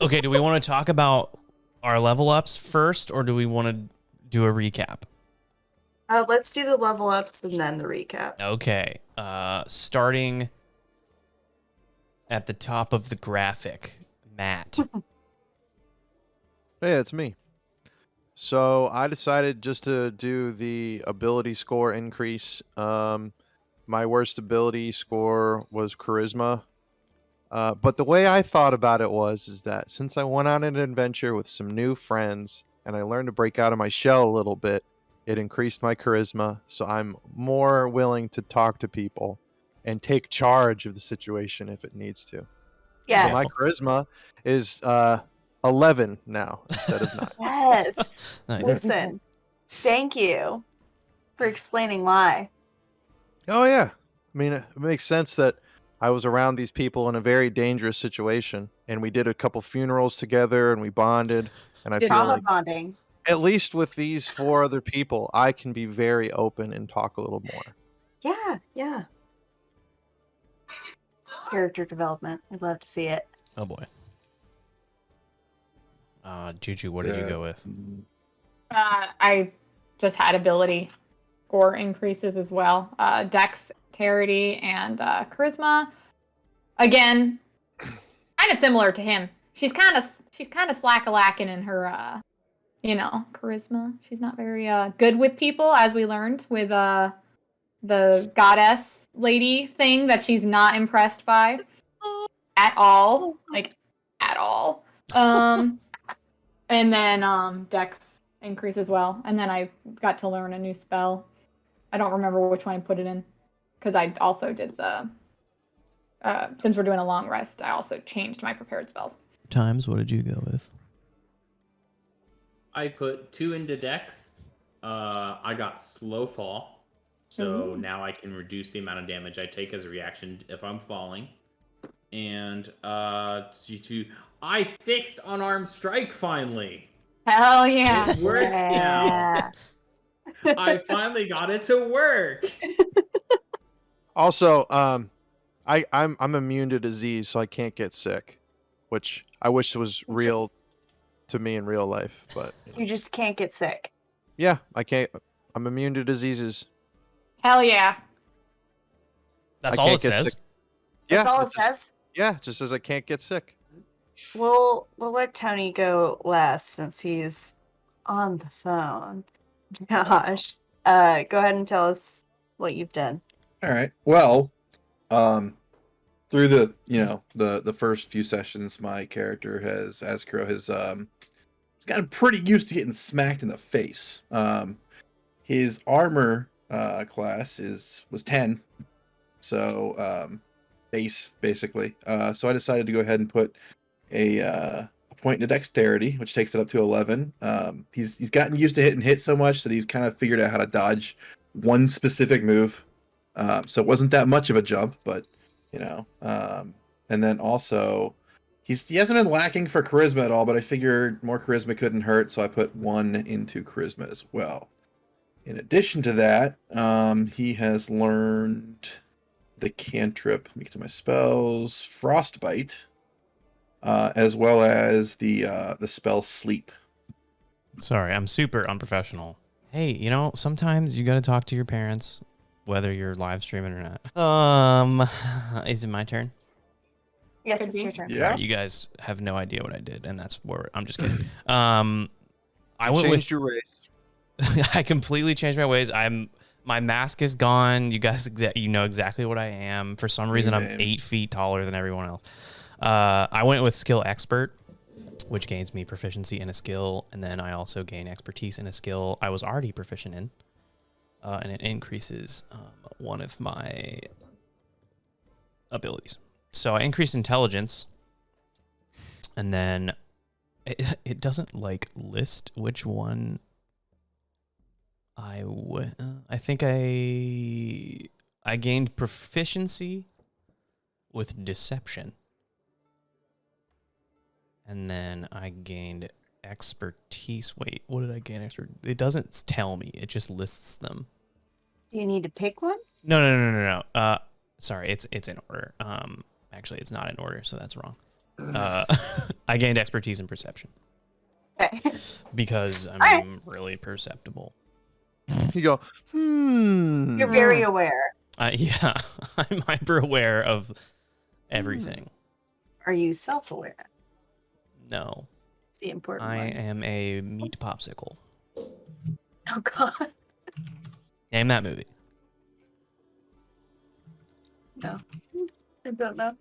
Okay, do we want to talk about our level ups first, or do we want to do a recap? Let's do the level ups and then the recap. Okay. Starting at the top of the graphic, Matt. Hey, it's me. So I decided just to do the ability score increase. My worst ability score was charisma. But the way I thought about it is that since I went on an adventure with some new friends and I learned to break out of my shell a little bit, it increased my charisma. So I'm more willing to talk to people and take charge of the situation if it needs to. Yes. So my charisma is 11 now instead of 9. Yes. Nice. Listen, thank you for explaining why. Oh yeah. I mean, it makes sense that I was around these people in a very dangerous situation, and we did a couple funerals together, and we bonded. And I feel Trauma like, bonding. at least with these 4 other people, I can be very open and talk a little more. Yeah. Character development. I'd love to see it. Oh boy. Juju, what did you go with? I just had ability score increases as well. Dexterity and charisma. Again, kind of similar to him. She's kind of slack-a-lacking in her charisma. She's not very good with people, as we learned with the goddess lady thing that she's not impressed by at all. Like at all. And then Dex increase as well. And then I got to learn a new spell. I don't remember which one I put it in. Because I also did the... since we're doing a long rest, I also changed my prepared spells. Times, what did you go with? I put 2 into Dex. I got Slow Fall. So now I can reduce the amount of damage I take as a reaction if I'm falling. And I fixed Unarmed Strike finally. Hell yeah. It works now. I finally got it to work. Also, I'm immune to disease, so I can't get sick, which I wish was real to me in real life. But You just can't get sick. yeah, I can't. I'm immune to diseases. Hell yeah. That's I all can't it get says. sick. Yeah, That's all it says. Yeah, it just says I can't get sick. We'll let Tony go last since he's on the phone. Gosh. Go ahead and tell us what you've done. All right. Well, through the first few sessions, my character Azkuro has gotten pretty used to getting smacked in the face. His armor class was 10, so base basically. So I decided to go ahead and put a point into dexterity, which takes it up to 11. He's gotten used to hit so much that he's kind of figured out how to dodge one specific move. So it wasn't that much of a jump, but and then also he hasn't been lacking for charisma at all, but I figured more charisma couldn't hurt, so I put 1 into charisma as well. In addition to that, he has learned the cantrip, let me get to my spells, Frostbite, as well as the spell Sleep. Sorry, I'm super unprofessional. Hey, sometimes you got to talk to your parents, whether you're live streaming or not. Is it my turn? Yes, it's your turn. Yeah. All right, you guys have no idea what I did, and that's where I'm just kidding. I went Changed your race. I completely changed my ways. My mask is gone. You guys, you know exactly what I am. For some reason, I'm 8 feet taller than everyone else. I went with skill expert, which gains me proficiency in a skill, and then I also gain expertise in a skill I was already proficient in, and it increases one of my abilities. So I increased intelligence, and then it doesn't list which one. I think I gained proficiency with deception, and then I gained expertise. Wait, what did I gain? It doesn't tell me. It just lists them. Do you need to pick one? No. Sorry, it's in order. Actually, it's not in order, so that's wrong. I gained expertise in perception Okay. because I'm Alright. really perceptible. You go, You're very aware. Yeah, I'm hyper aware of everything. Are you self-aware? No, It's the important I one. am a meat popsicle. Oh God. Name that movie. No. I don't know.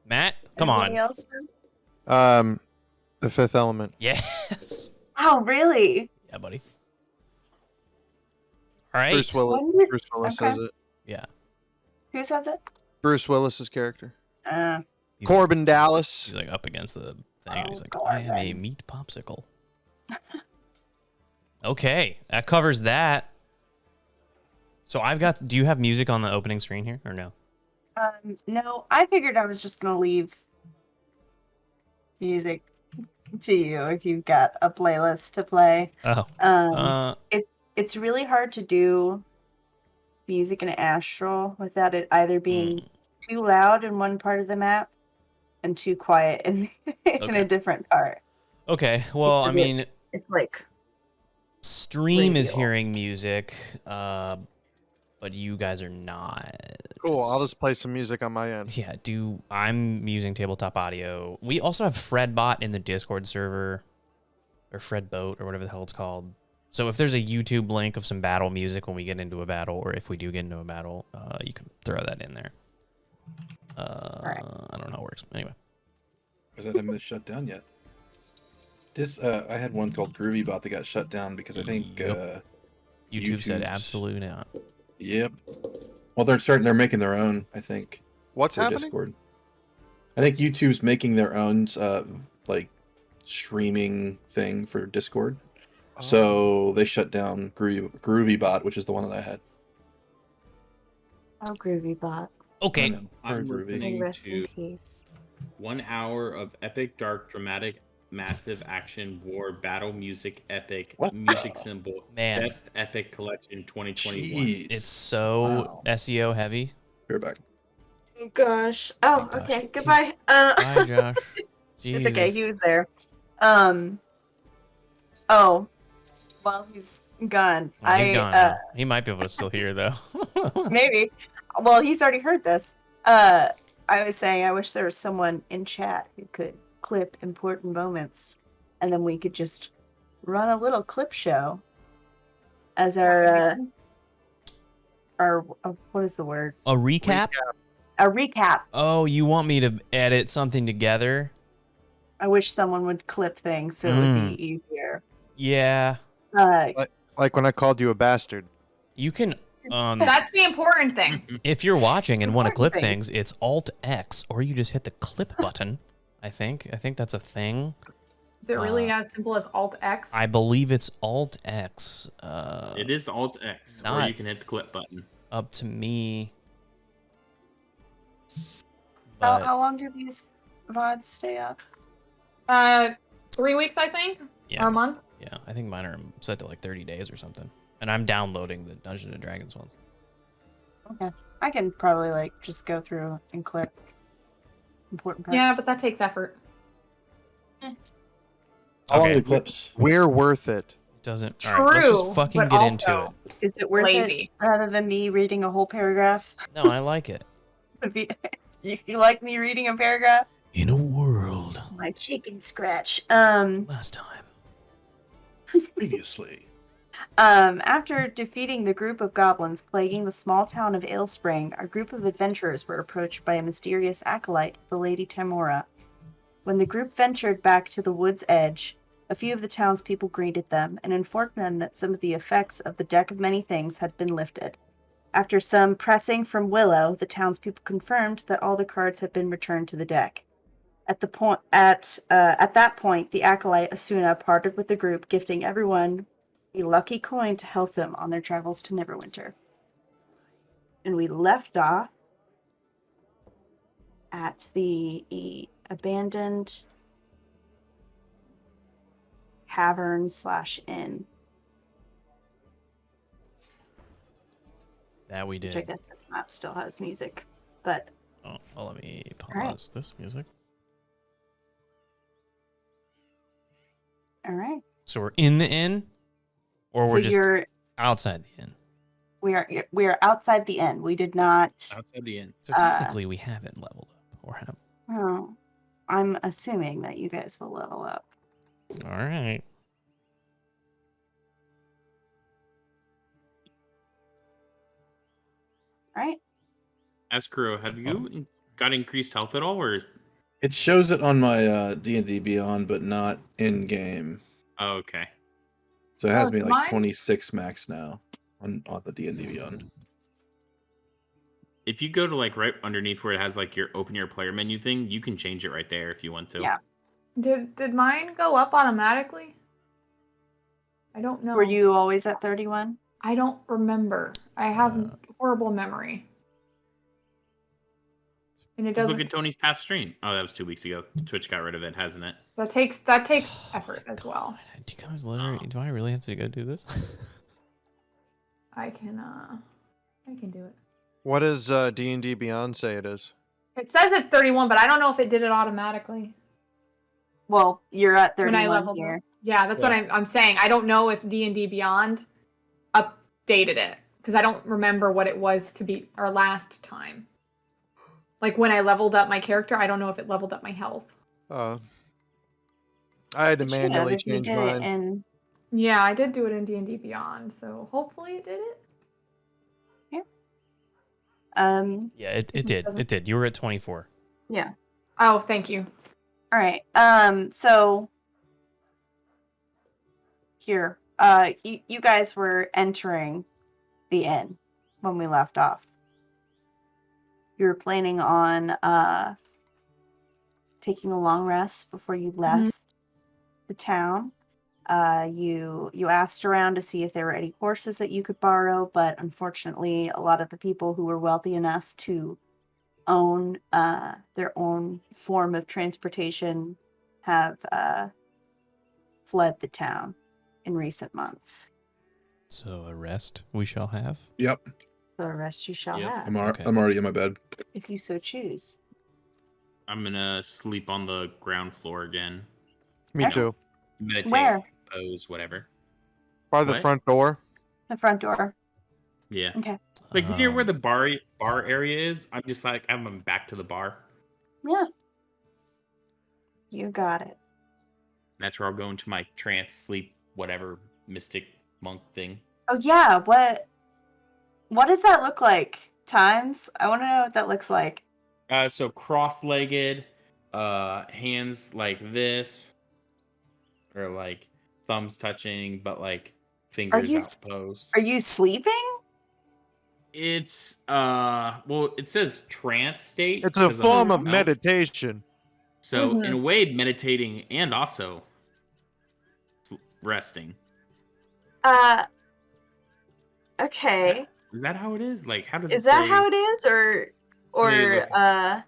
Matt, come Anybody on. else know? The Fifth Element. Yes. Oh, really? Yeah, buddy. All right. Bruce Willis. When did- Bruce Willis okay. says it. Yeah. Who says it? Bruce Willis's character. He's Corbin Dallas. He's like up against the thing. And he's Oh, like, I am a Corbin. meat popsicle. Okay, that covers that. So I've got. Do you have music on the opening screen here or no? No, I figured I was just gonna leave music to you if you've got a playlist to play. Oh. It's really hard to do music in Astral without it either being too loud in one part of the map and too quiet in Okay. a different part. Okay. Well, I Because mean, it's like Stream is radio. hearing music, but you guys are not. Cool. I'll just play some music on my end. Yeah, I'm using tabletop audio. We also have Fredbot in the Discord server, or Fredboat, or whatever the hell it's called. So if there's a YouTube link of some battle music when we get into a battle, or if we do get into a battle, you can throw that in there. I don't know how it works. Anyway. Because I haven't been shut down yet. This I had one called Groovy Bot that got shut down because I think Yep. YouTube said YouTube's- absolutely not. Yep. Well, they're making their own. I think. What's for happening? Discord. I think YouTube's making their own like streaming thing for Discord. Oh. So they shut down Groovy Bot, which is the one that I had. oh, groovy bot. Okay. I know, I'm very groovy. listening Rest in to peace. 1 hour of epic, dark, dramatic, massive action, war, battle music, epic, What? music symbol, Man. best epic collection 2021. Jeez. It's so Wow. SEO heavy. You're back. Oh gosh. Oh, gosh. okay. Goodbye. Bye, Josh. It's okay. Jesus. He was there. Oh, well, he's gone. Oh, he's gone now. He might be able to still hear though. Maybe. Well, he's already heard this. I was saying I wish there was someone in chat who could clip important moments, and then we could just run a little clip show as our what is the word? A recap? A recap. Oh, you want me to edit something together? I wish someone would clip things so it would be easier. Yeah. Like when I called you a bastard. You can That's the important thing. if you're watching and want to clip Important things, it's Alt X or you just hit the clip button. I think that's a thing. Is it really as simple as Alt X? I believe it's Alt X. It is Alt X, or Not- you can hit the clip button. Up to me. But How long do these VODs stay up? 3 weeks, I think, yeah, or a month. yeah, I think mine are set to like 30 days or something. And I'm downloading the Dungeons and Dragons ones. Okay. I can probably like just go through and clip important parts. Yeah, but that takes effort. How long Okay. are the clips? We're worth it. It doesn't. All right, let's just True, fucking but get into it. also Is it worth lazy. it rather than me reading a whole paragraph? No, I like it. You like me reading a paragraph? In a world My chicken scratch. last time. Previously. After defeating the group of goblins plaguing the small town of Alespring, a group of adventurers were approached by a mysterious acolyte, the Lady Tamora. When the group ventured back to the wood's edge, a few of the townspeople greeted them and informed them that some of the effects of the Deck of Many Things had been lifted. After some pressing from Willow, the townspeople confirmed that all the cards had been returned to the deck. At that point, the acolyte Asuna parted with the group, gifting everyone a lucky coin to help them on their travels to Neverwinter. And we left off at the abandoned tavern/inn, That we which I did. guess this map still has music. But Oh, well, let me pause Alright. this music. All right. So we're in the inn, or So we're just you're outside the inn. we are outside the inn. We did not. Outside the inn. So technically, we haven't leveled up, or have. Oh, I'm assuming that you guys will level up. All right. All right. Askuro, have you got increased health at all, or? It shows it on my D&D Beyond, but not in game. Oh, okay. So it has Oh, me like mine? 26 max now on the D&D Beyond. If you go to like right underneath where it has like your open your player menu thing, you can change it right there if you want to. Yeah. Did mine go up automatically? I don't know. Were you always at 31? I don't remember. I have horrible memory. And it Just doesn't. look at Tony's past stream. Oh, that was 2 weeks ago. Twitch got rid of it, hasn't it? That takes effort as well. Do you guys literally? Do I really have to go do this? I can do it. What does D&D Beyond say it is? It says it's 31, but I don't know if it did it automatically Well, you're at when I 31 leveled here. up. Yeah, that's what I'm saying. I don't know if D&D Beyond updated it because I don't remember what it was to be our last time. Like when I leveled up my character, I don't know if it leveled up my health. I had to It should have manually if you change did mine. it in. Yeah, I did do it in D&D Beyond, so hopefully it did it. Yeah, it did. It did. You were at 24. Yeah. Oh, thank you. All right. So here, you guys were entering the inn when we left off. You were planning on taking a long rest before you left the town. You asked around to see if there were any horses that you could borrow, but unfortunately, a lot of the people who were wealthy enough to own their own form of transportation have fled the town in recent months. So a rest we shall have. Yep. The rest you shall Yep. have, I'm already in my bed. if you so choose. I'm gonna sleep on the ground floor again. Me Okay. too. Meditate, Where? pose, whatever. By the What? front door. The front door. Yeah. Okay. Like near where Um, the bar area is, I'm just like I'm back to the bar. Yeah. You got it. That's where I'll go into my trance, sleep, whatever mystic monk thing. Oh yeah, what does that look like? Times? I want to know what that looks like. So cross-legged, hands like this, or like thumbs touching, but like fingers you outpost. Are you sleeping? It's well, it says trance state. It's a 'cause I'm form of out. meditation. So in a way, meditating and also resting. Okay. Is that how it is? Like, how does Is it that say how it is, or look.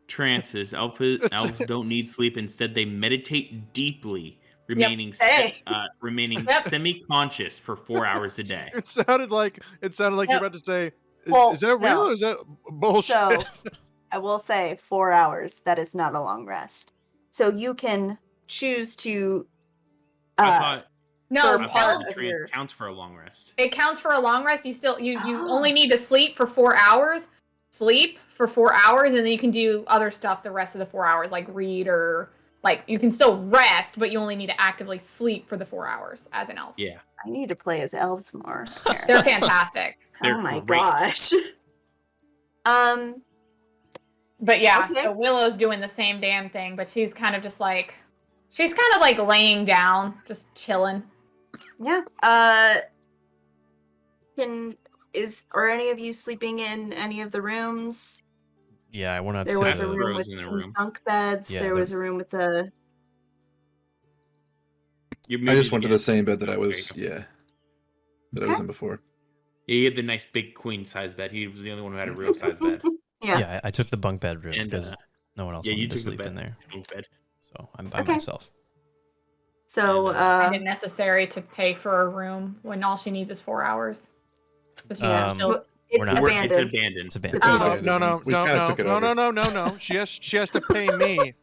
Trances? Elves don't need sleep. Instead, they meditate deeply, remaining Hey. Yep. semi-conscious for 4 hours a day. It sounded like Yep. you're about to say, Well, is that real no. or is that bullshit? So I will say 4 hours. That is not a long rest. So you can choose to. I thought No, For I part thought elves, the of trance your- counts for a long rest. it counts for a long rest. You only need to sleep for 4 hours. Sleep for 4 hours, and then you can do other stuff the rest of the 4 hours, like read or like you can still rest, but you only need to actively sleep for the 4 hours as an elf. Yeah. I need to play as elves more. They're fantastic. They're Oh my great. gosh. But yeah, Okay. so Willow's doing the same damn thing, but she's kind of like laying down, just chilling. Yeah. Are any of you sleeping in any of the rooms? Yeah, I went up There to was a the. room Rose with in the some room. bunk beds. Yeah, there the- was a room with a. I just went to the again. same bed that I There you was, go. that I was in before. Yeah, he had the nice big queen size bed. He was the only one who had a real size bed. Yeah. Yeah, I took the bunk bed room And, because no one else yeah, you wanted to took the sleep in there. bed. So I'm by Okay. myself. So, And, Find it necessary to pay for a room when all she needs is 4 hours. So she can Um, chill. it's we're not- abandoned. It's abandoned. It's abandoned. Oh. No, no, We no, kinda no, took it no, over. no, no, no, no. She has to pay me.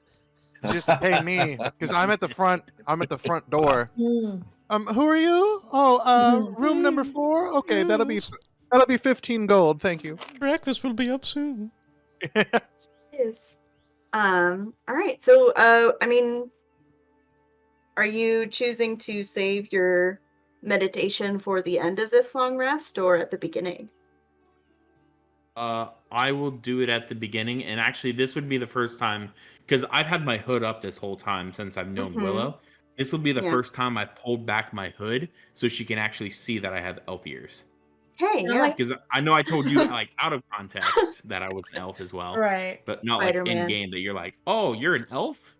just to pay me because I'm at the front. I'm at the front door. Hmm. Who are you? Oh, room number 4. Okay, that'll be 15 gold. Thank you. Breakfast will be up soon. Is. All right. So, I mean, are you choosing to save your meditation for the end of this long rest or at the beginning? I will do it at the beginning, and actually, this would be the first time because I've had my hood up this whole time since I've known Willow. This will be the Yeah. first time I pulled back my hood so she can actually see that I have elf ears. Hey, And I'm yeah. like, Because I know I told you like out of context that I was an elf as well, right. but not like in Spider-Man. game that you're like, oh, you're an elf.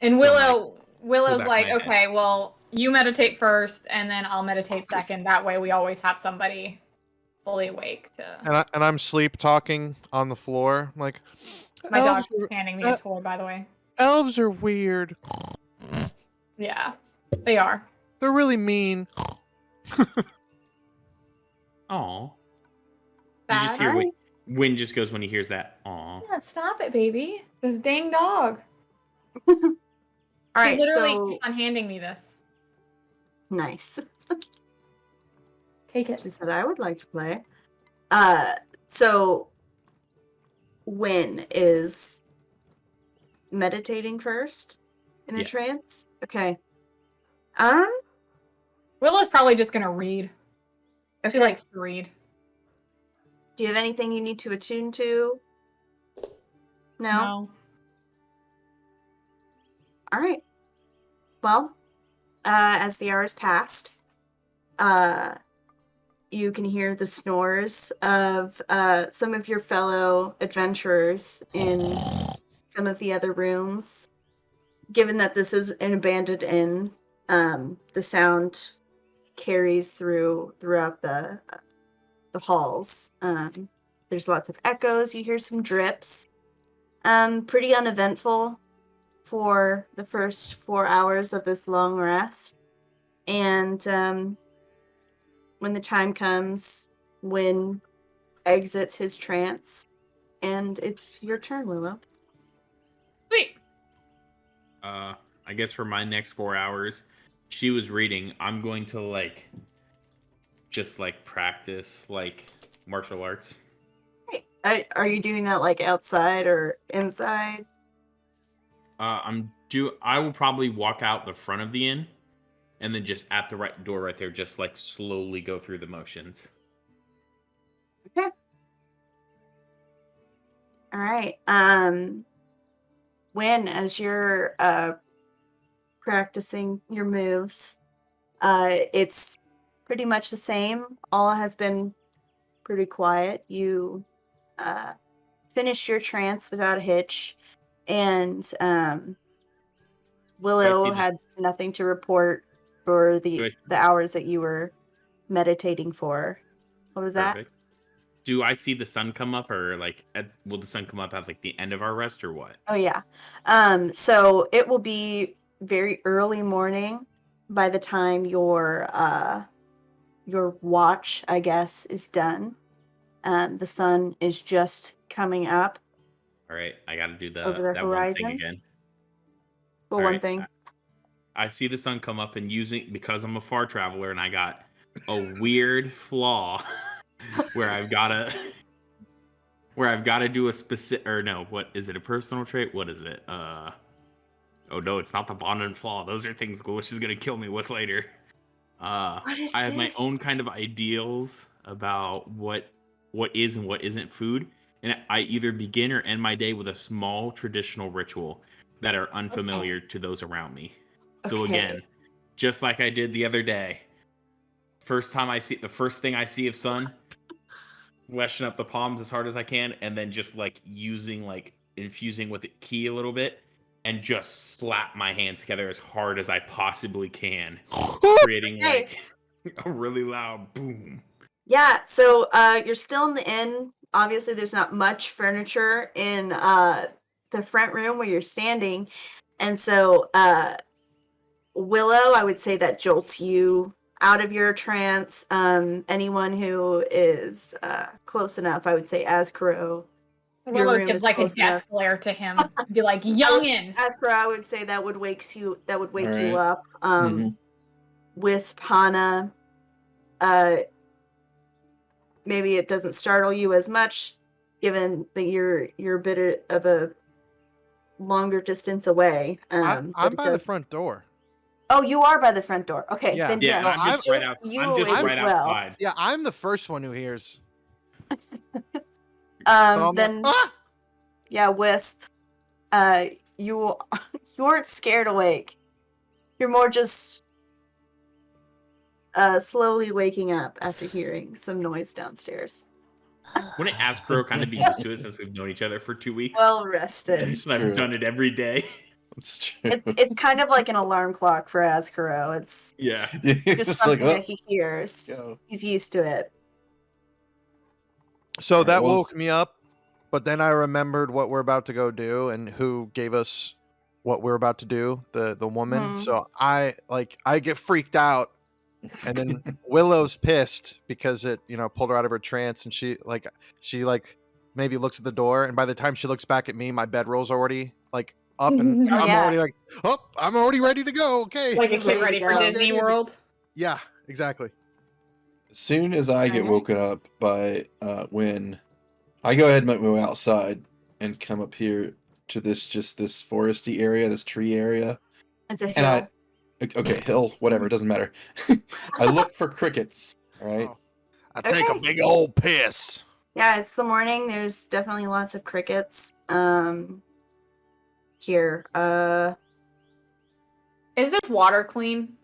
And So I'm like, Willow's back like, my head. okay, well, you meditate first, and then I'll meditate second. That way, we always have somebody fully awake to. And I'm sleep talking on the floor. I'm like, My dog's elves just are, handing me a toy, by the way. elves are weird. Yeah, they are. They're really mean. Aw. You Sad. just hear Win just goes when he hears that. Aw. Yeah, stop it, baby. This dang dog. All He right. literally So keeps on handing me this. nice. Take it. She said I would like to play. So Win is meditating first in a Yes. trance. Okay. Willow's probably just gonna read. She Okay. likes to read. Do you have anything you need to attune to? No? All right. Well, as the hours passed, you can hear the snores of some of your fellow adventurers in some of the other rooms. Given that this is an abandoned inn, the sound carries throughout the halls. There's lots of echoes. You hear some drips. Pretty uneventful for the first 4 hours of this long rest. And when the time comes, Win exits his trance, and it's your turn, Willow. Sweet. I guess for my next 4 hours, she was reading. I'm going to just practice martial arts. Right. Are you doing that outside or inside? I will probably walk out the front of the inn, and then just at the right door right there, just slowly go through the motions. Okay. All right. When as you're practicing your moves, it's pretty much the same. All has been pretty quiet. You finished your trance without a hitch, and Willow had nothing to report for the hours that you were meditating for. What was that? Perfect. Do I see the sun come up, or will the sun come up at the end of our rest, or what? Oh yeah. So it will be very early morning by the time your watch, I guess, is done. The sun is just coming up. All right, I got to do Over the that horizon? one thing again. For All one right, thing. I see the sun come up, and because I'm a far traveler and I got a weird flaw where I've got to do a specific, or no, what is it? A personal trait? What is it? Oh no, it's not the bond and flaw. Those are things Ghoulish is gonna kill me with later. What is I have my this? own kind of ideals about what is and what isn't food, and I either begin or end my day with a small traditional ritual that are unfamiliar to those around me. So Okay. again, just like I did the other day, the first thing I see of sun, fleshing up the palms as hard as I can, and then just infusing with it ki a little bit, and just slap my hands together as hard as I possibly can, creating Okay. a really loud boom. Yeah, so you're still in the inn. Obviously, there's not much furniture in the front room where you're standing. And so, Willow, I would say that jolts you out of your trance. Anyone who is close enough, I would say Azkaro Your Willow room gives is like a close death enough. glare to him. Be like, youngin. As for I would say that would wake you Alright. up. Mhm. Wisp, Hana, maybe it doesn't startle you as much, given that you're a bit of a longer distance away. I'm But it by the does. front door. Oh, you are by the front door. Okay, Yeah. then Yeah, yes, I'm just it right shakes out. you I'm just awake right as well. outside. Yeah, I'm the first one who hears. So I'm Then like, ah! yeah, Wisp, you you aren't scared awake. You're more just slowly waking up after hearing some noise downstairs. Wouldn't Aspro kind of be used to it since we've known each other for 2 weeks? Well rested. It's And I've true. done it every day. It's true. It's kind of like an alarm clock for Azkaro. It's Yeah. Yeah, just it's something like, that he hears. go. He's used to it. So Alright, that well, woke me up, but then I remembered what we're about to go do and who gave us what we're about to do, the woman. Mhm. So I get freaked out, and then Willow's pissed because it pulled her out of her trance, and she maybe looks at the door, and by the time she looks back at me, my bedroll's already like up, and Oh, I'm yeah. already like, oh, I'm already ready to go. Okay, Like a kid Ready ready to for go. Disney World. yeah, exactly. As soon as I get Alright. woken up by when I go ahead and move outside and come up here to this foresty area, this tree area, It's a and hill. okay, hill, whatever, it doesn't matter. I look for crickets. All right. Oh. I take a Okay. big old piss. Yeah, it's the morning. There's definitely lots of crickets. Here. Is this water clean?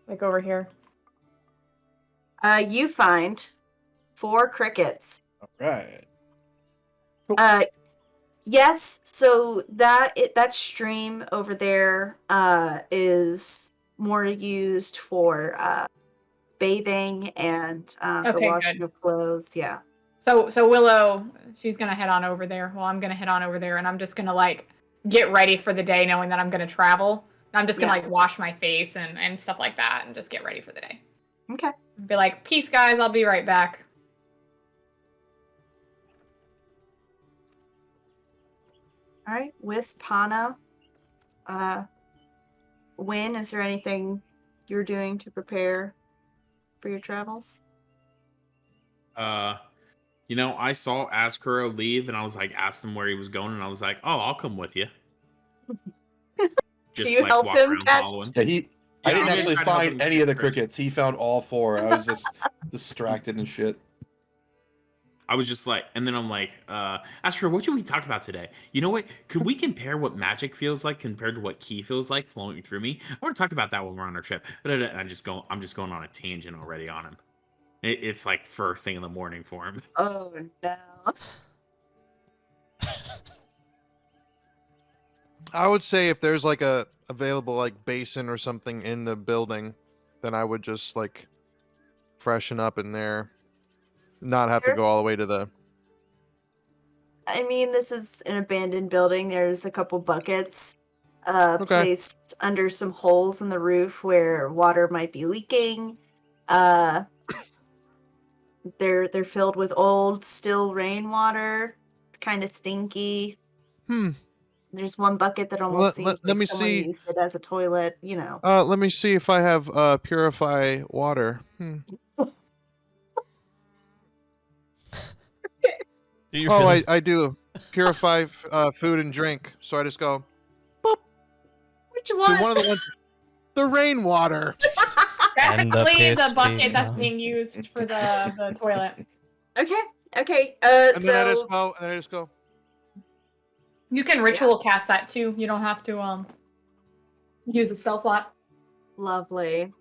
Like over here. You find 4 crickets. All right. Yes, so that stream over there is more used for bathing and the Okay, washing good. of clothes. Yeah. So Willow, she's gonna head on over there. Well, I'm gonna head on over there, and I'm just gonna like get ready for the day, knowing that I'm gonna travel. And I'm just gonna Yeah. like wash my face and stuff like that, and just get ready for the day. Okay. Be like, peace, guys. I'll be right back. All right. Wisp, Hana. Win, is there anything you're doing to prepare for your travels? I saw Askaro leave, and I was like, asked him where he was going, and I was like, oh, I'll come with you. Just Do you help walk him around catch- following. Yeah, I Yeah, didn't I'm gonna actually try to help him find any of the catch crickets. He found all 4. I was just distracted and shit. I was just like, and then I'm like, Astro, what should we talk about today? You know what? Could we compare what magic feels like compared to what key feels like flowing through me? I want to talk about that when we're on our trip. And I'm just going on a tangent already on him. It's like first thing in the morning for him. Oh no. I would say if there's like a available like basin or something in the building, then I would just like freshen up in there, not have to go all the way to the. I mean, this is an abandoned building. There's a couple buckets placed under some holes in the roof where water might be leaking. They're filled with old, still rainwater. It's kind of stinky. There's one bucket that almost seems like someone used it as a toilet. Let me see if I have purify water. I do purify food and drink. So I just go. Boop, Which one? to one of the ones. The rainwater. Definitely the bucket that's being used for the toilet. Okay. And then I just go. You can ritual cast that too. You don't have to use a spell slot. Lovely.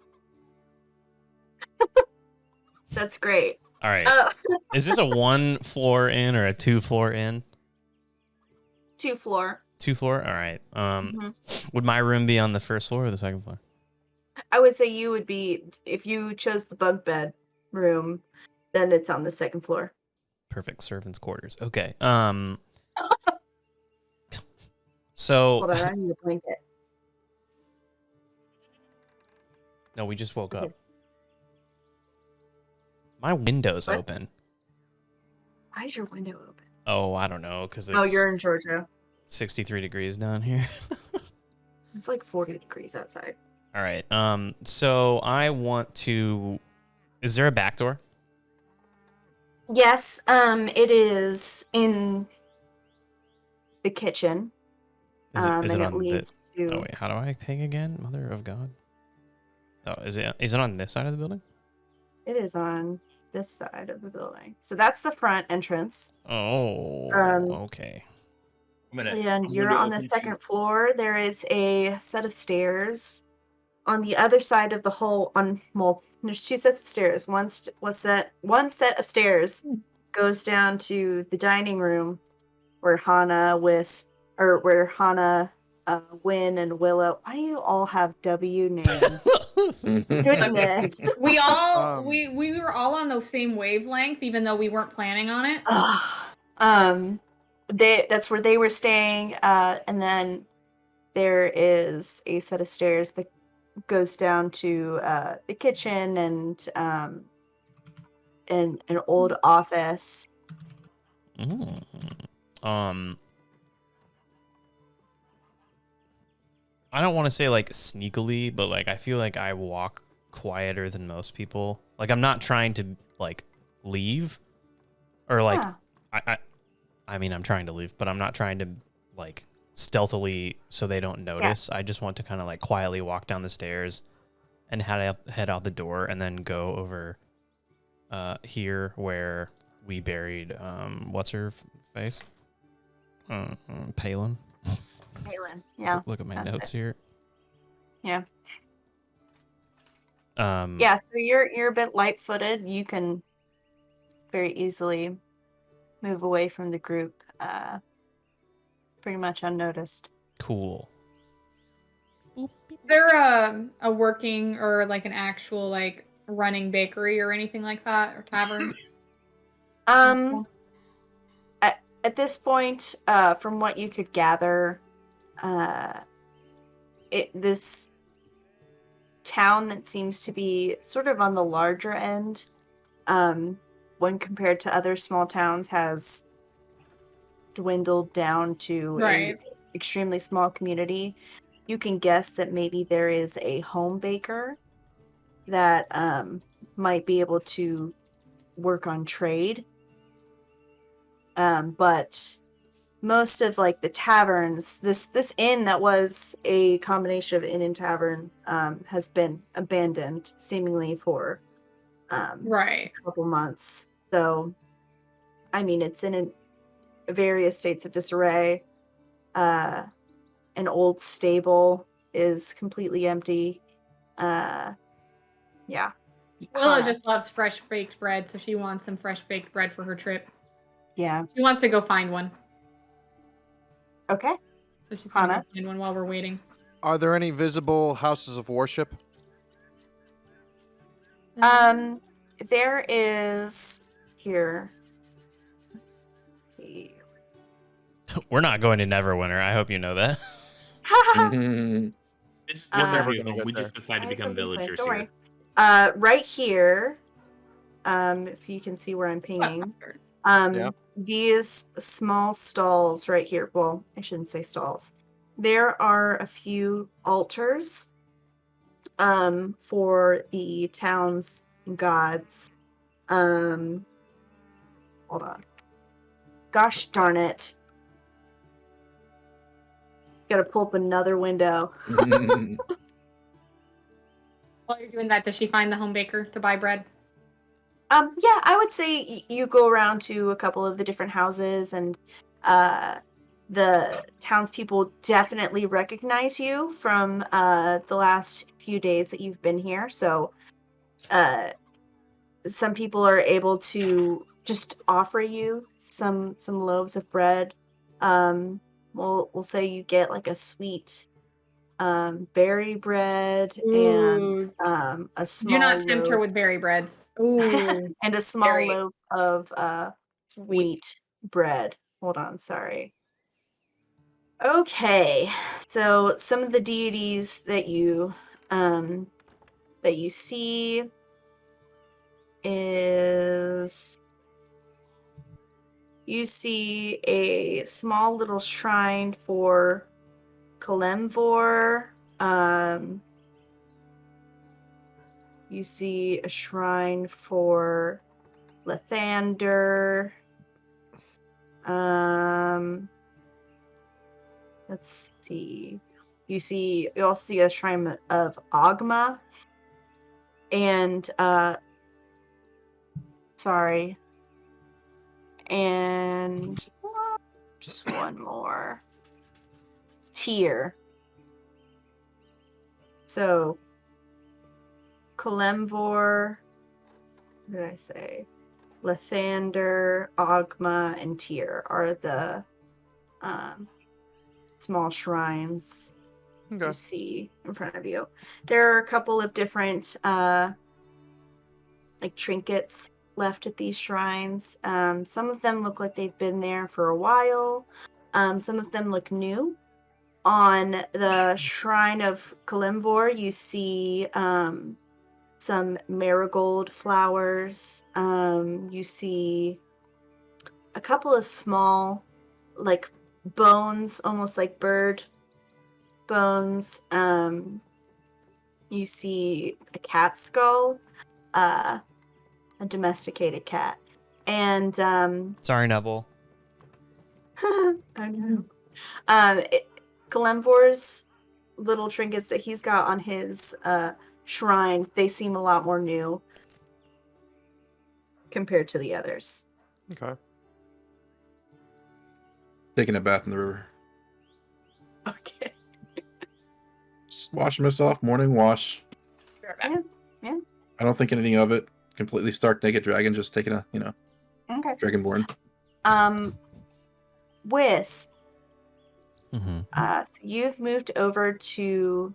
That's great. All right. Is this a 1 floor in or a 2 floor in? 2 floor. 2 floor. All right. Would my room be on the first floor or the second floor? I would say you would be, if you chose the bunk bed room, then it's on the second floor. Perfect. Servants' quarters. Okay. So. Hold on, I need a blanket. No, we just woke up. My window's open. Why is your window open? Oh, I don't know, because Oh, it's you're in Georgia. 63 degrees down here. It's like 40 degrees outside. All right. So I want to. Is there a back door? Yes, it is in the kitchen. Is it And it on the? leads to. Oh wait, how do I ping again? Mother of God. Oh, is it on this side of the building? It is on this side of the building. So that's the front entrance. Oh, Um, okay. And you're on the second floor. There is a set of stairs on the other side of the whole. There's two sets of stairs. One set of stairs goes down to the dining room, where Hana, Win, and Willow. Why do you all have W names? Goodness. We all Um, we were all on the same wavelength, even though we weren't planning on it. That's where they were staying, and then there is a set of stairs that goes down to the kitchen and an old office. Mm. I don't want to say like sneakily, but like I feel like I walk quieter than most people. Like I'm not trying to like leave, or like Yeah. I mean I'm trying to leave, but I'm not trying to like stealthily so they don't notice. I just want to kind of like quietly walk down the stairs and head out the door and then go over here where we buried what's her face? Palin. Palin. Yeah. Look at my that's notes it. here. Yeah. Yeah. So you're a bit light-footed. You can very easily move away from the group, pretty much unnoticed. Cool. Is there a working or like an actual like running bakery or anything like that, or tavern? At this point, from what you could gather, this town that seems to be sort of on the larger end, when compared to other small towns, has dwindled down to Right. a extremely small community. You can guess that maybe there is a home baker that might be able to work on trade. But most of like the taverns, this inn that was a combination of inn and tavern, has been abandoned seemingly for Right. a couple months. So, I mean, it's in various states of disarray. An old stable is completely empty. Yeah. Willow Hana. just loves fresh baked bread, so she wants some fresh baked bread for her trip. Yeah. She wants to go find one, Okay. so she's gonna Hana? go find one while we're waiting. Are there any visible houses of worship? There is here. Let's see. We're not going to Neverwinter. I hope you know that. It's We're we'll never gonna go home. get We there. just decided to I have become something planned, villagers don't here. worry. Right here, if you can see where I'm pinging, Yeah. these small stalls right here. Well, I shouldn't say stalls. There are a few altars, for the town's gods. Hold on. Gosh darn it. Gotta pull up another window. While you're doing that, does she find the home baker to buy bread? Yeah, I would say you go around to a couple of the different houses, and the townspeople definitely recognize you from the last few days that you've been here. So, some people are able to just offer you some loaves of bread. We'll say you get like a sweet berry bread and a small Do not tempt her loaf with berry breads. Ooh, and a small berry. loaf of Sweet. wheat bread. Hold on, sorry. Okay, so some of the deities that you see is You see a small little shrine for Kalemvor. You see a shrine for Lathander. Let's see. You also see a shrine of Ogma. And sorry. And just one more. Tyr. So Kalemvor, what did I say? Lathander, Ogma, and Tyr are the small shrines Okay. you see in front of you. There are a couple of different like trinkets left at these shrines. Some of them look like they've been there for a while. Some of them look new. On the shrine of Kalimvor, you see some marigold flowers. You see a couple of small, like bones, almost like bird bones. You see a cat skull, a domesticated cat, and Sorry, Neville. I know. Kalemvor's little trinkets that he's got on his shrine, they seem a lot more new compared to the others. Okay. Taking a bath in the river. Okay. Just washing myself, morning wash. Yeah. I don't think anything of it. Completely stark naked dragon, just taking a, Okay. dragonborn. Wisp. Mm-hmm. So you've moved over to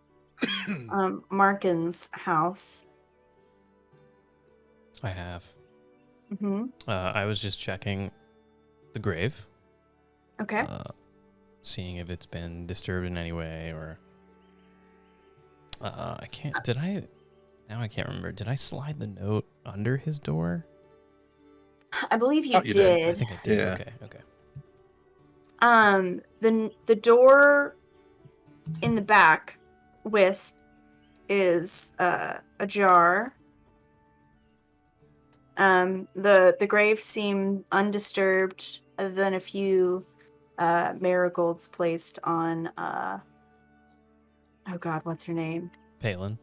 Markin's house. I have. Mm-hmm. I was just checking the grave. Okay. Seeing if it's been disturbed in any way or... I can't... Now I can't remember. Did I slide the note under his door? I believe you Oh, you did. did. I think I did. Yeah. Okay. The door in the back, Wisp, is ajar. The grave seemed undisturbed, other than a few marigolds placed on oh god, what's her name? Palin.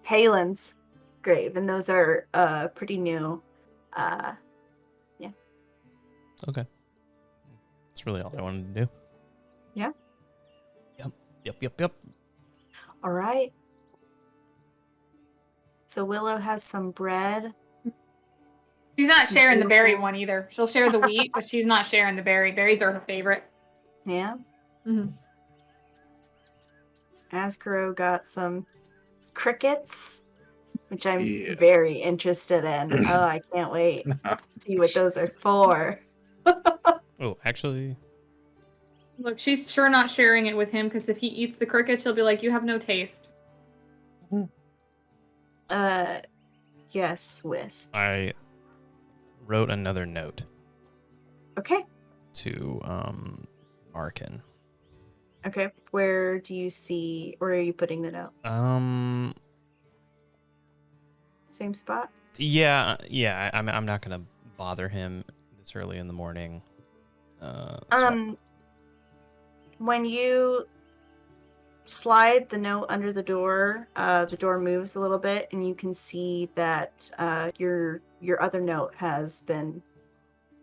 Palin's grave, and those are pretty new. Okay. That's really all I wanted to do. Yeah. Yep. All right. So Willow has some bread. She's not sharing the berry one either. She'll share the wheat, but she's not sharing the berry. Berries are her favorite. Yeah. Mm-hmm. Ascaro got some crickets, which I'm Yeah. very interested in. Oh, I can't wait to see what those are for. Oh, actually... Look, she's sure not sharing it with him because if he eats the cricket, she'll be like, "You have no taste." Yes, Wisp. I wrote another note Okay. to Arkin. Okay. Where do you see, where are you putting the note? Same spot? Yeah. I'm not gonna bother him this early in the morning. So When you slide the note under the door moves a little bit, and you can see that your other note has been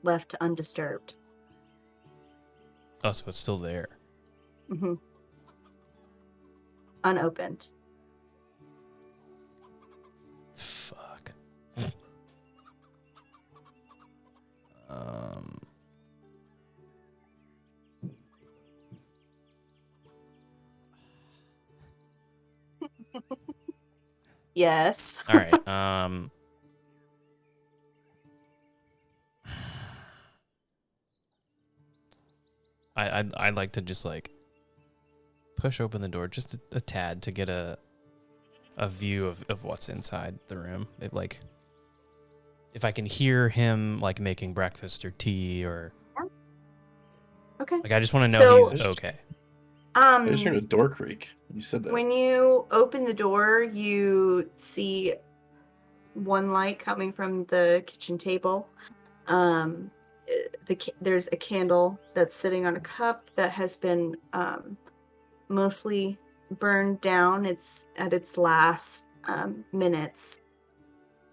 left undisturbed. Oh, so it's still there. Mm-hmm. Unopened. Fuck. Yes. All right. I'd like to just like push open the door just a tad to get a view of what's inside the room. If I can hear him like making breakfast or tea or Okay. Like, I just want to know So- he's okay. I just heard a door creak when you said that. When you open the door, you see one light coming from the kitchen table. There's a candle that's sitting on a cup that has been mostly burned down. It's at its last minutes.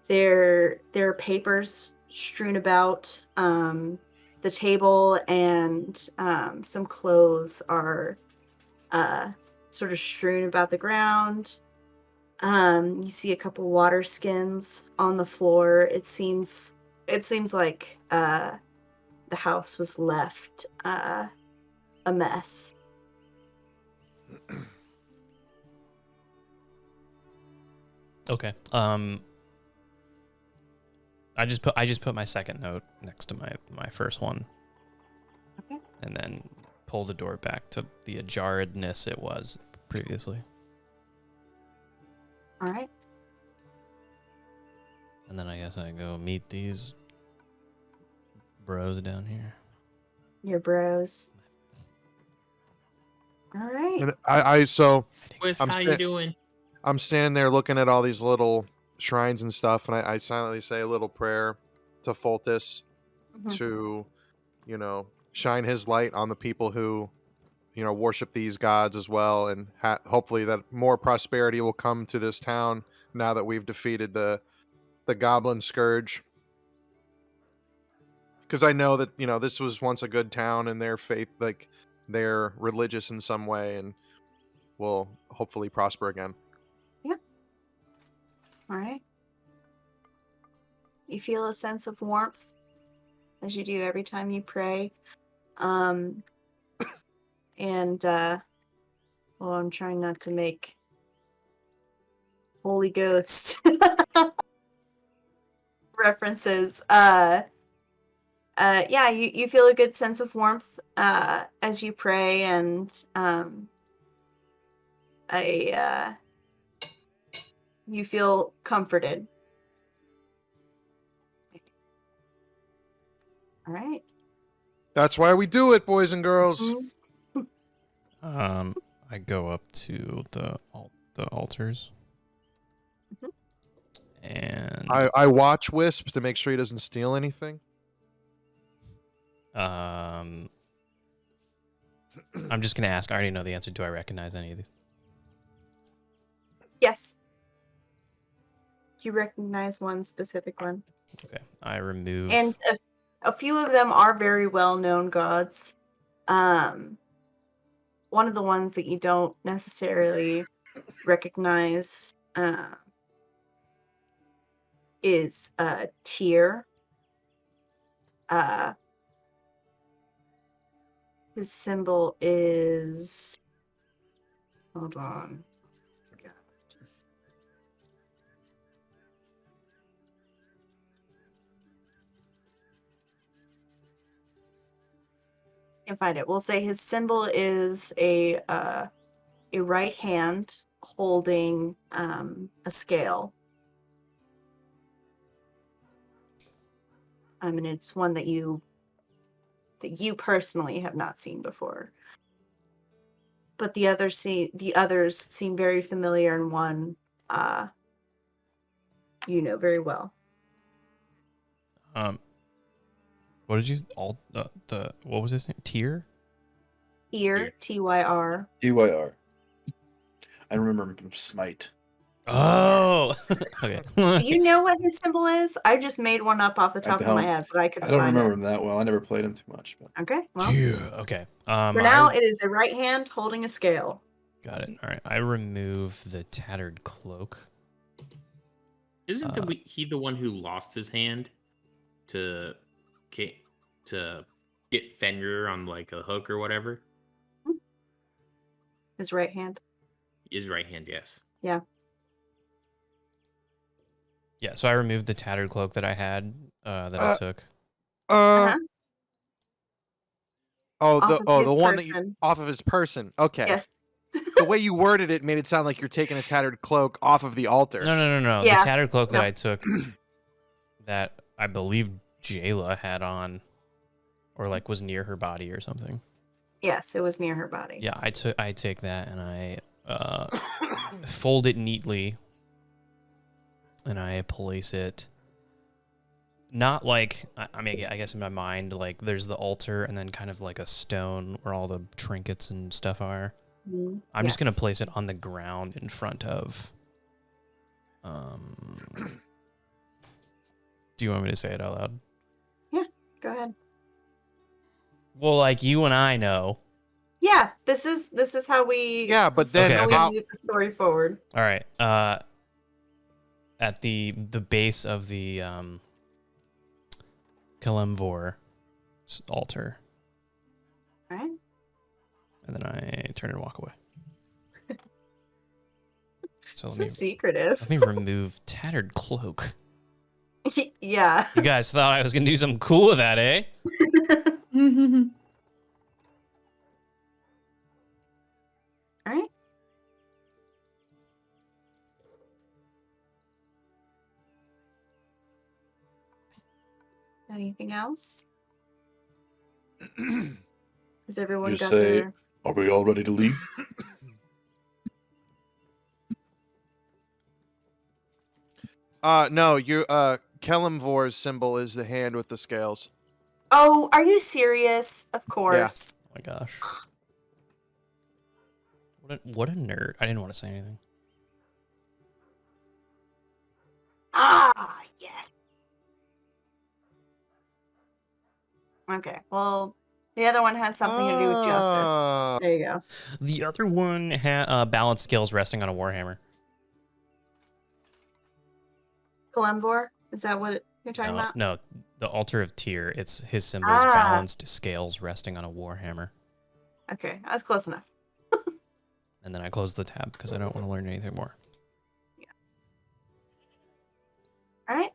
There are papers strewn about the table, and some clothes are sort of strewn about the ground. You see a couple water skins on the floor. It seems like the house was left a mess. Okay. I just put my second note next to my first one. Okay. And then pull the door back to the ajaredness it was previously. All right. And then I guess I go meet these bros down here. Your bros. All right. And so Quiz, I'm how sta- you doing? I'm standing there looking at all these little shrines and stuff, and I silently say a little prayer to Foltis Mhm. to, shine his light on the people who, worship these gods as well, and hopefully that more prosperity will come to this town now that we've defeated the goblin scourge. Because I know that this was once a good town, and their faith, like they're religious in some way, and will hopefully prosper again. All right. You feel a sense of warmth as you do every time you pray. And well, I'm trying not to make Holy Ghost references. Yeah, you feel a good sense of warmth as you pray, and you feel comforted. All right. That's why we do it, boys and girls. Mhm. I go up to the altars. Mhm. And I watch Wisp to make sure he doesn't steal anything. I'm just gonna ask. I already know the answer. Do I recognize any of these? Yes. You recognize one specific one. Okay. I remove. And a few of them are very well-known gods. One of the ones that you don't necessarily recognize is Tyr. His symbol is... Hold on. Can't find it. We'll say his symbol is a right hand holding a scale. I mean, it's one that you personally have not seen before. But the others seem very familiar, and one you know very well. What did you what was his name? Tyr? Tyr, Tyr. EYR. I remember him from Smite. Oh, okay. Do you know what his symbol is? I just made one up off the top of my don't. head, but I couldn't I don't find remember it. him that well. I never played him too much. But Okay, well, Tyr. Okay. for now it is a right hand holding a scale. Got it. All right. I remove the tattered cloak. Isn't he the one who lost his hand to get Fenrir on like a hook or whatever? His right hand. His right hand, yes. Yeah. Yeah. So I removed the tattered cloak that I had that I took. Uh-huh. Off of The his one that you person. off of his person. Okay. Yes. The way you worded it made it sound like you're taking a tattered cloak off of the altar. No. Yeah. The tattered cloak that No. I took, that I believe Jayla had on, or like was near her body or something. Yes, it was near her body. Yeah, I take that and I fold it neatly, and I place it. Not like I mean, I guess in my mind, like there's the altar and then kind of like a stone where all the trinkets and stuff are. I'm just gonna place it on the ground in front of. Do you want me to say it out loud? Yeah, go ahead. Well, like you and I know. Yeah, this is how we. Yeah, but this is then how Okay, we move the story forward. All right. At the base of the Kalimvor altar. All right. And then I turn and walk away. So So secretive. let me remove tattered cloak. Yeah. You guys thought I was gonna do something cool with that, eh? All right. Anything else? Has everyone You got say- their? Are we all ready to leave? No, you Kelimvor's symbol is the hand with the scales. Oh, are you serious? Of course. Oh my gosh. What a nerd. I didn't want to say anything. Ah, yes. Okay. Well, the other one has something to do with justice. There you go. The other one had balance skills resting on a warhammer. Kalimvor? Is that what you're talking about? No, the altar of Tyr. It's his symbols Ah. balanced scales resting on a warhammer. Okay, that's close enough. And then I close the tab because I don't want to learn anything more. All right.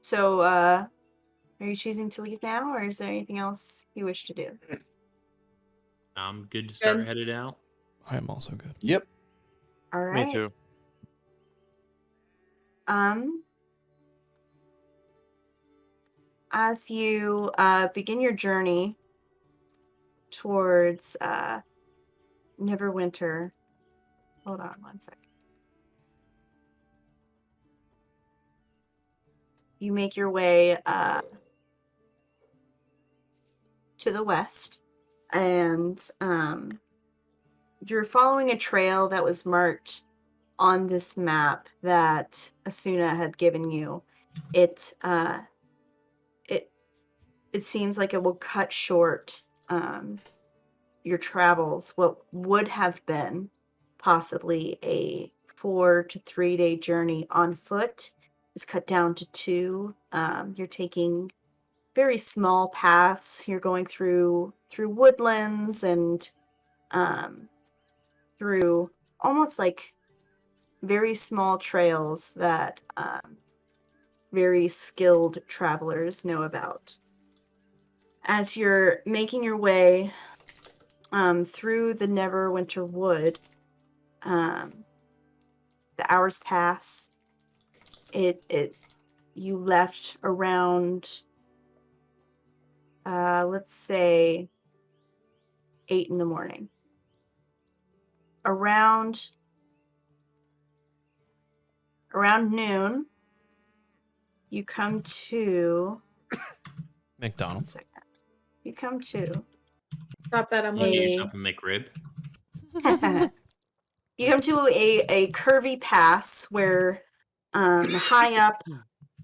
So, are you choosing to leave now, or is there anything else you wish to do? I'm good to start Good. headed out. I am also good. Yep. All right. Me too. As you begin your journey towards Neverwinter, hold on one second. You make your way to the west, and you're following a trail that was marked on this map that Asuna had given you. It seems like it will cut short your travels. What would have been possibly a 4 to 3 day journey on foot is cut down to 2. You're taking very small paths. You're going through woodlands and through almost like very small trails that very skilled travelers know about. As you're making your way through the Neverwinter Wood, the hours pass. You left around, let's say, 8 in the morning. Around noon, you come to. McDonald's. 1 second. You come to. Stop that, I'm You get hungry. yourself a McRib. You come to a curvy pass where high up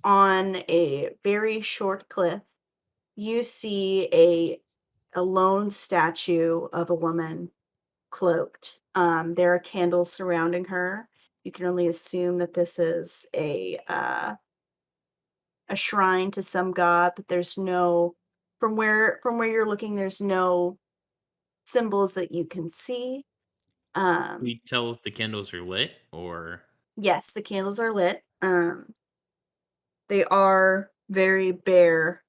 on a very short cliff, you see a lone statue of a woman cloaked. There are candles surrounding her. You can only assume that this is a shrine to some god, but there's no from where you're looking, there's no symbols that you can see. Can you tell if the candles are lit or? Yes, the candles are lit. They are very bare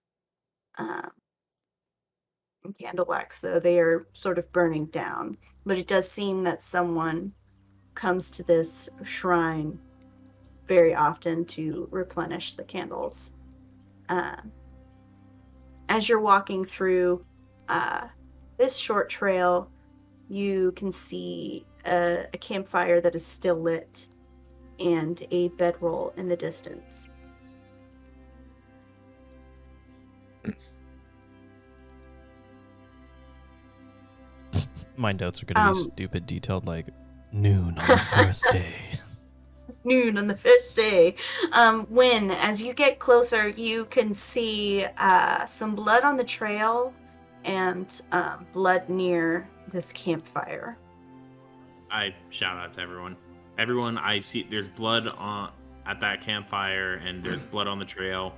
candle wax, though they are sort of burning down. But it does seem that someone comes to this shrine very often to replenish the candles. As you're walking through this short trail, you can see a campfire that is still lit and a bedroll in the distance. My notes are going to be stupid detailed, like noon on the first day. Noon on the first day. When, as you get closer, you can see some blood on the trail and blood near this campfire. I shout out to everyone. Everyone, I see there's blood at that campfire, and there's blood on the trail.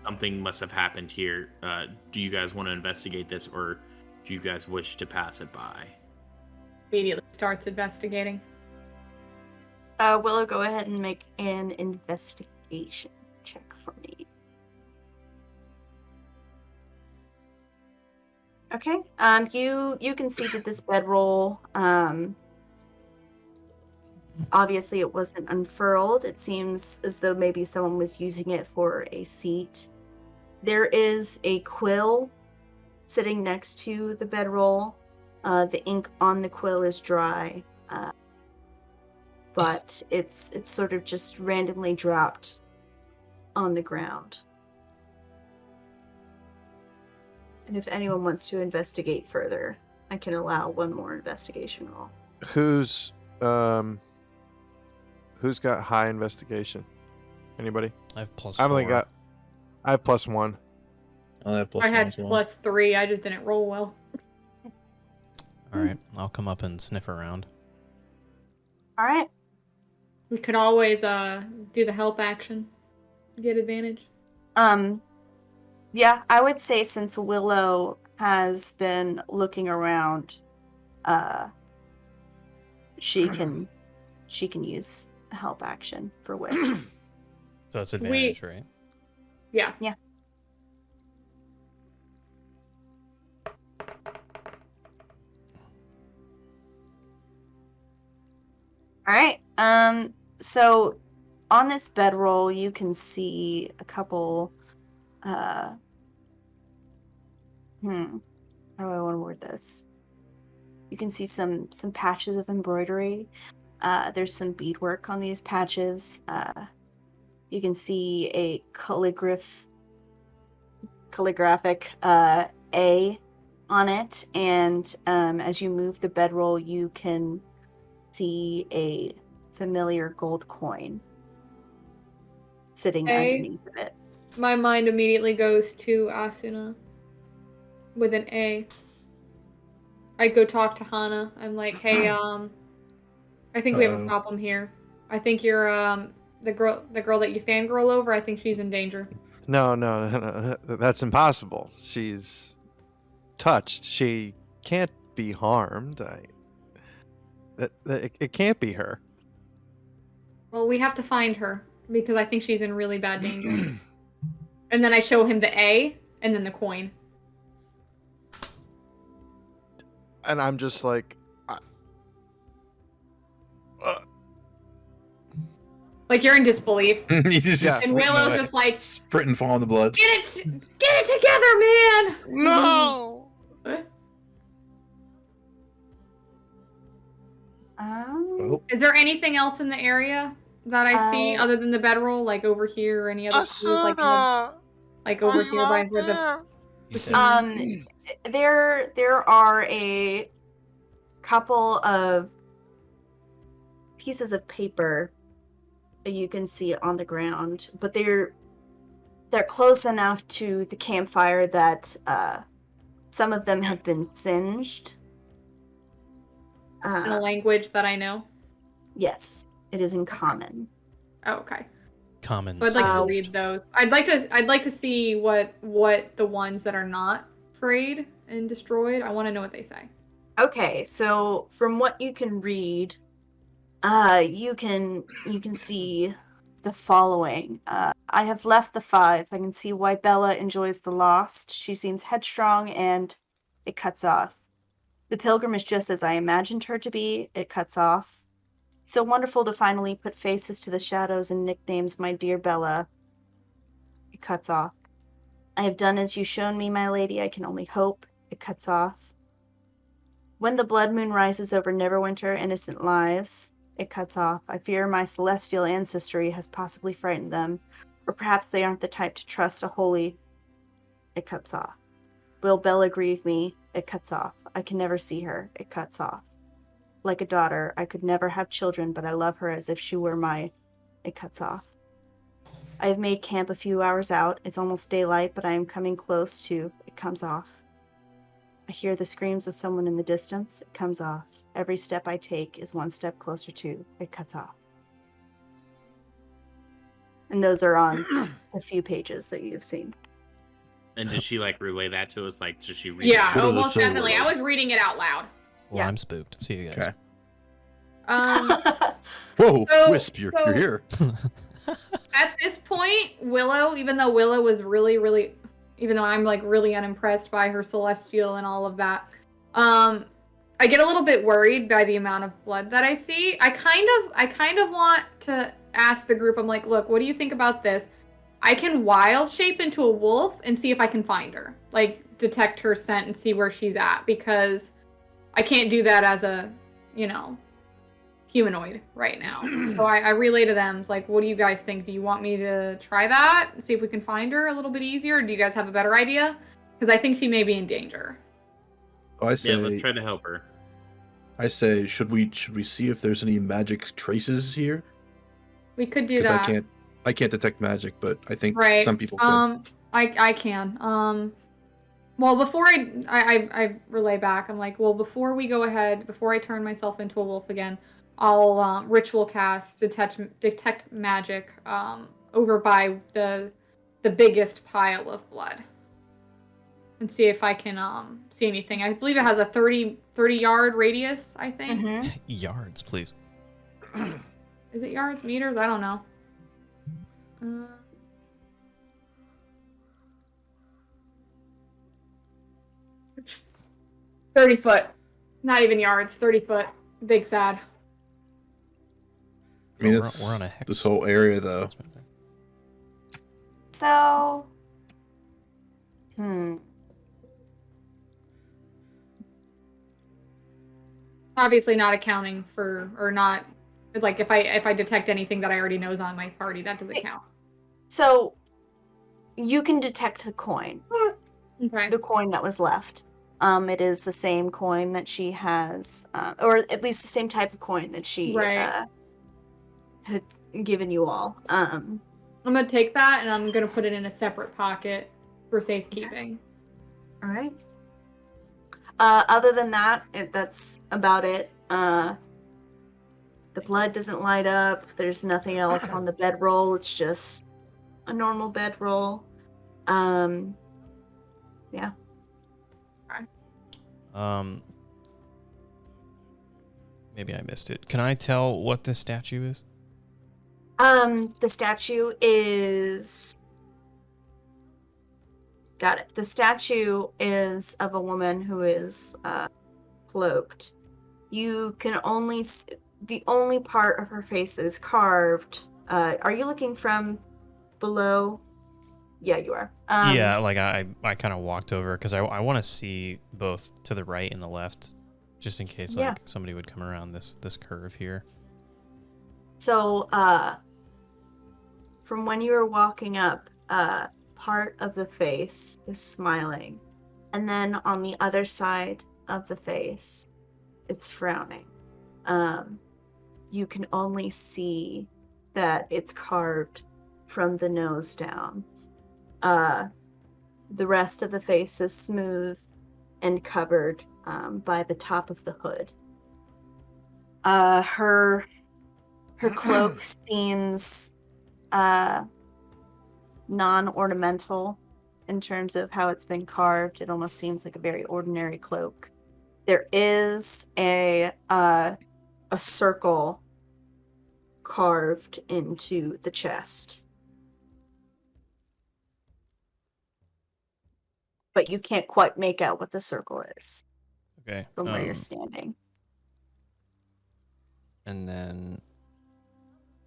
Something must have happened here. Do you guys want to investigate this, or do you guys wish to pass it by? Immediately starts investigating. Willow, go ahead and make an investigation check for me. Okay. You can see that this bedroll, obviously it wasn't unfurled. It seems as though maybe someone was using it for a seat. There is a quill sitting next to the bedroll. The ink on the quill is dry. But it's sort of just randomly dropped on the ground. And if anyone wants to investigate further, I can allow one more investigation roll. Who's got high investigation? Anybody? I have plus I've only 4. got. I have +1. I have plus I one had as well. +3. I just didn't roll well. All right, I'll come up and sniff around. All right. We could always do the help action. Get advantage. Yeah, I would say since Willow has been looking around, she can use a help action for wisdom. So it's advantage, right? Yeah. Yeah. All right. So on this bedroll, you can see a couple. How do I want to word this? You can see some patches of embroidery. There's some beadwork on these patches. You can see a calligraphic A on it, and as you move the bedroll, you can see a familiar gold coin sitting underneath of it. My mind immediately goes to Asuna with an A. I go talk to Hana. I'm like, hey, I think we have a problem here. I think you're the girl that you fangirl over. I think she's in danger. No. That's impossible. She's touched. She can't be harmed. It can't be her. Well, we have to find her because I think she's in really bad danger. And then I show him the A and then the coin. And I'm just like, like you're in disbelief. He's just And Willow's just like, sprint and fall in the blood. get it together, man. no. Oh. Is there anything else in the area that I see other than the bedroll, like over here or any other clues, like over here by where the There are a couple of pieces of paper that you can see on the ground, but they're close enough to the campfire that some of them have been singed. in a language that I know. Yes, it is in common. Oh, okay. Common. So I'd like to Singed. read those. I'd like to see what the ones that are not frayed and destroyed. I want to know what they say. Okay, so from what you can read, you can see the following. I have left the 5. I can see why Bella enjoys the lost. She seems headstrong, and it cuts off. The pilgrim is just as I imagined her to be. It cuts off. So wonderful to finally put faces to the shadows and nicknames, my dear Bella. It cuts off. I have done as you shown me, my lady. I can only hope. It cuts off. When the blood moon rises over Neverwinter innocent lives, it cuts off. I fear my celestial ancestry has possibly frightened them, or perhaps they aren't the type to trust a holy. It cuts off. Will Bella grieve me? It cuts off. I can never see her. It cuts off. Like a daughter, I could never have children, but I love her as if she were my. It cuts off. I have made camp a few hours out. It's almost daylight, but I am coming close to. It comes off. I hear the screams of someone in the distance. It comes off. Every step I take is one step closer to. It cuts off. And those are on a few pages that you've seen. And did she like relay that to us? Like, does she read? Yeah, it What out? does it most say, definitely. I Willow? was reading it out loud. Well, Yeah. I'm spooked. See you guys. Okay. Um, Whoa, So- Wisp, you're so- here. at this point, Willow, even though Willow was even though I'm like really unimpressed by her celestial and all of that, I get a little bit worried by the amount of blood that I see. I kind of want to ask the group. I'm like, look, what do you think about this? I can wild shape into a wolf and see if I can find her, like detect her scent and see where she's at, because I can't do that as a, humanoid right now. So I relay to them, it's like, what do you guys think? Do you want me to try that? See if we can find her a little bit easier? Do you guys have a better idea? Because I think she may be in danger. Oh, I Yeah, say, let's try to help her. should we see if there's any magic traces here? We could do Because that. I can't detect magic, but I think Right. some people can. I can. Well, before I relay back, I'm like, well, before we go ahead, before I turn myself into a wolf again, I'll ritual cast detect magic over by the biggest pile of blood and see if I can see anything. I believe it has a 30 yard radius, I think. Mm-hmm. Yards, please. Is it yards, meters? I don't know. 30 foot. Not even yards, 30 foot. Big sad. I mean, We're it's on a hex. this whole area, though. So, Obviously not accounting for, or not, like if I detect anything that I already know is on my party, that doesn't count. So, you can detect the coin. Okay. The coin that was left. It is the same coin that she has, or at least the same type of coin that she Right. had given you all. I'm gonna take that and I'm gonna put it in a separate pocket for safekeeping. All right. Other than that, that's about it. The blood doesn't light up. There's nothing else on the bedroll. It's just a normal bedroll. Yeah. Maybe I missed it. Can I tell what this statue is? The statue is. Got it. The statue is of a woman who is cloaked. You can only the only part of her face that is carved. Are you looking from below? Yeah, you are. Yeah, like I kind of walked over because I want to see both to the right and the left, just in case Yeah. like somebody would come around this curve here. So, from when you were walking up, part of the face is smiling, and then on the other side of the face, it's frowning. You can only see that it's carved from the nose down. The rest of the face is smooth and covered by the top of the hood. Her cloak seems non-ornamental in terms of how it's been carved. It almost seems like a very ordinary cloak. There is a circle carved into the chest, but you can't quite make out what the circle is Okay. from where you're standing. And then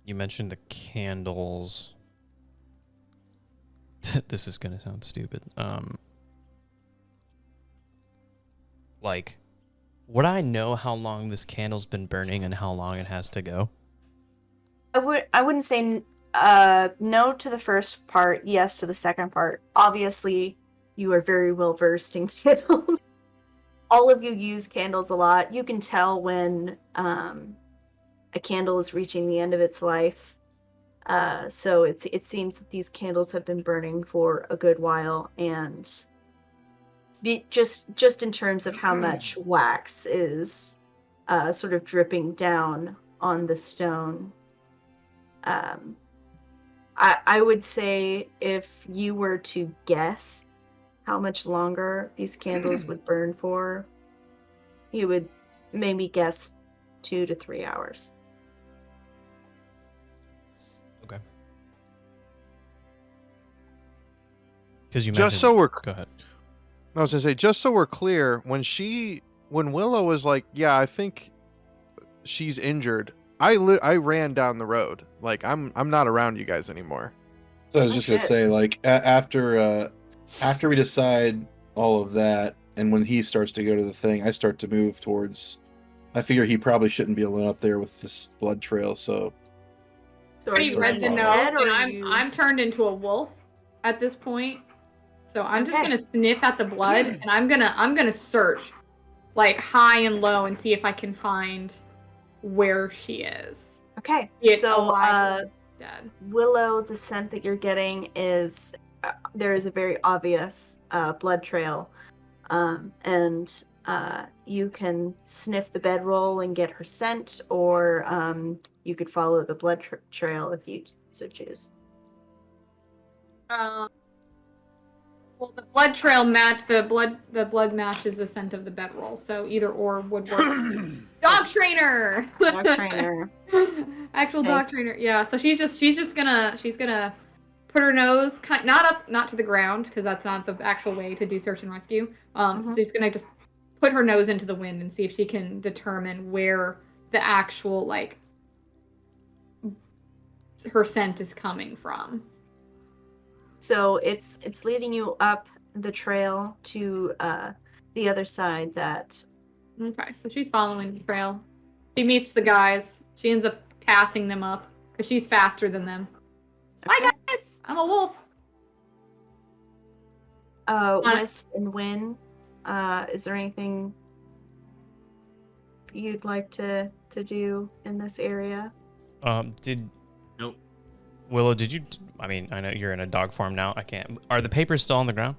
you mentioned the candles. This is gonna sound stupid. like, would I know how long this candle's been burning and how long it has to go? I wouldn't say no to the first part, yes to the second part. Obviously, you are very well versed in candles. All of you use candles a lot. You can tell when a candle is reaching the end of its life. So it seems that these candles have been burning for a good while, and just in terms of how much wax is sort of dripping down on the stone. I would say if you were to guess how much longer these candles would burn for, you would maybe guess 2 to 3 hours. Okay. Because you Just mentioned. so we're Go ahead. I was gonna say, just so we're clear, when Willow was like, "Yeah, I think she's injured," I ran down the road. Like, I'm not around you guys anymore. So I was Oh, just gonna shit. say, like, after we decide all of that, and when he starts to go to the thing, I start to move towards. I figure he probably shouldn't be alone up there with this blood trail. So So are Pretty you red running to know, ahead, or and are you... I'm turned into a wolf at this point. So I'm just Okay. gonna sniff at the blood, and I'm gonna search, like, high and low, and see if I can find where she is. Okay, Be it so alive or dead. Willow, the scent that you're getting is there is a very obvious blood trail, and you can sniff the bedroll and get her scent, or you could follow the blood trail if you so choose. Well, the blood trail the blood matches the scent of the bedroll, so either or would work. Dog trainer. Dog trainer. Actual Okay. dog trainer. Yeah. So she's gonna put her nose not to the ground, because that's not the actual way to do search and rescue. So she's gonna just put her nose into the wind and see if she can determine where the actual, like, her scent is coming from. So it's leading you up the trail to the other side that... Okay, so she's following the trail. She meets the guys. She ends up passing them up because she's faster than them. Okay. Hi guys, I'm a wolf. Wisp and Win, is there anything you'd like to do in this area? Nope. Willow, did you? I mean, I know you're in a dog form now. I can't. Are the papers still on the ground?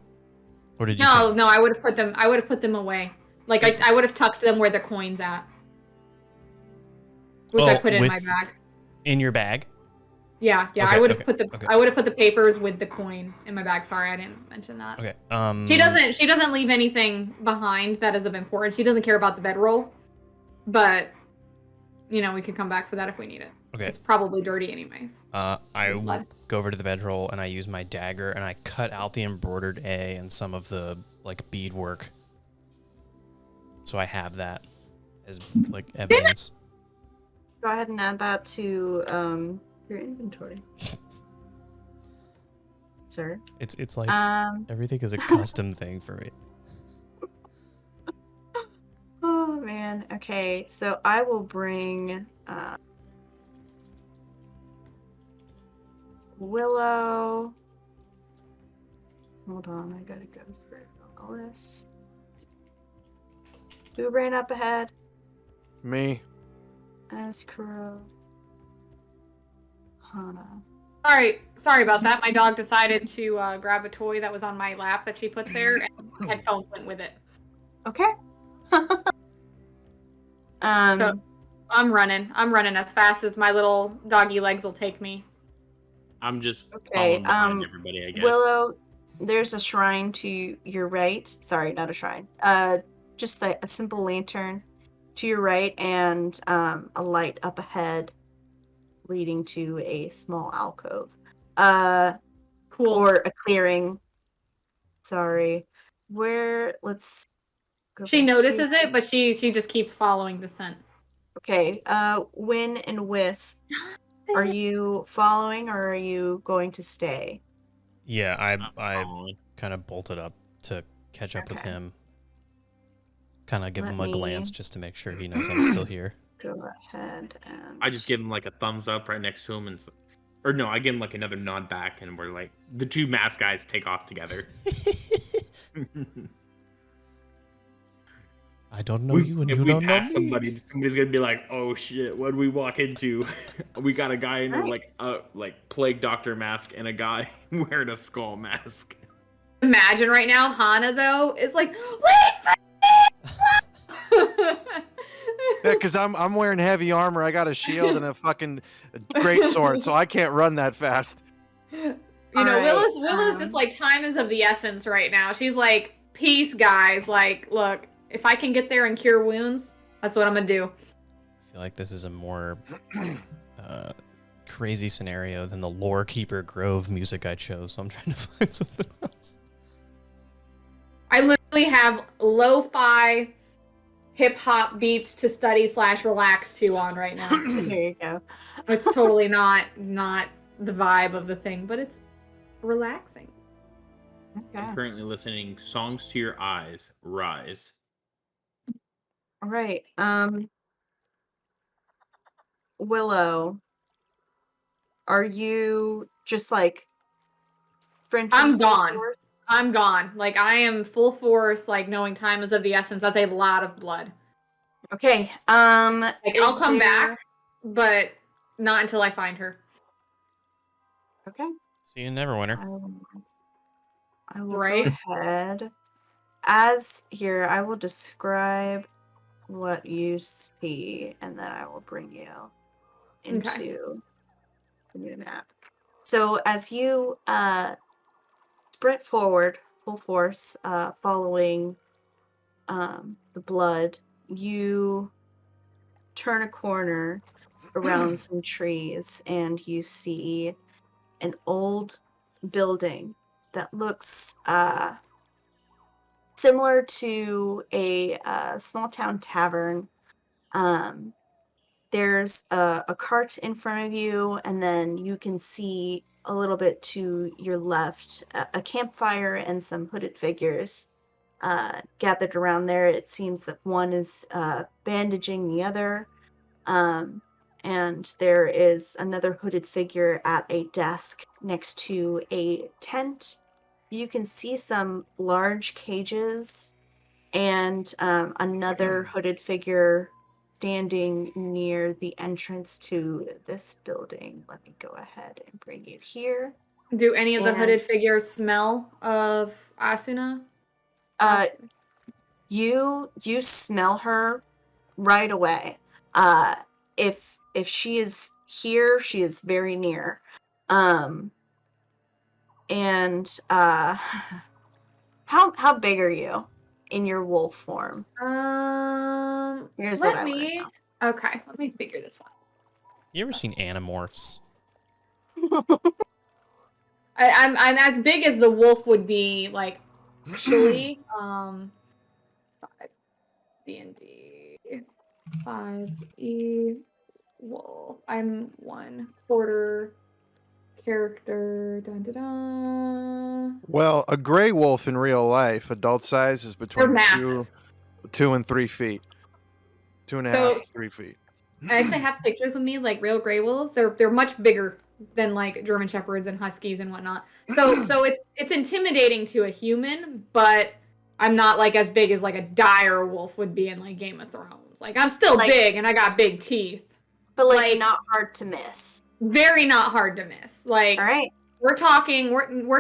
Or did you? No, I would have put them away. Like, I would have tucked them where the coin's at, which I put in my bag. In your bag? Yeah. Okay, I would have okay. I would have put the papers with the coin in my bag. Sorry, I didn't mention that. Okay. She doesn't leave anything behind that is of importance. She doesn't care about the bedroll, but we can come back for that if we need it. Okay. It's probably dirty anyways. I go over to the bedroll and I use my dagger and I cut out the embroidered A and some of the, like, beadwork. So I have that as, like, evidence. Go ahead and add that to your inventory, sir. It's like everything is a custom thing for me. Oh man. Okay, so I will bring Willow. Hold on, I gotta go through all this. Who ran up ahead? Me. Azkuro. Hana. Sorry about that. My dog decided to grab a toy that was on my lap that she put there, and headphones went with it. Okay. So I'm running as fast as my little doggy legs will take me. I'm just Okay, following behind everybody, I guess. Willow, there's a shrine to your right. Sorry, not a shrine. Just a simple lantern to your right, and a light up ahead leading to a small alcove. Cool. Or a clearing. Sorry. Let's go She back notices here. it, but she just keeps following the scent. Okay, Win and Wisp, are you following or are you going to stay? Yeah, I following. kind of bolted up to catch up with Okay. him. Kind of give Let him a glance just to make sure he knows I'm still here. Go ahead and. I just give him like a thumbs up right next to him, or no, I give him like another nod back, and we're like the two mask guys take off together. I don't know you, and you don't know me. Somebody's gonna be like, "Oh shit, what did we walk into? We got a guy in a like plague doctor mask and a guy wearing a skull mask." Imagine right now, Hana though is like, wait for me! Yeah, because I'm wearing heavy armor. I got a shield and a fucking great sword, so I can't run that fast. You know, Alright, Willow's just like, time is of the essence right now. She's like, peace, guys. Like, look, if I can get there and cure wounds, that's what I'm gonna do. I feel like this is a more crazy scenario than the Lore Keeper Grove music I chose, so I'm trying to find something else. I literally have lo-fi hip-hop beats to study / relax to on right now. There you go. It's totally not the vibe of the thing, but it's relaxing. Okay. I'm currently listening "Songs to Your Eyes" Rise. All right. Willow, are you just like sprinting? I'm full gone. force? I'm gone. Like, I am full force, like, knowing time is of the essence. That's a lot of blood. Okay. Like, I'll is come there- back, but not until I find her. Okay. See you in Neverwinter. I will Right. go ahead. I will describe what you see, and then I will bring you into the new map. So as you sprint forward, full force, following the blood, you turn a corner around some trees, and you see an old building that looks similar to a small town tavern. There's a cart in front of you, and then you can see a little bit to your left a campfire and some hooded figures gathered around there. It seems that one is bandaging the other. And there is another hooded figure at a desk next to a tent. You can see some large cages and another hooded figure standing near the entrance to this building. Let me go ahead and bring you here. Do any of the And- hooded figures smell of Asuna? You smell her right away. If she is here, she is very near. And how big are you in your wolf form? Here's what I want to know. Okay, let me figure this one. You ever seen Animorphs? I'm as big as the wolf would be, like, actually. 5 D&D 5e wolf. I'm 1/4 character. Dun, dun, dun. Well, a gray wolf in real life, adult size, is between massive. 2 and 3 feet. 2.5 to 3 feet. I actually have pictures of me, like real gray wolves. They're much bigger than like German shepherds and huskies and whatnot. So it's intimidating to a human, but I'm not like as big as like a dire wolf would be in like Game of Thrones. Like, I'm still Like- big and I got big teeth. But like, Like- not hard to miss. Very not hard to miss. Like, All right. we're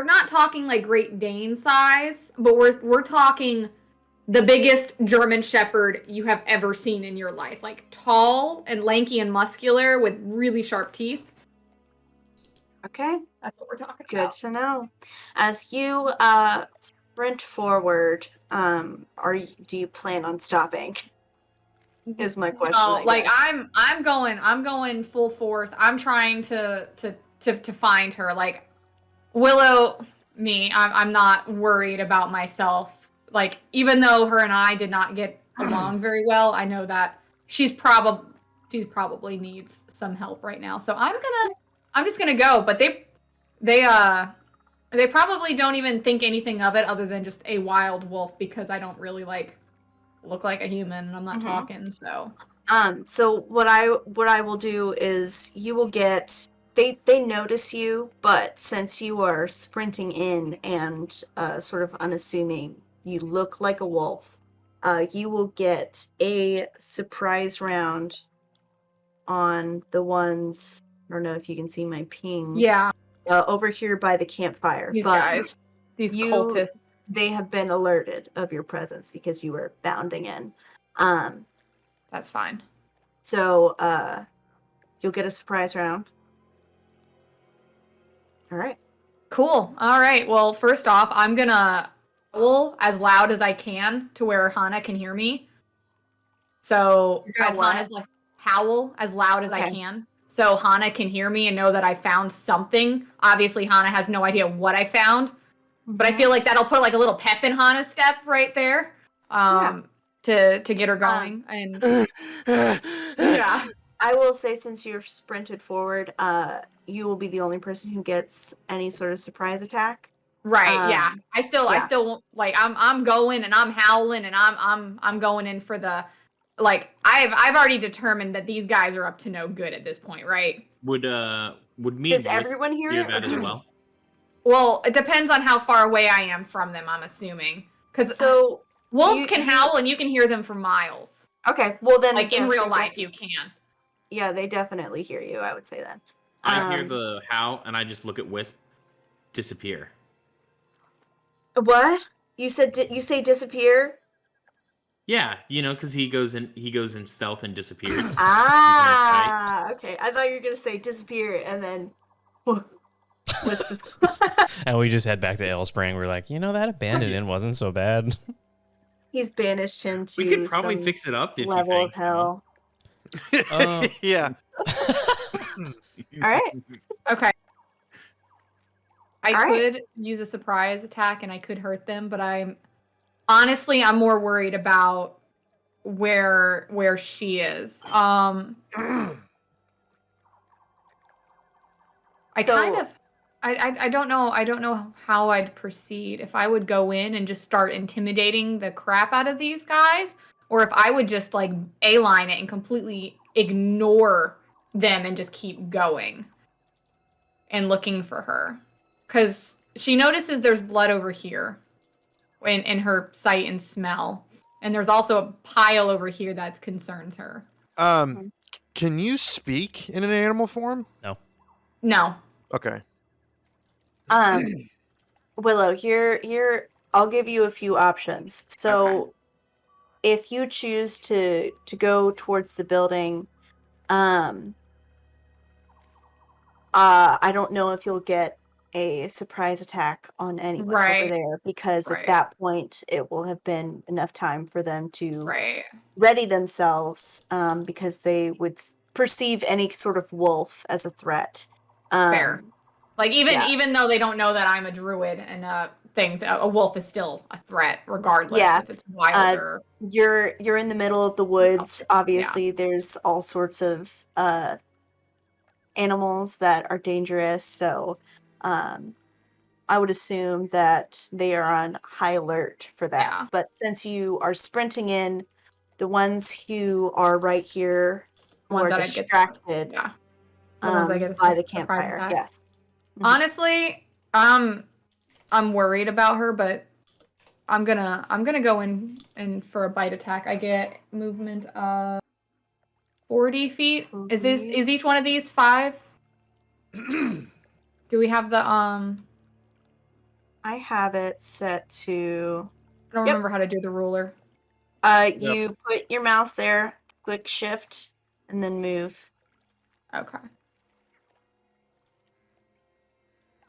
not talking like Great Dane size, but we're talking the biggest German shepherd you have ever seen in your life. Like, tall and lanky and muscular with really sharp teeth. Okay. That's what we're talking Good about. to know. As you sprint forward, do you plan on stopping? Is my question. No, I like guess. I'm going full force. I'm trying to find her. Like, Willow, I'm not worried about myself. Like, even though her and I did not get along very well, I know that she probably needs some help right now. So I'm just gonna go. But they probably don't even think anything of it other than just a wild wolf, because I don't really like look like a human, and I'm not talking, so. So what I will do is you will get they notice you, but since you are sprinting in and sort of unassuming, you look like a wolf. You will get a surprise round on the ones. I don't know if you can see my ping. Yeah, Over here by the campfire. these but guys. These you, cultists. they have been alerted of your presence because you were bounding in. That's fine. So you'll get a surprise round. All right. Cool. All right. Well, first off, I'm gonna howl as loud as I can to where Hana can hear me. So You're gonna as what? Hana's like howl as loud as I Okay. can, so Hana can hear me and know that I found something. Obviously, Hana has no idea what I found, but I feel like that'll put like a little pep in Hana's step right there, to get her going. And yeah, I will say, since you're sprinted forward, you will be the only person who gets any sort of surprise attack. right. Yeah, I still won't, like I'm going and I'm howling and I'm going in for the, like I've already determined that these guys are up to no good at this point, right? Would me Does and Wisp everyone hear hear it, or that as just- well? Well, it depends on how far away I am from them, I'm assuming. Because So wolves you- can howl and you can hear them for miles. okay, well then, Like in yes, real they life, you can. yeah, they definitely hear you. I would say then. I hear the howl, and I just look at Wisp disappear. What you said? You say disappear? Yeah, because he goes in stealth and disappears. Ah, okay. I thought you were gonna say disappear and then Wisp is And we just head back to Ailspring. We're like, that abandoned inn wasn't so bad. He's banished him to We could probably some fix it up if level you of think hell. Yeah. All right. Okay. I All right. could use a surprise attack and I could hurt them, but I'm more worried about where she is. I don't know how I'd proceed. If I would go in and just start intimidating the crap out of these guys, or if I would just like A-line it and completely ignore them and just keep going and looking for her. Because she notices there's blood over here in her sight and smell. And there's also a pile over here that concerns her. Can you speak in an animal form? No. Okay. Willow, here I'll give you a few options. So Okay. if you choose to go towards the building, I don't know if you'll get a surprise attack on anyone over Right. there, because Right. at that point it will have been enough time for them to Right. ready themselves, because they would perceive any sort of wolf as a threat. Fair. Like yeah. even though they don't know that I'm a druid and a wolf is still a threat regardless Yeah. if it's wild or You're in the middle of the woods. Obviously, there's all sorts of animals that are dangerous. So, I would assume that they are on high alert for that. Yeah. But since you are sprinting in, the ones who are right here who ones are that I'd get- distracted yeah. The ones I get a by the surprise campfire. attack. Yes. Honestly, I'm worried about her, but I'm gonna go in for a bite attack. I get movement of 40 feet. Is each one of these 5? Do we have the I have it set to. I don't Yep. remember how to do the ruler. You put your mouse there, click shift, and then move. Okay.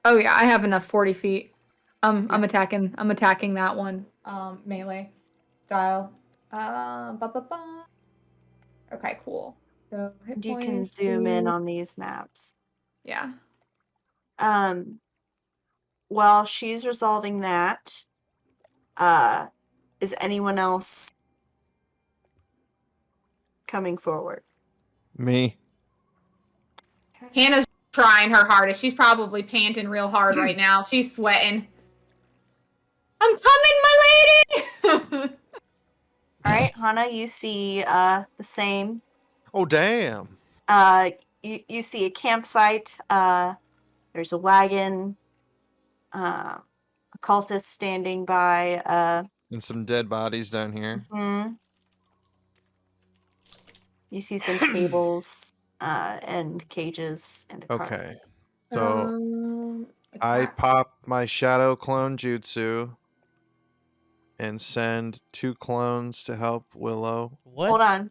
Oh yeah, I have enough 40 feet. I'm attacking that one. Melee style. Okay, cool. So hit You can points, zoom in 2. on these maps. Yeah. While she's resolving that, is anyone else coming forward? Me. Hannah's trying her hardest. She's probably panting real hard right now. She's sweating. I'm coming, my lady! All right. Hana, you see the same. Oh, damn. You see a campsite. There's a wagon. A cultist standing by. And some dead bodies down here. You see some tables and cages and a cart. Okay. So I attack. pop my shadow clone jutsu and send 2 clones to help Willow. What? Hold on.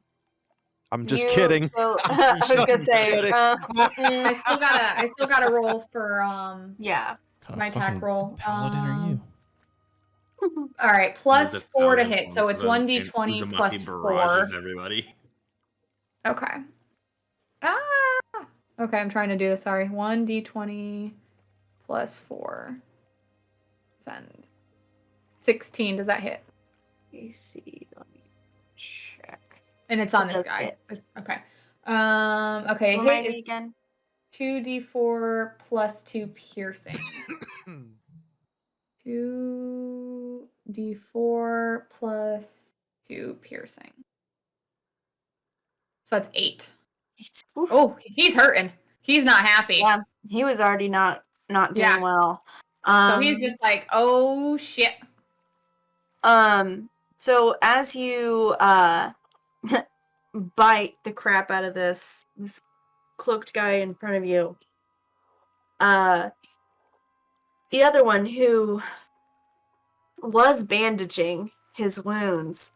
I'm just You kidding. still- I'm I was gonna just say. kidding. I still gotta roll for Yeah. Kind my of attack fucking roll. paladin are you? All right, plus There's a 4 to 1,000 hit, so it's clones, and 1d20 Uzumaki plus 4. barrages everybody. Okay. Okay, I'm trying to do this. Sorry, 1d20 plus 4. Send. 16. Does that hit? AC. Let me check. And it's on It this does guy. hit. Okay. Okay. Remind Hit me is again. 2d4 plus 2 piercing. 2d4 plus 2 piercing. So that's 8. Oof. Oh, he's hurting. He's not happy. Yeah, he was already not doing Yeah. well. So he's just like, oh shit. So as you bite the crap out of this cloaked guy in front of you, the other one who was bandaging his wounds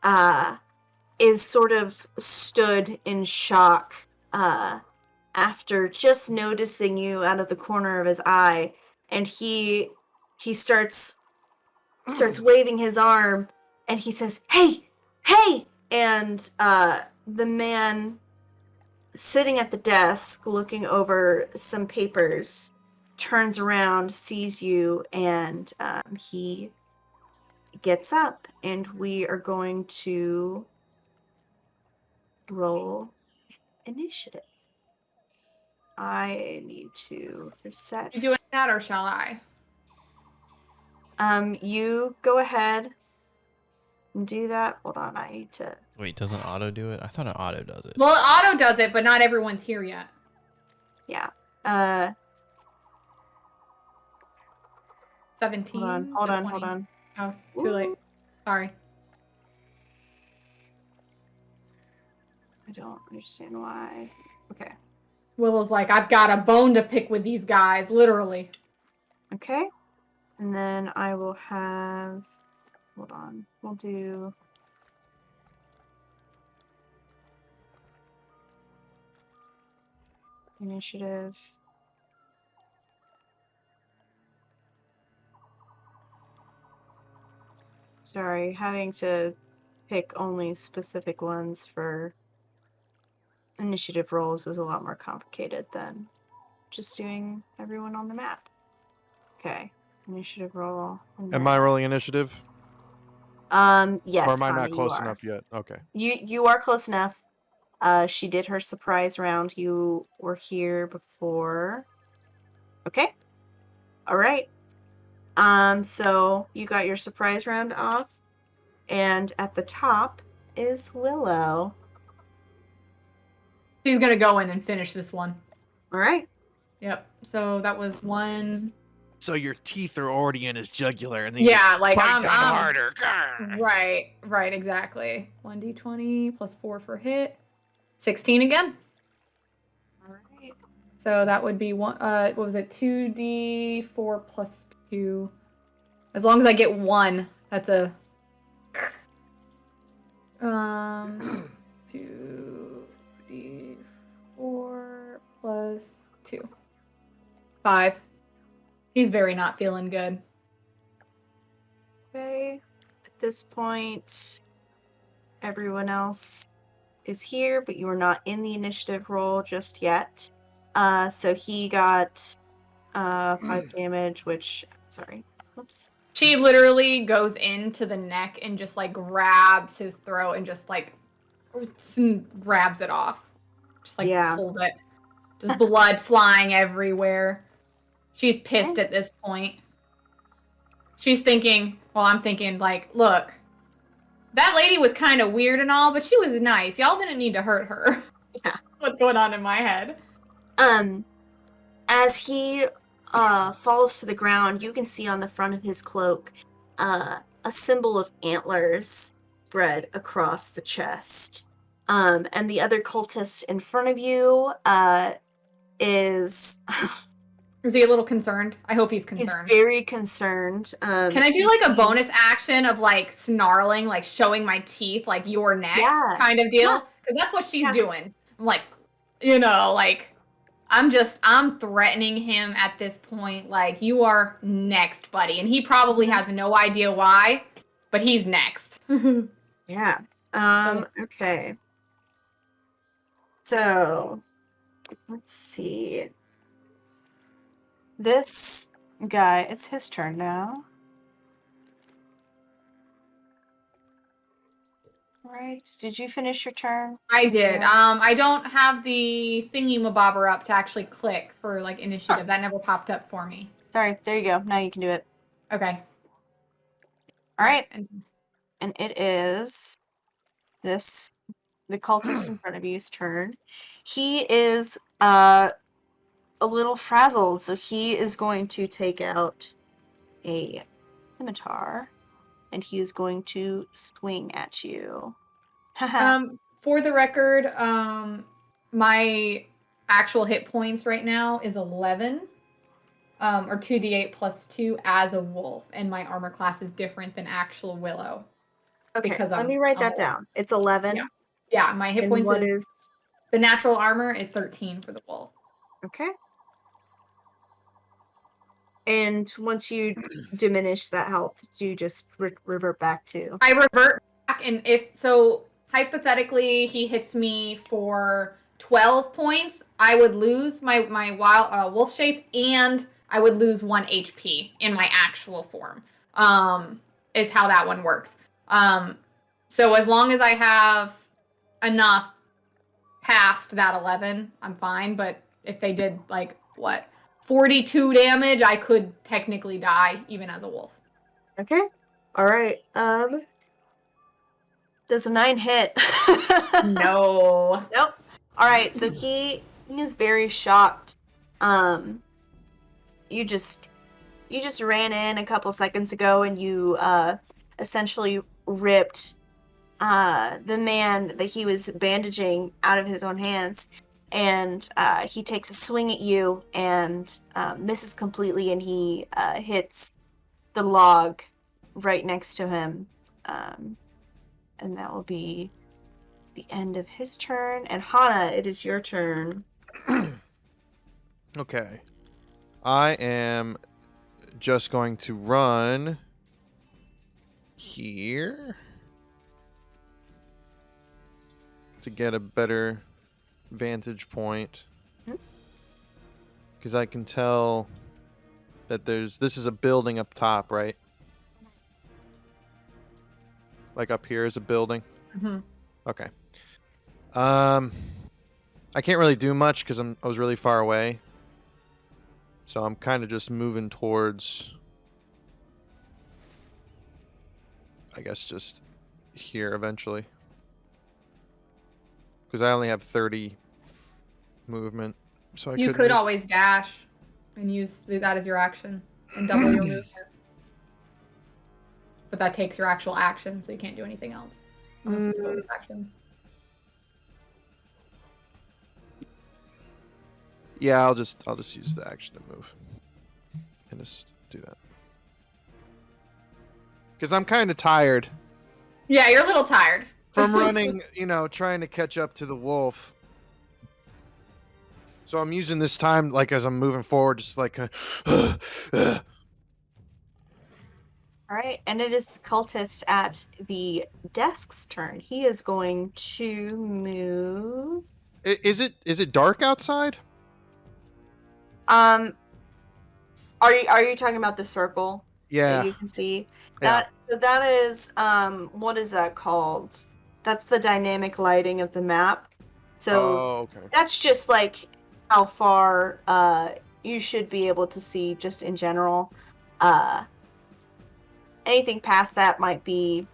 is sort of stood in shock after just noticing you out of the corner of his eye, and he starts waving his arm, and he says, "Hey, hey!" And the man sitting at the desk looking over some papers turns around, sees you, and he gets up, and we are going to roll initiative. I need to reset. You doing that or shall I? You go ahead and do that. Hold on, I need to. Wait, doesn't auto do it? I thought an auto does it. Well, auto does it, but not everyone's here yet. Yeah. 17. Hold to on. 20. Oh, too late. Sorry. I don't understand why. Okay. Willow's like, I've got a bone to pick with these guys, literally. Okay. And then I will have. Hold on. We'll do. Initiative. Sorry, having to pick only specific ones for initiative rolls is a lot more complicated than just doing everyone on the map. Okay, initiative roll. Am I rolling initiative? Yes. Or am I Hana, not close you are. enough yet? Okay. You are close enough. She did her surprise round. You were here before. Okay. All right. So you got your surprise round off, and at the top is Willow. She's gonna go in and finish this one. All right. Yep. So that was 1. So your teeth are already in his jugular, and then Yeah, like I'm harder. Right, exactly. 1d20 plus 4 for hit. 16 again. All right. So that would be what was it? 2d4 plus 2. As long as I get 1, that's a 2d4 plus 2. 5. He's very not feeling good. Okay. At this point, everyone else is here, but you are not in the initiative roll just yet. So he got 5 damage, which whoops. She literally goes into the neck and just like grabs his throat and just like grabs it off. Just like pulls it. Just blood flying everywhere. She's pissed at this point. She's thinking, well, I'm thinking like, look, that lady was kind of weird and all, but she was nice. Y'all didn't need to hurt her. Yeah. What's going on in my head? As he falls to the ground, you can see on the front of his cloak a symbol of antlers spread across the chest. And the other cultist in front of you is... Is he a little concerned? I hope he's He's concerned. very concerned. Can I do like a bonus action of like snarling, like showing my teeth, like you're next Yeah. kind of deal? Yeah. Because that's what she's Yeah. doing. I'm like, like I'm threatening him at this point. Like, you are next, buddy. And he probably has no idea why, but he's next. Yeah. Okay. So, let's see. This guy, it's his turn now. Right. Did you finish your turn? I did. Yeah. I don't have the thingy-mabobber up to actually click for like initiative. That never popped up for me. Sorry. There you go. Now you can do it. Okay. All right. And And it is the cultist in front of you's turn. He is a little frazzled, so he is going to take out a scimitar and he is going to swing at you. for the record, my actual hit points right now is 11. Or 2d8 plus 2 as a wolf, and my armor class is different than actual Willow. Okay, because let I'm me write a that wolf. down. It's 11. Yeah. Yeah, my hit And points what is the natural armor is 13 for the wolf. Okay. And once you diminish that health, do you just revert back to? I revert back, and if so, hypothetically, he hits me for 12 points, I would lose my wild wolf shape, and I would lose 1 HP in my actual form. Is how that one works. So as long as I have enough past that 11, I'm fine. But if they did like 42 damage, I could technically die even as a wolf. Okay. All right. Does a 9 hit? No. Nope. All right. So he is very shocked. You just ran in a couple seconds ago and you essentially ripped the man that he was bandaging out of his own hands, and he takes a swing at you and misses completely, and he hits the log right next to him, and that will be the end of his turn. And Hana, it is your turn. Okay. I am just going to run here to get a better vantage point, because I can tell that this is a building up top, right? Like up here is a building. Mm-hmm. Okay. I can't really do much because I was really far away. So I'm kind of just moving towards, I guess, just here eventually. Because I only have 30 movement. So You could always dash and use that as your action and double your movement. But that takes your actual action, so you can't do anything else. Unless it's a bonus action. Yeah, I'll just use the action to move. And just do that. Because I'm kind of tired. Yeah, you're a little tired. From running, trying to catch up to the wolf. So I'm using this time, like, as I'm moving forward, just like All right, and it is the cultist at the desk's turn. He is going to move. Is it dark outside? Are you talking about the circle? Yeah. That you can see that. So that is what is that called? That's the dynamic lighting of the map. So okay. that's just like how far you should be able to see just in general. Anything past that might be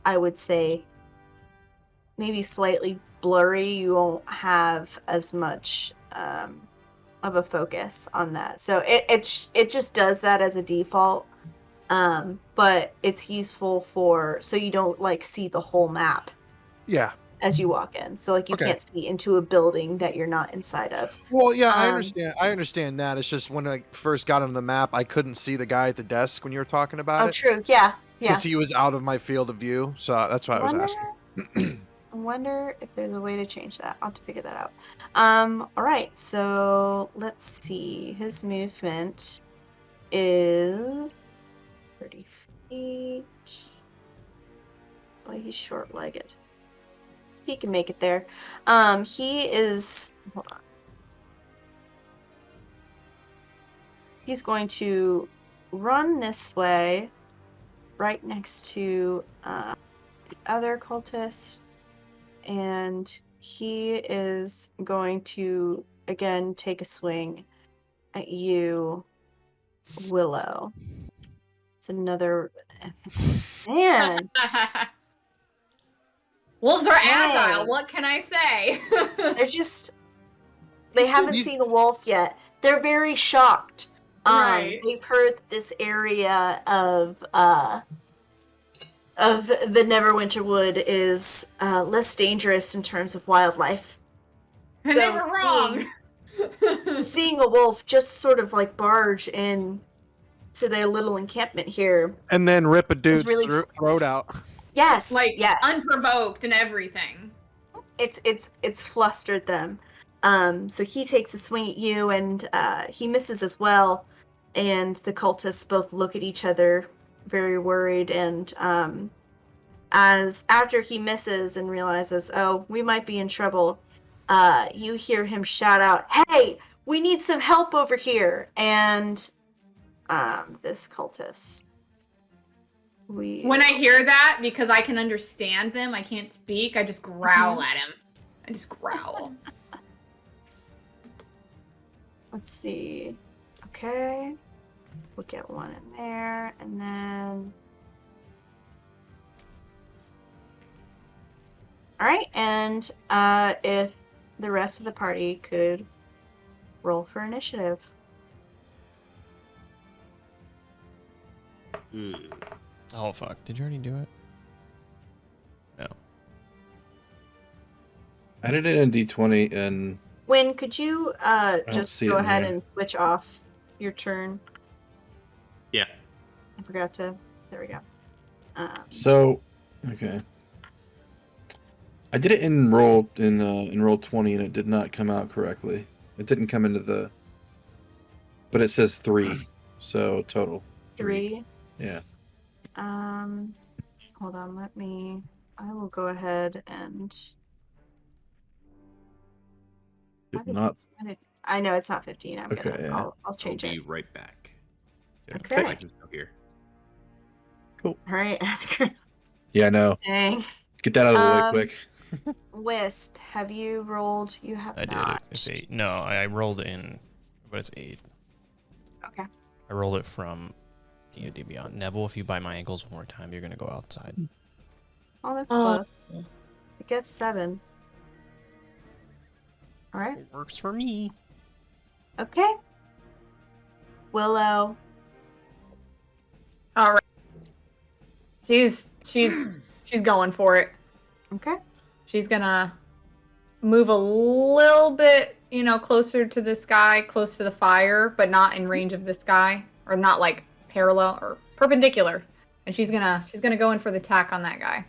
I would say, maybe slightly blurry. You won't have as much of a focus on that. So it just does that as a default. But it's useful so you don't like see the whole map Yeah. as you walk in. So like you can't see into a building that you're not inside of. Well, yeah, I understand. I understand that. It's just when I first got on the map, I couldn't see the guy at the desk when you were talking about Oh, it. true. Yeah. Yeah. Because he was out of my field of view. So that's why I was asking. I wonder if there's a way to change that. I'll have to figure that out. All right. So let's see. His movement is 30 feet. Boy, he's short-legged. He can make it there. He is... Hold on. He's going to run this way, right next to the other cultist. And he is going to, again, take a swing at you, Willow. It's another... Man! Wolves are Dang. agile. What can I say? They're just... They haven't seen a wolf yet. They're very shocked. Right. They've heard that this area of the Neverwinter Wood is less dangerous in terms of wildlife. And they were wrong. Seeing a wolf just sort of like barge in to their little encampment here. And then rip a dude's really throat out. Yes. Like, yes. unprovoked and everything. It's flustered them. So he takes a swing at you, and he misses as well. And the cultists both look at each other, very worried. And as after he misses and realizes, oh, we might be in trouble, you hear him shout out, "Hey, we need some help over here!" And this cultist. When I hear that, because I can understand them, I can't speak, I just growl at him. I just growl. Let's see. Okay. We'll get one in there, and then... Alright, and if the rest of the party could roll for initiative. Oh, fuck. Did you already do it? No. I did it in D20 and Wynn, could you just see go it in ahead here. and switch off your turn? Yeah. I forgot to... There we go. so okay. I did it in roll 20 and it did not come out correctly. It didn't come into the but it says 3. So total 3. Yeah. Hold on, I will go ahead and... Did not I know it's not 15. Okay, yeah. I'll change I'll it. be right back. Okay. I just go here. All right, Asker. Yeah, I know. Dang. Get that out of the way quick. Wisp, have you rolled? You have I not. did. It's 8. No, I rolled in, but it's 8. Okay. I rolled it from D&D Beyond. Neville, if you bite my ankles one more time, you're going to go outside. Oh, that's close. I guess 7. All right. It works for me. Okay. Willow. All right. She's going for it. Okay. She's gonna move a little bit, closer to this guy, close to the fire, but not in range of this guy, or not like parallel or perpendicular. And she's gonna go in for the attack on that guy.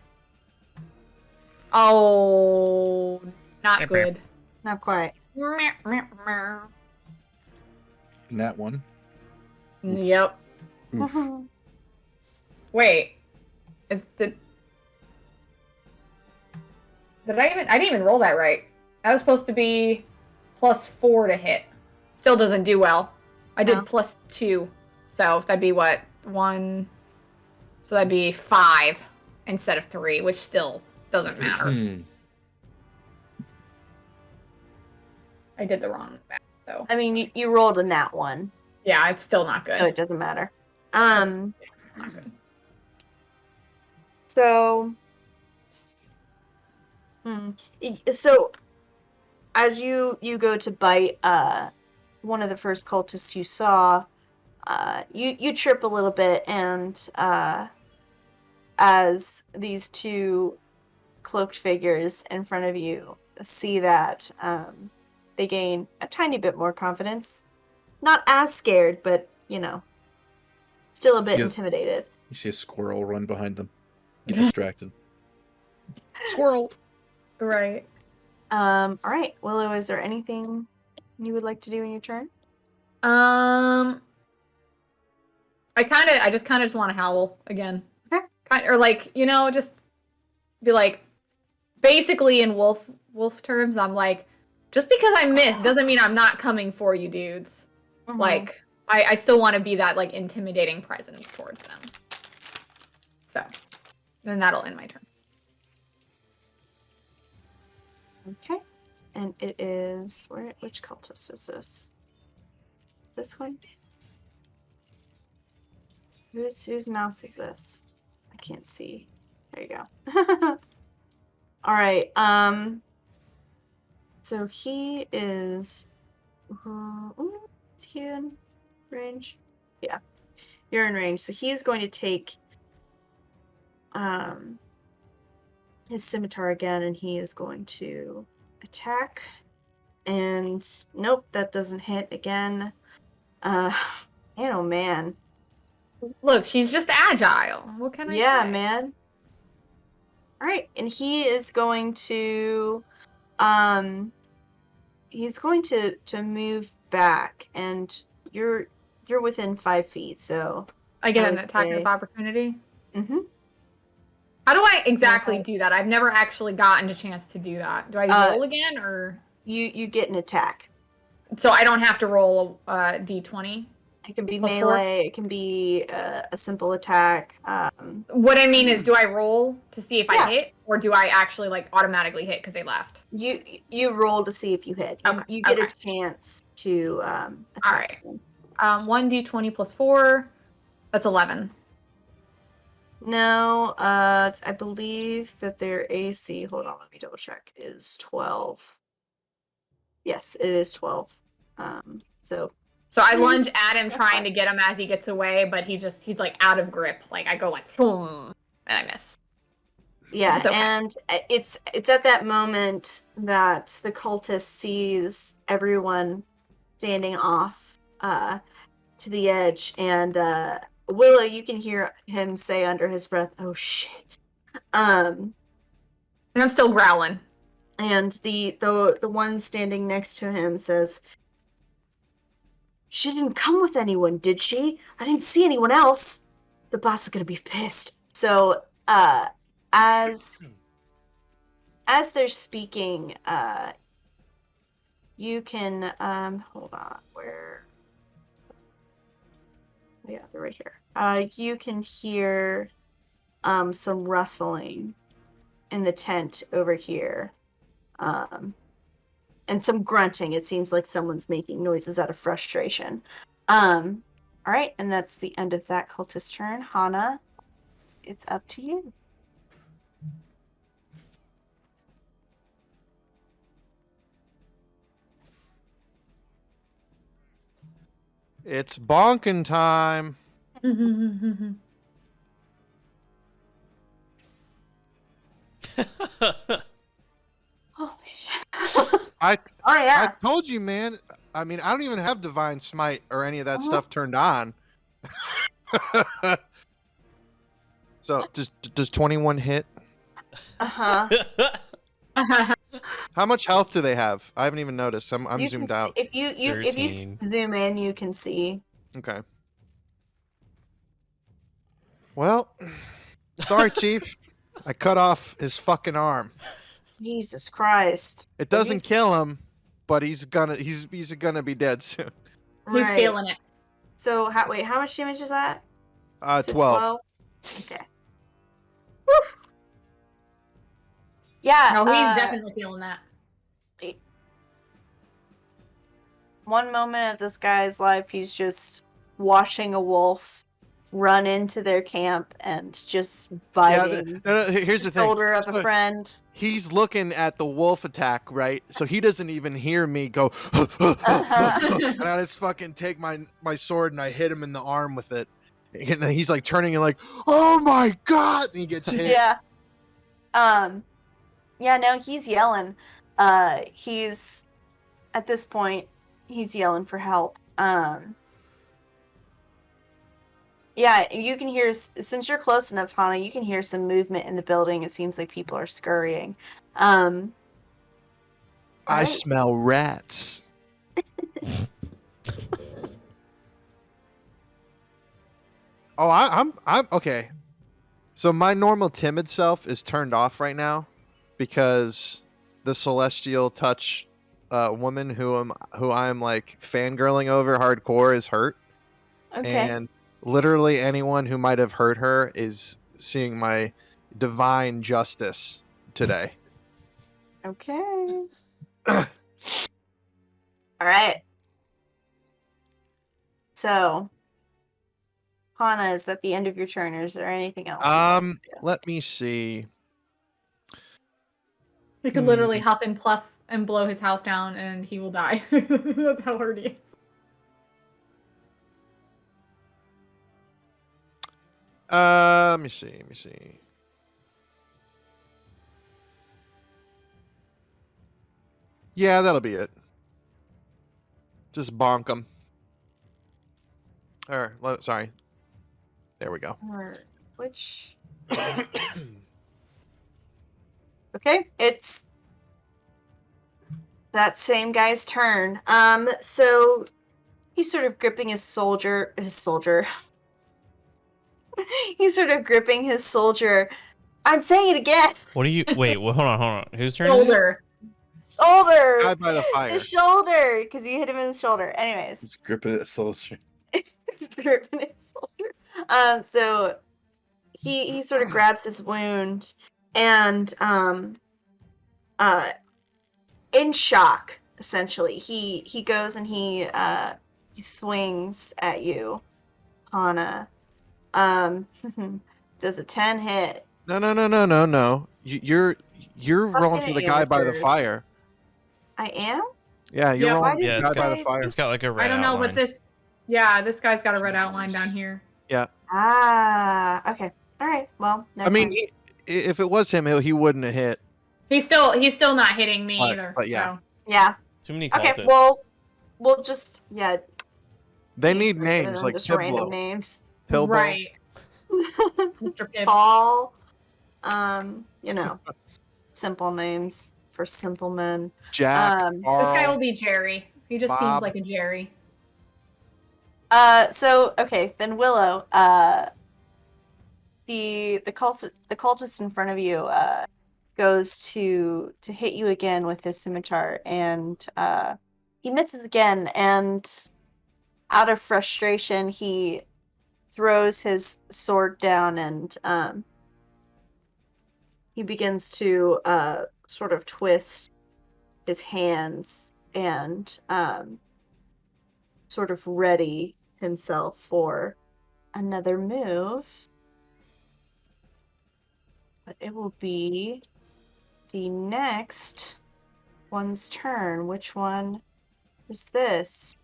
Oh, not good. Not quite. Nat 1. Yep. Oof. Wait. Did I didn't even roll that right. That was supposed to be +4 to hit. Still doesn't do well. I did No. +2. So that'd be what? 1. So that'd be 5 instead of 3, which still doesn't matter. I did the wrong math, though. I mean, you rolled a nat 1, Yeah, it's still not good. so it doesn't matter. Not good. So So, as you go to bite one of the first cultists you saw, you trip a little bit, and as these two cloaked figures in front of you see that, they gain a tiny bit more confidence. Not as scared, but, still a bit intimidated. You see a squirrel run behind them. Get distracted. Squirrel! Right. All right, Willow, is there anything you would like to do in your turn? I just kind of want to howl again. Okay. Or like, just be like, basically in wolf terms, I'm like, just because I missed doesn't mean I'm not coming for you, dudes. Mhm. Like, I still want to be that like intimidating presence towards them. So, then that'll end my turn. Okay. And it is which cultist is this? This one? Whose mouse is this? I can't see. There you go. All right. So he is. Is he in range? Yeah, you're in range. So he's going to take his scimitar again, and he is going to attack. And nope, that doesn't hit again. Man, oh man. Look, she's just agile. What can I say? Yeah, man. All right, and he is going to move back, and you're within 5 feet, so I get I an would attack say- of opportunity. Mm-hmm. How do I exactly do that? I've never actually gotten a chance to do that. Do I roll again, or You get an attack. so I don't have to roll a d20? It can be Plus melee. It can be a simple attack. What I mean is, do I roll to see if Yeah. I hit, or do I actually like automatically hit because they left? You roll to see if you hit. Okay, You get okay. a chance to attack. All right. them. 1d20 plus 4. That's 11. No, I believe that their AC. Hold on, let me double check. Is 12. Yes, it is 12. So I lunge at him, trying to get him as he gets away, but he's like out of grip. Like I go like boom, and I miss. yeah, It's okay. and it's at that moment that the cultist sees everyone standing off to the edge, and Willow, you can hear him say under his breath, "Oh shit!" And I'm still growling. And the one standing next to him says, "She didn't come with anyone, did she? I didn't see anyone else. The boss is gonna be pissed." So, as they're speaking, you can hold on, where? Yeah, they're right here. You can hear some rustling in the tent over here. And some grunting. It seems like someone's making noises out of frustration. All right, and that's the end of that cultist turn. Hana, it's up to you. It's bonking time. Holy shit. I Oh yeah. I told you, man. I mean, I don't even have Divine Smite or any of that stuff turned on. So does 21 hit? Uh-huh. How much health do they have? I haven't even noticed. I'm You zoomed can out. see, if you 13. zoom in, you can see. Okay. Well, sorry, Chief. I cut off his fucking arm. Jesus Christ. It doesn't kill him, but he's gonna be dead soon. He's Right. feeling it. So wait, how much damage is that? Is it 12. Okay. Woo. Yeah. No, he's definitely feeling that. One moment of this guy's life, he's just watching a wolf run into their camp and just Yeah, biting here's the the thing. shoulder of a So friend. he's looking at the wolf attack, right? So he doesn't even hear me go, Uh-huh. and I just fucking take my sword and I hit him in the arm with it. And then he's like turning and like, oh my god! And he gets hit. Yeah. Yeah, no, he's yelling. He's at this point, he's yelling for help. Yeah, you can hear, since you're close enough, Hana, you can hear some movement in the building. It seems like people are scurrying. I right. smell rats. Oh, I'm okay. So my normal timid self is turned off right now because the celestial touch woman who I'm like fangirling over hardcore is hurt. Okay. And literally anyone who might have hurt her is seeing my divine justice today. Okay. All right. So, Hana, is at the end of your turn, or is there anything else? Let me see. You could literally hop and pluff and blow his house down, and he will die. That's how hard he is. Let me see. Yeah, that'll be it. Just bonk him. Sorry. There we go. Which? Okay, it's that same guy's turn. So he's sort of gripping his soldier. He's sort of gripping his soldier. I'm saying it again. What do you? Wait. Well, hold on. Whose turn? Is it? Shoulder. Shoulder. Guy by the fire. The shoulder, because you hit him in the shoulder. Anyways, He's gripping at soldier. he's gripping his shoulder. So he sort of grabs his wound and in shock, essentially, he goes and he swings at you, Hana. Does a 10 hit? No. You're rolling for the guy by the amateurs. fire. I am? Yeah, you're Yeah, rolling for Yeah, the it's guy by the say- fire. It's got like a red I don't know, outline. but this guy's got a red outline down here. Ah, okay. All right. Well, I mean, if it was him, he wouldn't have hit. He's still not hitting me either. But yeah. So. yeah. Too many Okay. cultists. Well, we'll just They use need them rather names than like just random Piblo, names. Pilbo. Right. Mr. Pibb. Paul. Simple names for simple men. Jack, This guy Carl. will be Jerry. He just Bob. seems like a Jerry. So okay, then Willow. The cultist in front of you goes to hit you again with his scimitar, and he misses again, and out of frustration he throws his sword down, and he begins to sort of twist his hands and sort of ready himself for another move. But it will be the next one's turn. Which one is this?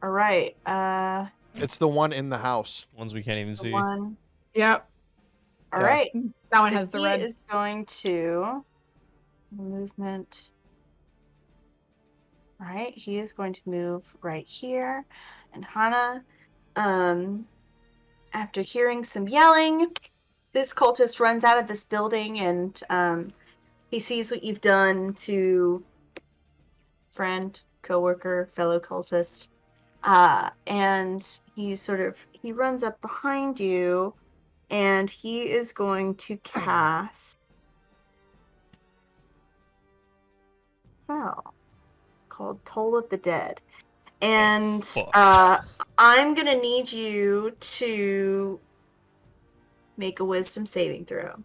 All right. It's the one in the house. Ones we can't even The see. one. Yep. All Yeah. right. That one So has the he red. is going to movement. All right, he is going to move right here. And Hana, after hearing some yelling, this cultist runs out of this building, and he sees what you've done to friend, coworker, fellow cultist. And he runs up behind you, and he is going to cast spell called Toll of the Dead. And fuck. I'm gonna need you to make a wisdom saving throw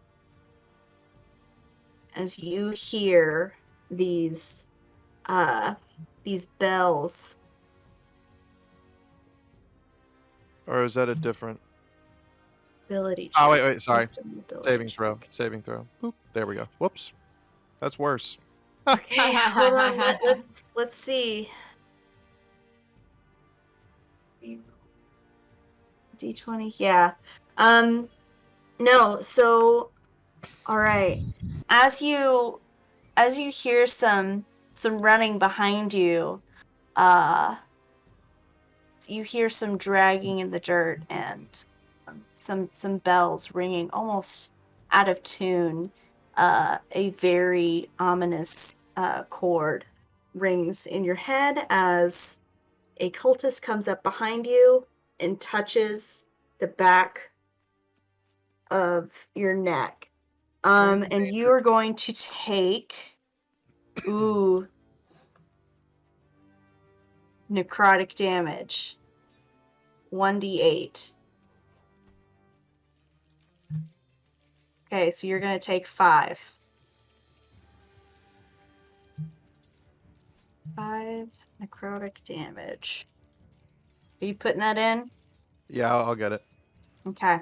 as you hear these bells Or is that a different? Ability check. Oh, wait, sorry. Wisdom ability Saving check. throw. Saving throw. Boop. There we go. Whoops. That's worse. Okay, hold on. Let's see. D20. Yeah. No. So, all right. As you hear some running behind you, you hear some dragging in the dirt and some bells ringing almost out of tune. A very ominous chord rings in your head as a cultist comes up behind you and touches the back of your neck. And you are going to take necrotic damage. 1d8. Okay, so you're going to take 5. 5 necrotic damage. Are you putting that in? Yeah, I'll get it. Okay.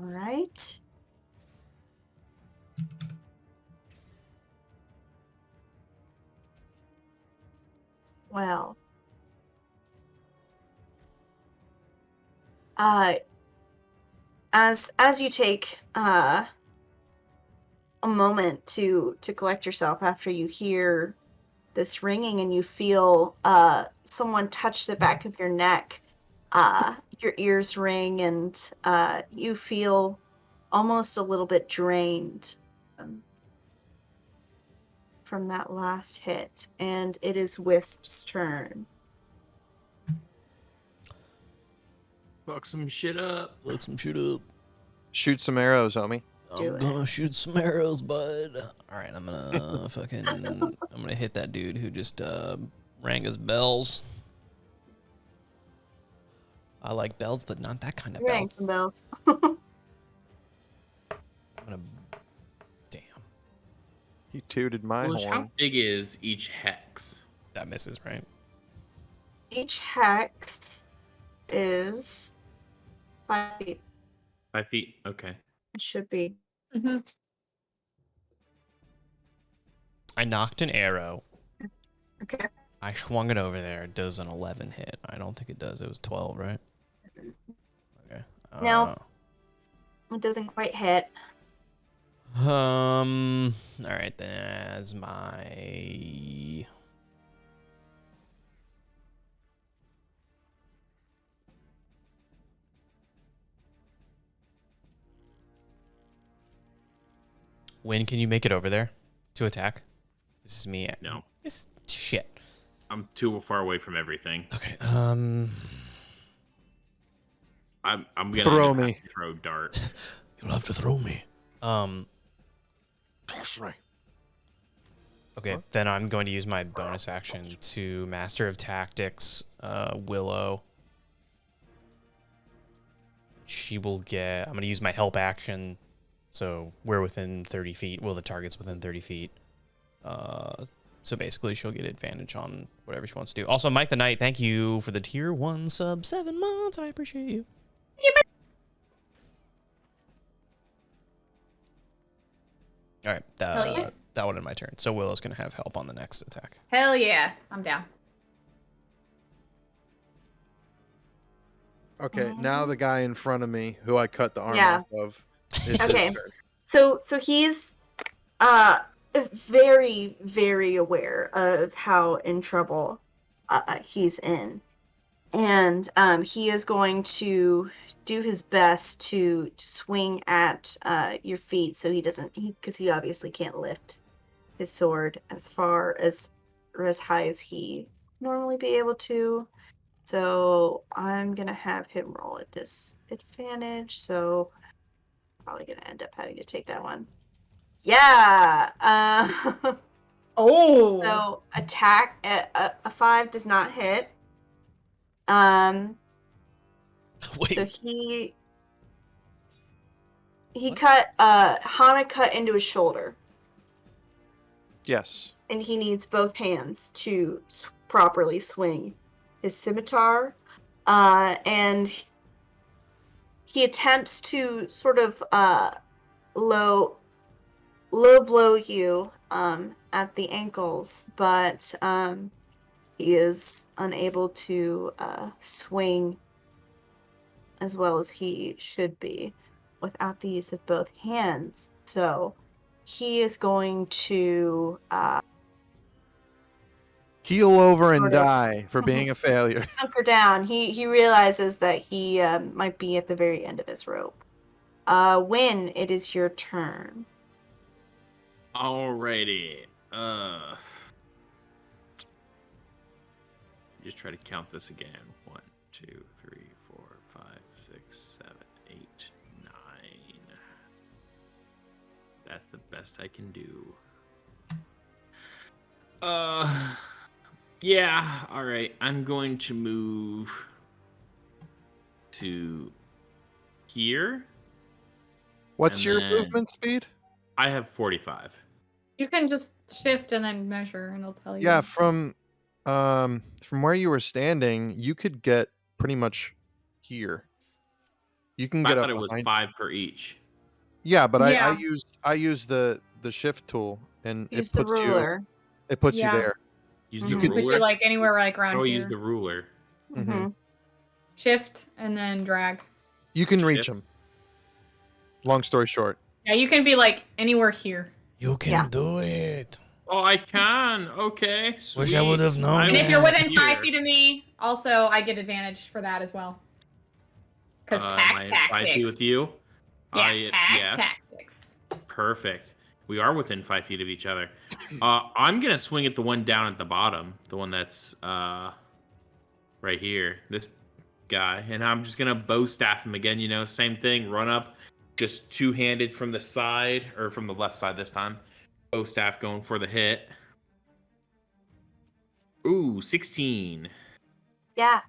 All right. Well. As you take a moment to collect yourself after you hear this ringing and you feel someone touch the back of your neck, your ears ring and you feel almost a little bit drained from that last hit, and it is Wisp's turn. Fuck some shit up. Look some shit up. Shoot some arrows, homie. Do I'm gonna shoot some arrows, bud. All right, I'm gonna I'm gonna hit that dude who just rang his bells. I like bells, but not that kind of Rang bells. some bells. I'm gonna. Damn, He tooted my Bush, horn. how big is each hex? that misses, right? Each hex is 5 feet. 5 feet. Okay. It should be. Mm-hmm. I knocked an arrow. Okay. I swung it over there. It does an 11 hit. I don't think it does. It was 12, right? Okay. No. It doesn't quite hit. All right, that's my. When can you make it over there to attack? This is me. No. This shit. I'm too far away from everything. Okay. I'm gonna Throw have to me. throw dart. You'll have to throw me. Toss me. Okay, then I'm going to use my bonus action to Master of Tactics, Willow. She will get. I'm going to use my help action, so we're within 30 feet. Well, the target's within 30 feet. So basically, she'll get advantage on whatever she wants to do. Also, Mike the Knight, thank you for the tier 1 sub 7 months. I appreciate you. All right, Hell yeah. that one in my turn. So Willow's going to have help on the next attack. Hell yeah. I'm down. Okay, now the guy in front of me, who I cut the arm Yeah. off of, is Okay. his turn. So he's very, very aware of how in trouble he's in. And he is going to do his best to swing at your feet so he doesn't, because he obviously can't lift his sword as far as or as high as he normally be able to. So I'm gonna have him roll at disadvantage. So probably gonna end up having to take that one. Yeah. Oh. So attack a 5 does not hit. Wait, So he cut Hana cut into his shoulder, Yes. and he needs both hands to properly swing his scimitar, and he attempts to sort of low blow you at the ankles, but he is unable to swing as well as he should be without the use of both hands. So he is going to Keel over and Sort of. die for being a failure. hunker down. He realizes that he might be at the very end of his rope. Win, it is your turn. Alrighty. Just try to count this again. 1, 2, 3, 4, 5, 6, 7, 8, 9. That's the best I can do. Yeah, alright. I'm going to move to here. What's And your then- movement speed? I have 45. You can just shift and then measure, and it'll tell you. Yeah, from where you were standing, you could get pretty much here. You can I get up thought it was behind. 5 per each. Yeah, but Yeah. I used the shift tool and Use it the puts ruler. it puts Yeah. you there. Use You the could Put ruler. you like anywhere like around Oh, here. use the ruler. Mhm. Shift and then drag. You can reach Shift. them. Long story short. Yeah, you can be like anywhere here. You can Yeah. do it. Oh, I can. Okay. Sweet. Wish I would have known And Yeah. if you're within Here. 5 feet of me, also I get advantage for that as well. Because Am pack I in 5 tactics. feet with you? Yeah, pack yes. tactics. Perfect. We are within 5 feet of each other. I'm gonna swing at the one down at the bottom, the one that's right here. This guy, and I'm just gonna bow staff him again. You know, same thing. Run up, just two-handed from the side or from the left side this time. Bow staff going for the hit. Ooh, 16. Yeah.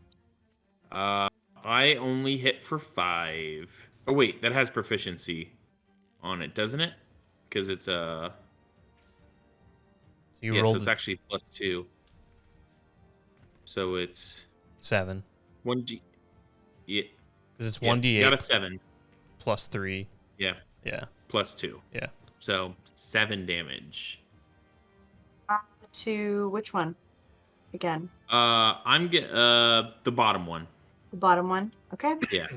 I only hit for 5. Oh wait, that has proficiency on it, doesn't it? Because it's a. So you Yeah, so rolled it's actually +2. So it's 7 1d. Yeah, because it's yeah, 1d8 got a 7 plus 3. Yeah. Yeah. +2. Yeah. So 7 damage. To which one? Again, I'm the bottom one. the bottom one. Okay. Yeah.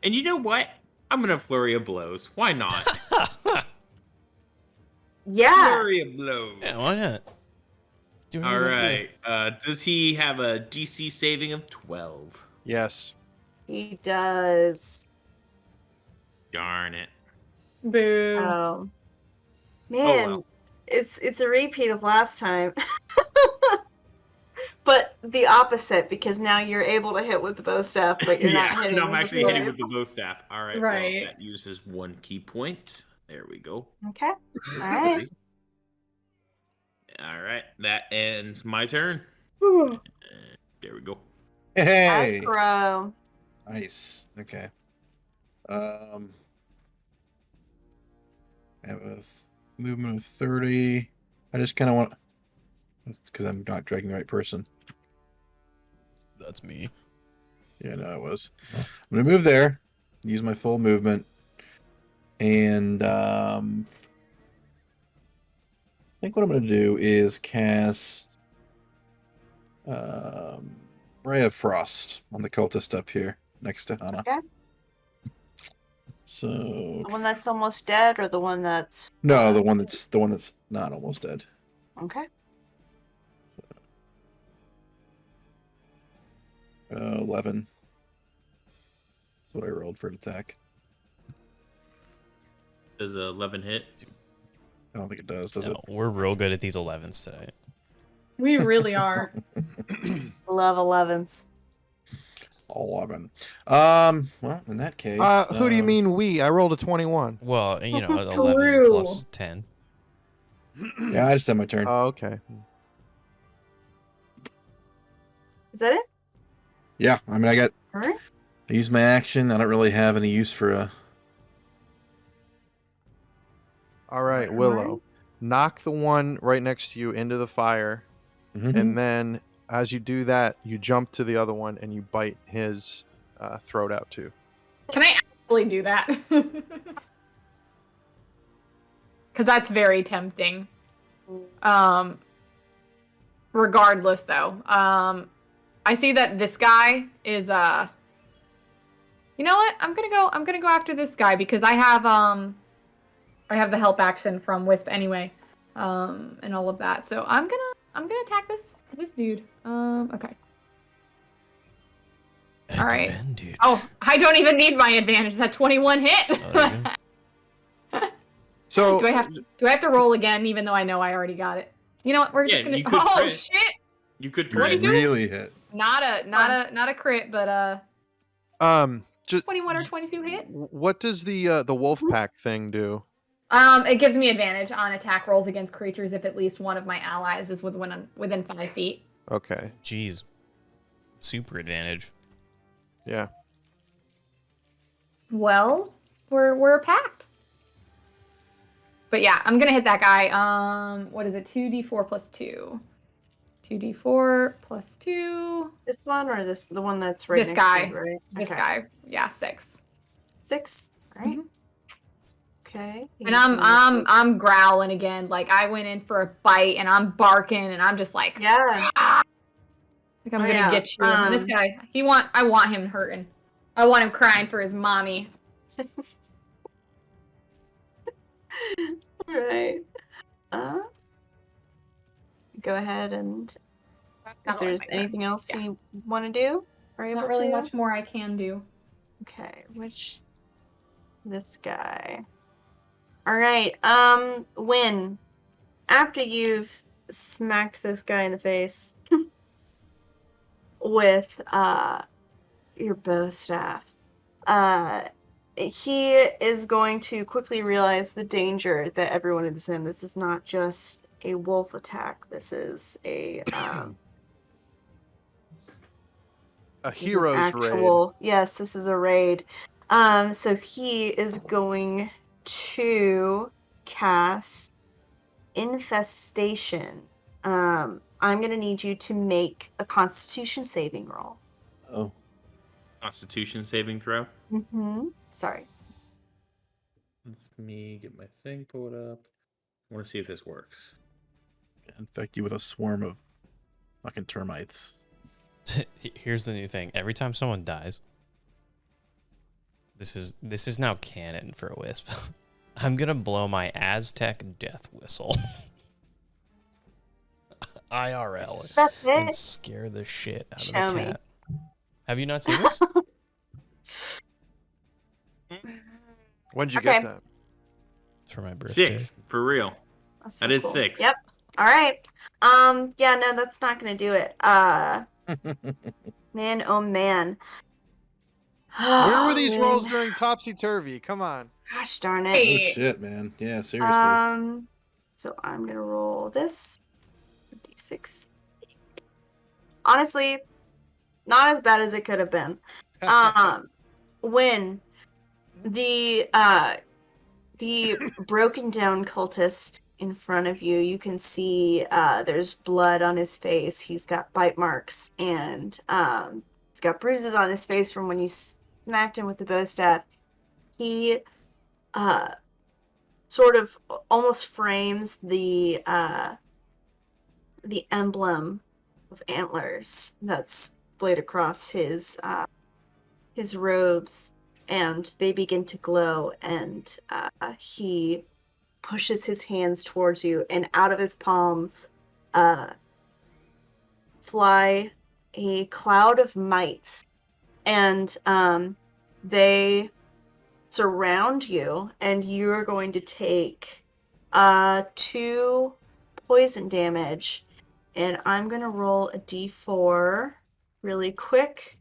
And you know what? I'm gonna flurry of blows. Why not? Yeah. Flurry of blows. Yeah, why not? Do what All you gotta right. Does he have a DC saving of 12? Yes. He does. Darn it. Boo. Oh. Man, well. it's a repeat of last time. But the opposite, because now you're able to hit with the bow staff, but you're not hitting. I'm with actually the hitting with the bow staff. All right. Right. Well, that uses 1 key point. There we go. Okay. All right. All right. That ends my turn. Whew. There we go. Hey, Astro. nice. Okay. I have a movement of 30. I just kind of want. That's because I'm not dragging the right person. That's me. Yeah, no, it was. I'm gonna move there, use my full movement, and I think what I'm gonna do is cast Ray of Frost on the cultist up here next to Hannah. Okay. So The one that's almost dead, or the one that's no, the one that's not almost dead. okay. 11. That's what I rolled for an attack. Does a 11 hit? I don't think it does No, it? we're real good at these 11s today. We really are. Love 11s. 11. Well, in that case, Who do you mean we? I rolled a 21. Well, you know, 11 True. plus 10. Yeah, I just had my turn. Oh, okay. Is that it? Yeah, I mean, All right. I used my action. I don't really have any use for a. All right, Alright. Willow. Knock the one right next to you into the fire, Mhm. and then As you do that, you jump to the other one and you bite his throat out too. Can I actually do that? Because that's very tempting. Regardless, though, I see that this guy is You know what? I'm gonna go after this guy because I have the help action from Wisp anyway, and all of that. So I'm gonna attack this dude. Okay. All right. Advantage. Oh, I don't even need my advantage. That 21 hit. Oh, So do I have to roll again, even though I know I already got it? You know what? We're just gonna. you could Oh crit. shit! You could What do crit. you do? Really hit. Not a crit, but just 21 or 22 hit. what does the wolf pack thing do? It gives me advantage on attack rolls against creatures if at least one of my allies is within 5 feet. Okay. Jeez. Super advantage. Yeah. Well, we're packed. But yeah, I'm gonna hit that guy. What is it? 2d4 plus 2. 2d4 plus 2. This one or the one that's right This next guy. to you, right? This Okay. guy. Yeah, 6. 6. All right. Mhm. Okay. And I'm growling again. Like I went in for a bite and I'm barking and I'm just like, Yeah. "Ah!" Like I'm Oh, gonna yeah. get you. And this guy, I want him hurting. I want him crying for his mommy. Right. Go ahead and if there's anything else you want to do, are you Not able really to? much more I can do. Okay, this guy. All right. Win. After you've smacked this guy in the face with your bow staff, he is going to quickly realize the danger that everyone is in. This is not just a wolf attack. This is a hero's raid. Yes, this is a raid. So he is going to cast Infestation. I'm gonna need you to make a Constitution saving roll. Oh. Constitution saving throw. Mm-hmm. Sorry. Let me get my thing pulled up. I want to see if this works. Infect you with a swarm of fucking termites. Here's the new thing. Every time someone dies, this is now canon for a Wisp. I'm gonna blow my Aztec death whistle. IRL. That's And it. scare the shit out Show of the me. cat. Have you not seen this? When'd you Okay. get that? It's for my birthday. 6 for real. That's That is cool. 6. Yep. All right. Yeah, no, that's not gonna do it. Man, oh man. Where were these rolls during Topsy Turvy? Come on. Gosh darn it. Oh Hey. shit, man. Yeah, seriously. So I'm gonna roll this d6. Honestly, not as bad as it could have been. When the broken down cultist in front of you, you can see there's blood on his face. He's got bite marks and he's got bruises on his face from when you smacked him with the bow staff. He sort of almost frames the emblem of antlers that's splayed across his robes, and they begin to glow, and he pushes his hands towards you, and out of his palms fly a cloud of mites, and they surround you, and you are going to take 2 poison damage, and I'm going to roll a d4 really quick.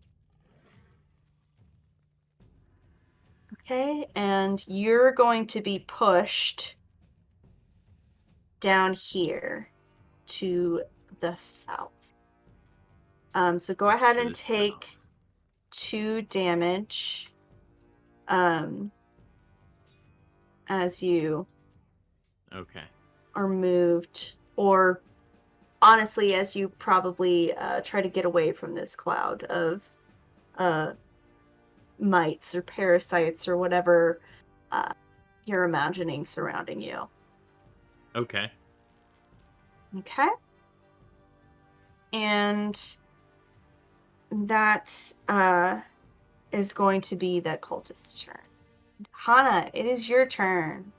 Okay, and you're going to be pushed down here to the south. So go ahead and take 2 damage as you Okay. are moved, or honestly, as you probably try to get away from this cloud of mites or parasites or whatever you're imagining surrounding you. Okay. Okay. And that is going to be that cultist's turn. Hana, it is your turn.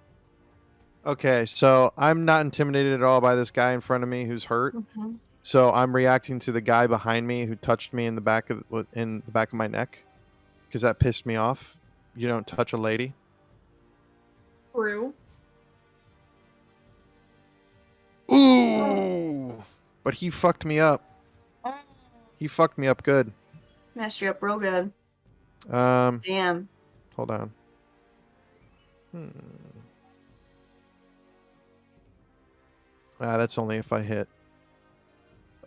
Okay, so I'm not intimidated at all by this guy in front of me who's hurt. Mm-hmm. So I'm reacting to the guy behind me who touched me in the back of my neck, because that pissed me off. You don't touch a lady. True. Ooh, but he fucked me up. He fucked me up good. Messed you up real good. Hold Damn. on. That's only if I hit.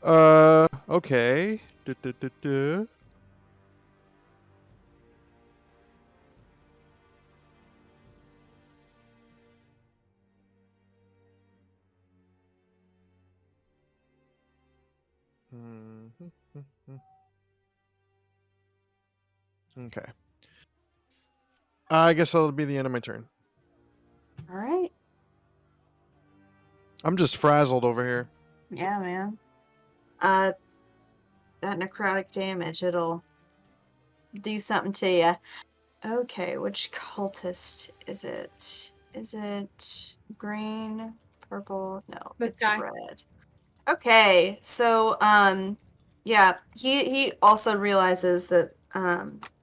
Okay. Okay. I guess that'll be the end of my turn. All right. I'm just frazzled over here. Yeah, man. That necrotic damage, it'll do something to you. Okay, which cultist is it? Is it green, purple? No, This it's guy. red. Okay, so yeah, he also realizes that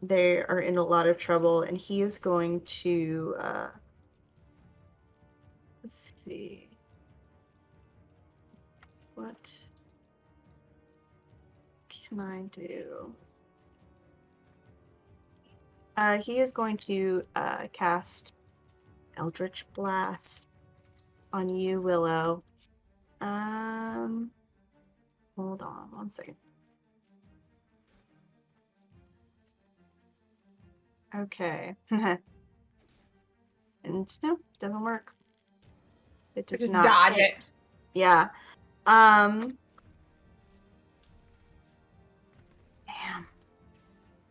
they are in a lot of trouble, and he is going to let's see. What can I do? He is going to cast Eldritch Blast on you, Willow. Hold on one second. Okay. And no, doesn't work. It does Just not dodge hit. it. Yeah. Damn.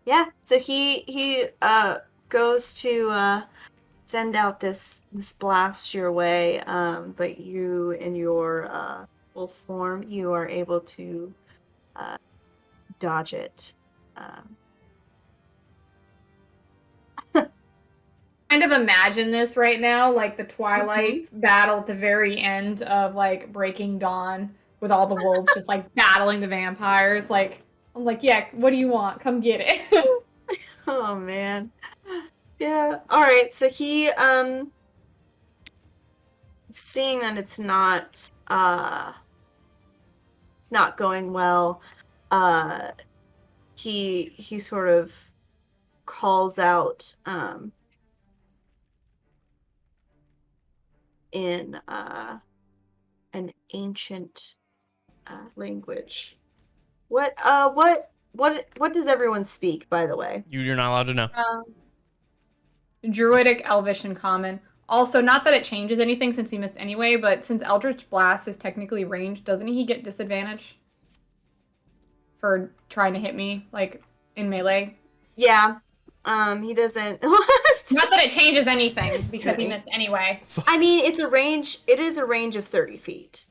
Yeah, so he goes to send out this blast your way, but you in your wolf form, you are able to dodge it. Kind of imagine this right now, like the Twilight battle at the very end of like Breaking Dawn, with all the wolves just like battling the vampires. Like I'm like, yeah, what do you want? Come get it. Oh man. Yeah. All right. So he seeing that it's not going well, he sort of calls out in an ancient language. What does everyone speak, by the way? You're not allowed to know. Druidic, Elvish, and Common. Also, not that it changes anything since he missed anyway, but since Eldritch Blast is technically ranged, doesn't he get disadvantage for trying to hit me, like, in melee? Yeah. He doesn't. Not that it changes anything, because he missed anyway. I mean, it's a range. It is a range of 30 feet.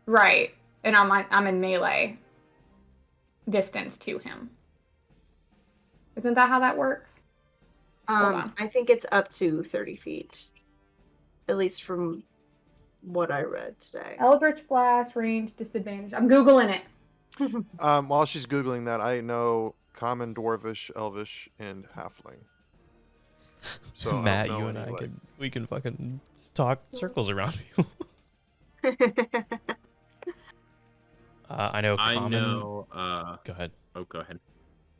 Right. And I'm in melee distance to him. Isn't that how that works? Hold on. I think it's up to 30 feet. At least from what I read today. Eldritch Blast, range, disadvantage. I'm Googling it. While she's Googling that, I know Common, Dwarvish, Elvish, and Halfling. So Matt, you and I we can fucking talk circles around you. I know Common. I know. Go ahead. Oh, go ahead.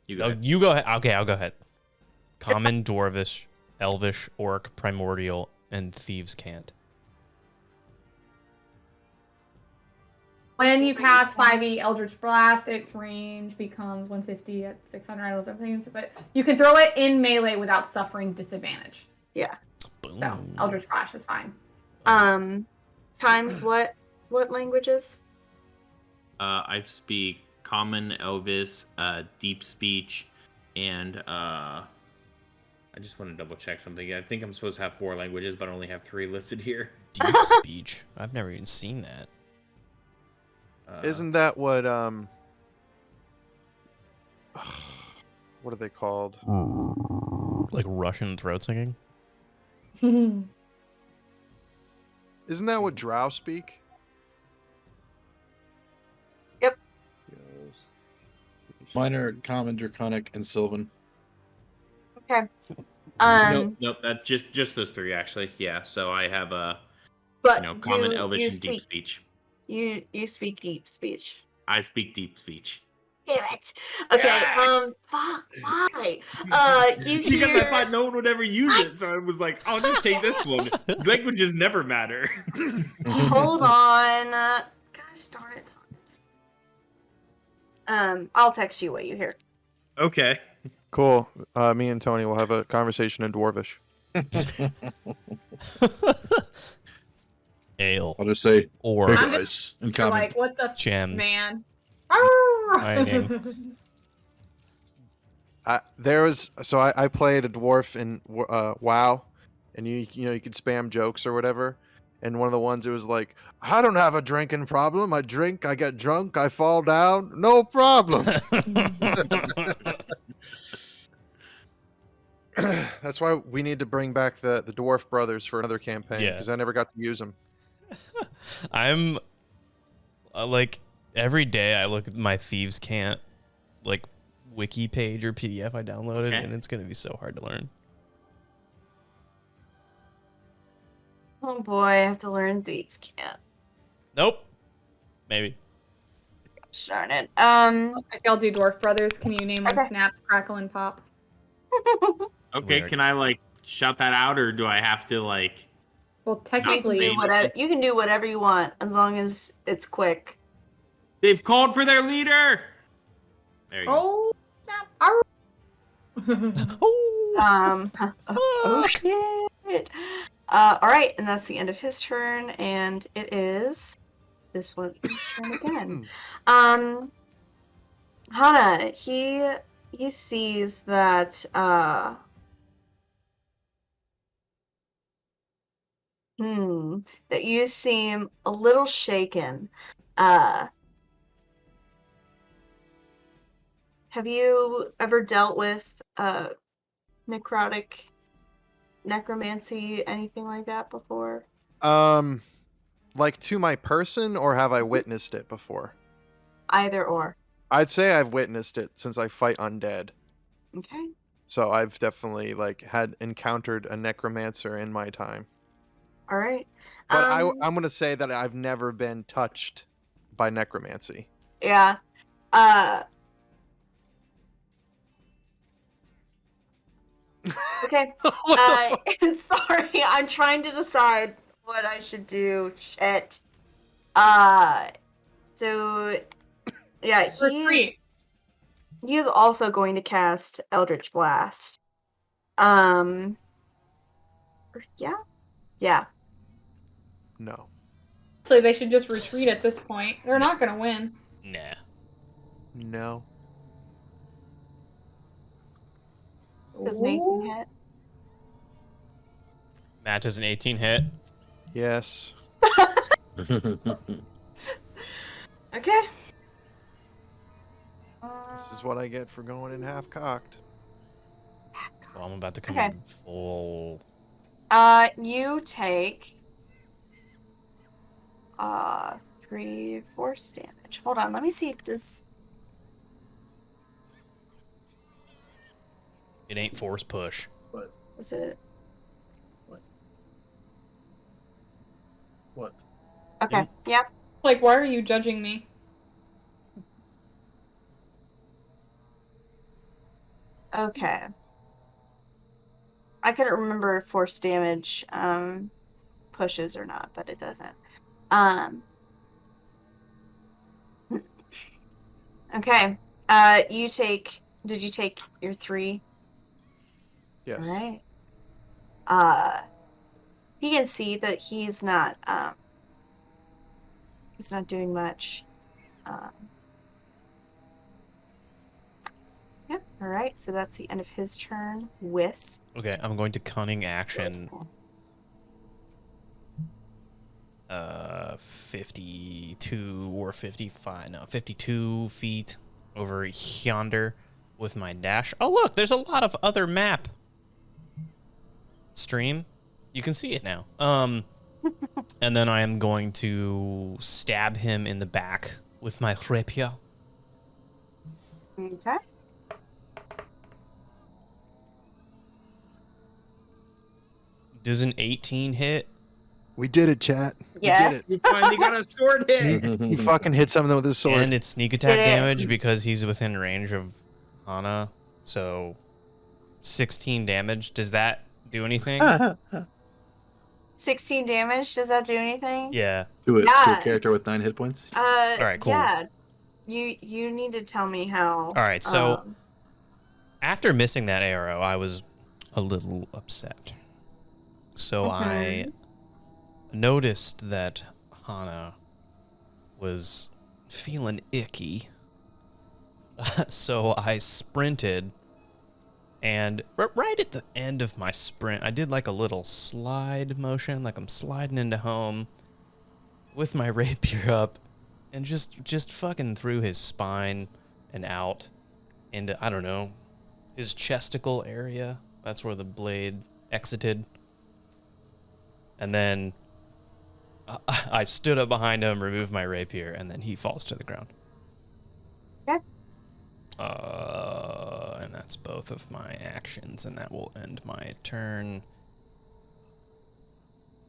You go. Oh, ahead. you go ahead. Okay, I'll go ahead. Common, Dwarvish, Elvish, Orc, Primordial, and Thieves' Cant. When you cast 5e Eldritch Blast, its range becomes 150 at 600. I don't know everything, but you can throw it in melee without suffering disadvantage. Yeah. Boom. So Eldritch Blast is fine. Times what? What languages? I speak Common, Elvis, Deep Speech, and I just want to double check something. I think I'm supposed to have 4 languages, but I only have 3 listed here. Deep speech. I've never even seen that. Isn't that what what are they called? Like Russian throat singing? Isn't that what drow speak? Mine are Common, Draconic, and Sylvan. Okay. Nope. That's just those 3 actually. Yeah. So I have But Common, you Elvish, and speak Deep Speech. you speak deep speech. I speak Deep Speech. Damn it. Okay. Yes! Why? You Because hear? I thought no one would ever use it, so I was like, I'll just take this one. Languages never matter. Hold on. Gosh darn it, Thomas. I'll text you what you hear. Okay. Cool. Me and Tony will have a conversation in Dwarvish. Ale. I'll just say, Or hey I'm guys, in You're Common. like, what the gems. man? Mining. I played a dwarf in WoW, and you could spam jokes or whatever. And one of the ones, it was like, I don't have a drinking problem. I drink, I get drunk, I fall down, no problem. That's why we need to bring back the dwarf brothers for another campaign, Yeah. because I never got to use them. I'm like every day I look at my Thieves Can't like wiki page or PDF I downloaded, Okay. and it's gonna be so hard to learn. Oh boy, I have to learn Thieves Can't. Nope. Maybe. Darn it. If y'all do Dwarf Brothers, can you name one Okay. Snap, Crackle, and Pop? Okay, Weird. can I shout that out, or do I have to Well, You can technically, do whatever you want as long as it's quick. They've called for their leader. There you go. oh snap! Arr! Oh, Oh shit. All right, and that's the end of his turn, and it is this one's turn again. Hana, he sees that that you seem a little shaken. Have you ever dealt with necromancy, anything like that before? Like to my person, or have I witnessed it before? Either or. I'd say I've witnessed it since I fight undead. Okay. So I've definitely had encountered a necromancer in my time. All right. But I'm gonna say that I've never been touched by necromancy. Yeah. Okay. Sorry, I'm trying to decide what I should do. Shit. So yeah, Retreat. he is also going to cast Eldritch Blast. Yeah. No. So they should just retreat at this point. They're not gonna win. nah. No. Does an 18 hit? Match is an 18 hit. Yes. Okay. This is what I get for going in half cocked. Well, I'm about to come Okay. in full. You take 3 force damage. Hold on, let me see. It ain't force push. Is it? What? Okay. Yeah. Like, why are you judging me? Okay. I couldn't remember if force damage pushes or not, but it doesn't. Okay. Did you take your 3? Yes. All right. He can see that he's not He's not doing much. Yeah, alright, so that's the end of his turn. Wisp. Okay, I'm going to cunning action 52 or 55, no, 52 feet over yonder with my dash. Oh, look, there's a lot of other map. Stream. You can see it now. And then I am going to stab him in the back with my rapier. Okay. Does an 18 hit? We did it, chat. Yes. You finally got a sword hit. He fucking hit something with his sword. And it's sneak attack Did it. damage because he's within range of Hana. So 16 damage. Does that do anything? 16 damage, does that do anything? Yeah. To a Yeah. character with 9 hit points. right, cool. Yeah. You need to tell me how. All right, so after missing that arrow, I was a little upset. So I noticed that Hana was feeling icky. So I sprinted, and right at the end of my sprint, I did like a little slide motion, like I'm sliding into home with my rapier up, and just fucking through his spine and out into, I don't know, his chesticle area. That's where the blade exited. And then I stood up behind him, removed my rapier, and then he falls to the ground. Okay. And that's both of my actions, and that will end my turn.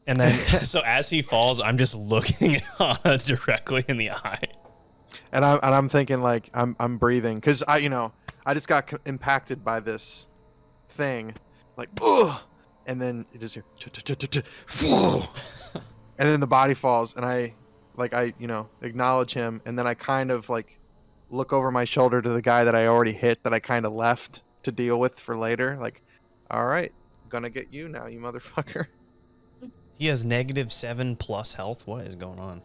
And then, so as he falls, I'm just looking at Hana directly in the eye. And I'm thinking like I'm breathing because I just got impacted by this thing, like ugh, and then it just and then the body falls, and I acknowledge him, and then I kind of like look over my shoulder to the guy that I already hit, that I kind of left to deal with for later. Like, all right, gonna get you now, you motherfucker. He has -7+ health. What is going on?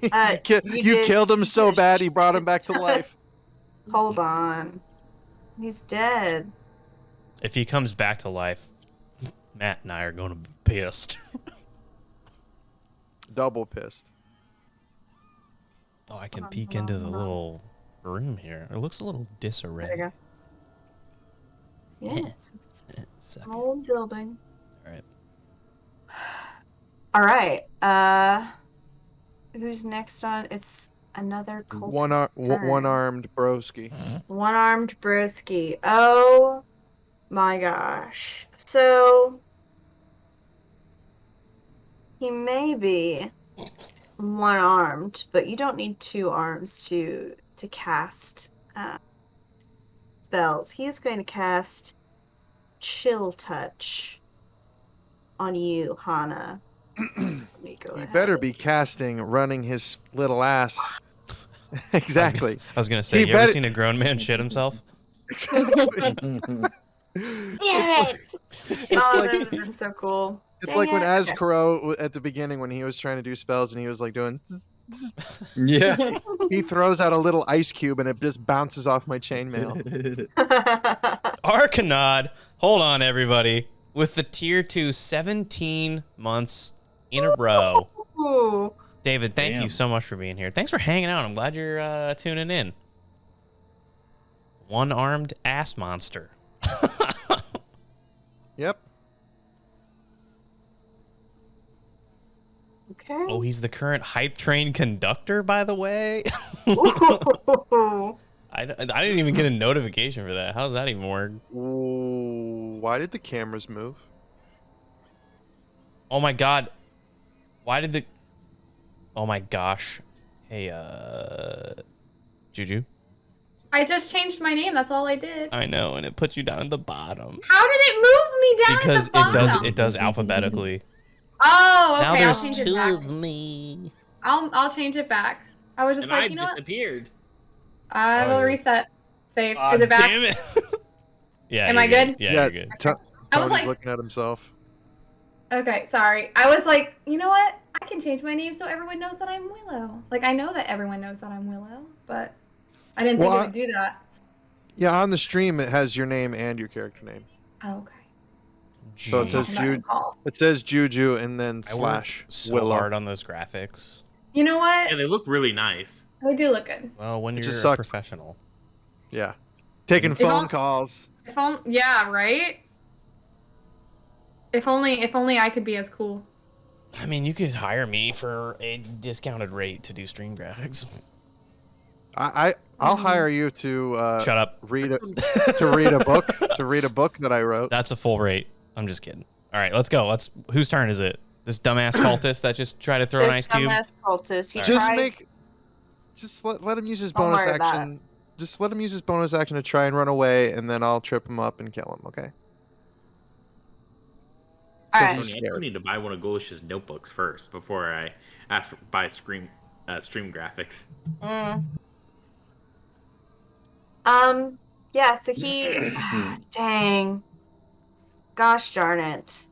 You killed him so bad he brought him back to life. Hold on. He's dead. If he comes back to life, Matt and I are going to be pissed. Double pissed. Oh, I can peek into the little room here. It looks a little disarray. There you go. Yes. It's Suck an it. old building. All right. All right. Who's next on? It's another cultist. One-armed broski. One-armed broski. Oh my gosh. So he may be one-armed, but you don't need 2 arms to cast spells. He is going to cast Chill Touch on you, Hana. Let me go He ahead. better be casting running his little ass. Exactly. I was gonna say, He you ever better- seen a grown man shit himself? Exactly. Damn it! Oh, that would have been so cool. It's Dang like when it. Azkaro at the beginning when he was trying to do spells and he was like doing Yeah. he throws out a little ice cube and it just bounces off my chainmail. Arcanod, hold on, everybody. With the tier 2 17 months in a row. Ooh. David, thank you Damn. so much for being here. Thanks for hanging out. I'm glad you're tuning in. One-armed ass monster. Yep. Okay. Oh, he's the current hype train conductor, by the way. Ooh. I didn't even get a notification for that. How does that even work? Ooh, why did the cameras move? Oh my god. Why did the... Oh my gosh. Hey, Juju? I just changed my name. That's all I did. I know, and it puts you down at the bottom. How did it move me down Because at the bottom? it does alphabetically. Oh, okay. Now I'll there's change 2 it back. of me. I'll change it back. I was just And like, I you know what? disappeared. I will Oh. reset. Save. Is it back? Damn it. Yeah. Am you're I good? Yeah, you're good. Tony's I was like- looking at himself. Okay, sorry. I was like, you know what? I can change my name so everyone knows that I'm Willow. Like, I know that everyone knows that I'm Willow, but I didn't think it would do that. Yeah, on the stream it has your name and your character name. Oh, okay. So it says It says Juju and then I worked slash so Willow. hard on those graphics. You know what? Yeah, they look really nice. They do look good. Well, when It you're just a sucks. professional. Yeah, taking phone calls. Yeah, right. If only I could be as cool. I mean, you could hire me for a discounted rate to do stream graphics. I'll hire you to Shut up. read a book that I wrote. That's a full rate. I'm just kidding. All right, let's go. Whose turn is it? This dumbass cultist that just tried to throw an ice cube. Dumbass cultist. He Just tried. let him use his Don't bonus worry about action. Just let him use his bonus action to try and run away, and then I'll trip him up and kill him. Okay. All Doesn't right. he- Tony, I still need to buy one of Golish's notebooks first before I ask for buy stream graphics. Yeah. So he. Dang. Gosh darn it. See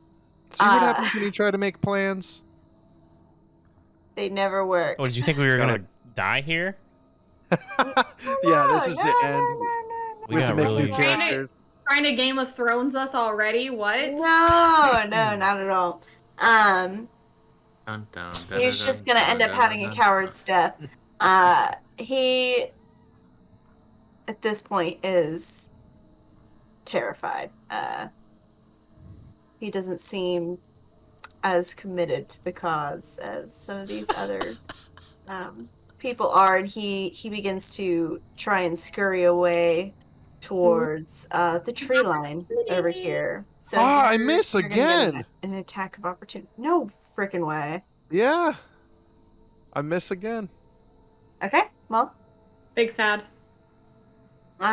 what happens when you try to make plans. They never work. Oh, did you think we were gonna die here? Yeah, this is the end. We We have to got make really. new characters. Trying to Game of Thrones us already? What? No, not at all. He's just gonna end up having a coward's death. He, at this point, is terrified. He doesn't seem as committed to the cause as some of these other people are, and he begins to try and scurry away towards the tree line over here. So I you're- miss you're gonna get again. an attack of opportunity. No freaking way. Yeah, I miss again. Okay, well, Big sad.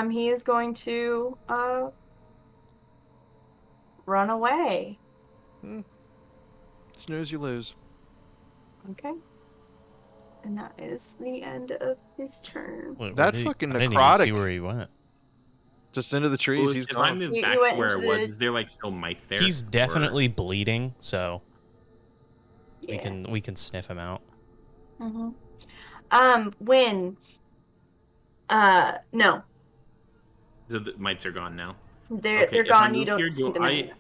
he is going to run away. Snooze, you lose. Okay. And that is the end of his turn. That fucking I didn't even necrotic. see where he went. Just into the trees. He's if I gone. move You- back you to went where into it was, the- is there like still mites there? He's Or- definitely bleeding, so Yeah. we can sniff him out. Mm-hmm. When no, The mites are gone now. they're Okay, if I gone. You move don't here, see do them anymore.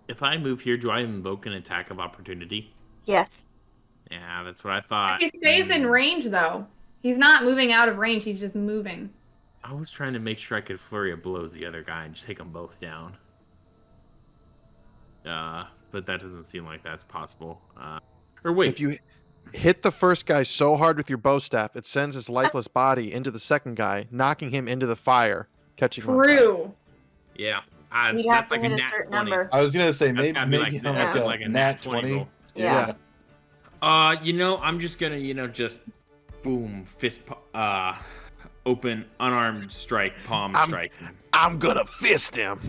If I move here, do I invoke an attack of opportunity? Yes. Yeah, that's what I thought. He stays in range though. He's not moving out of range. He's just moving. I was trying to make sure I could flurry of blows the other guy and just take them both down. But that doesn't seem like that's possible. Or wait, If you hit the first guy so hard with your bow staff, it sends his lifeless body into the second guy, knocking him into the fire, catching him on fire. True. yeah, You have that's to like hit a nat certain 20. number. I was gonna say That's gotta maybe be on that's like a nat 20. roll. Yeah. I'm just gonna, just boom, open, unarmed strike, palm strike. I'm gonna fist him.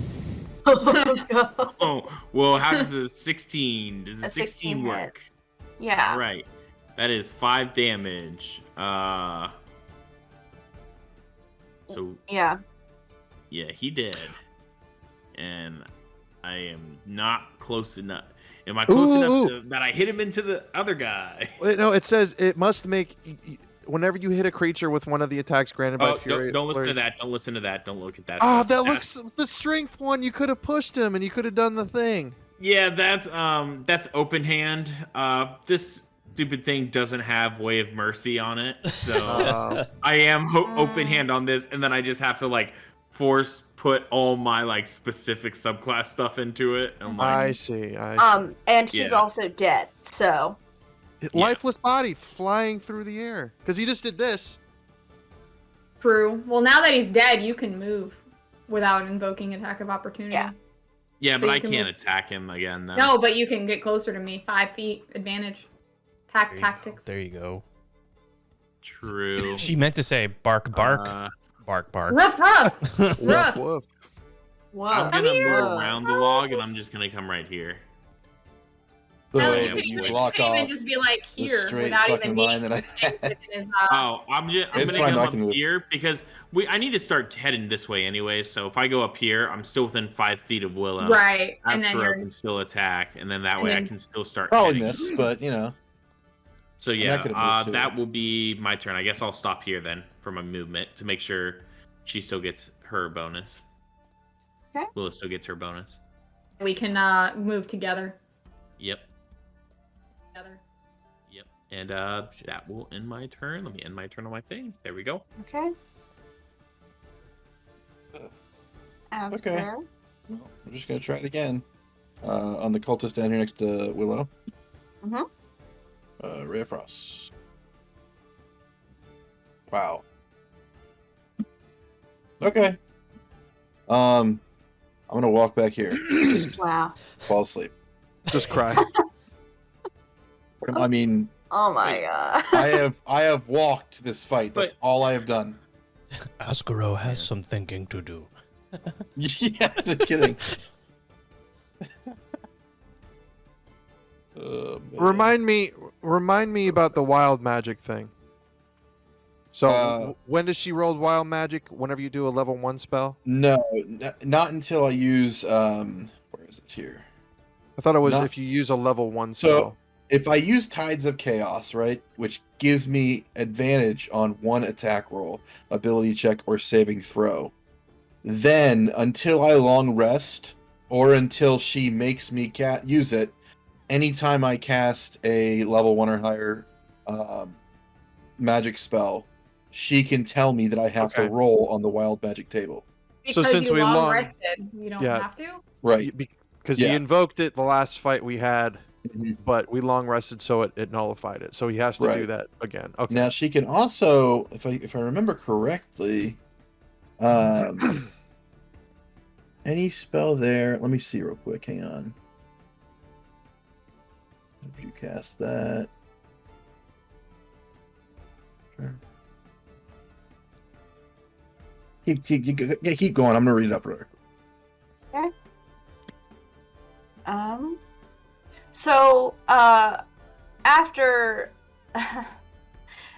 Oh, well, how does a 16? Does a 16 16 work? Yeah. Right. That is 5 damage. So Yeah. yeah, he did. And I am not close enough. Am I close enough that I hit him into the other guy? Wait, no, it says it must make. Whenever you hit a creature with one of the attacks granted by Oh, Fury. don't listen to Flurry- that. Don't listen to that. Don't look at that. Oh, stuff. that looks the strength one. You could have pushed him, and you could have done the thing. Yeah, that's open hand. This stupid thing doesn't have Way of Mercy on it, so I am open hand on this, and then I just have to like force put all my like specific subclass stuff into it. I'm like, I see. I see. And he's Yeah. also dead. So Lifeless body flying through the air because he just did this. True. Well, now that he's dead, you can move without invoking attack of opportunity. Yeah. yeah, So but you I can can't move- attack him again though. No, but you can get closer to me. 5 feet advantage. Tactics. There you go. True. She meant to say bark, bark, Uh, bark, bark. Ruff, ruff. Woof, Ruff. woof. whoa. I'm gonna here. move around the log, and I'm just gonna come right here. The Hell, way you that could you even, block off just be like the here straight without fucking even line needing that I to had. his, Oh, I'm It's gonna fine, go I up can move. here because I need to start heading this way anyway. So if I go up here, I'm still within 5 feet of Willow. right, and then Aspero you're can still attack, and then that and way I then- can still start Probably heading. miss, but you know. So not yeah, gonna move too. that will be my turn. I guess I'll stop here then for my movement to make sure she still gets her bonus. Okay. Willow still gets her bonus. we can move together. Yep. Together. Yep. And that will end my turn. Let me end my turn on my thing. There we go. Okay. As Okay. prayer. Well, we're just gonna try it again. On the cultist down here next to Willow. Mhm. Ray of Frost. Wow. Okay. I'm gonna walk back here. Just Wow. fall asleep. Just cry. I mean, Oh my Wait. god. I have walked this fight. That's all I have done. Askaro has some thinking to do. Yeah, no kidding. Man. Remind me about the wild magic thing. So when does she roll wild magic? Whenever you do a level 1 spell? No, not until I use where is it here? I thought it was Not- if you use a level 1 So- spell. If I use Tides of Chaos, right, which gives me advantage on one attack roll, ability check, or saving throw, then until I long rest or until she makes me use it, anytime I cast a level 1 or higher magic spell, she can tell me that I have to Okay. roll on the wild magic table. So Because since you we long rested, you don't Yeah. have to. Right. Because Yeah. he invoked it the last fight we had, Mhm. but we long rested, so it nullified it. So he has to do Right. that again. Okay. Now she can also, if I remember correctly, any spell there. Let me see real quick. Hang on. If you cast that. Sure. Keep going. I'm gonna read it up real quick. So after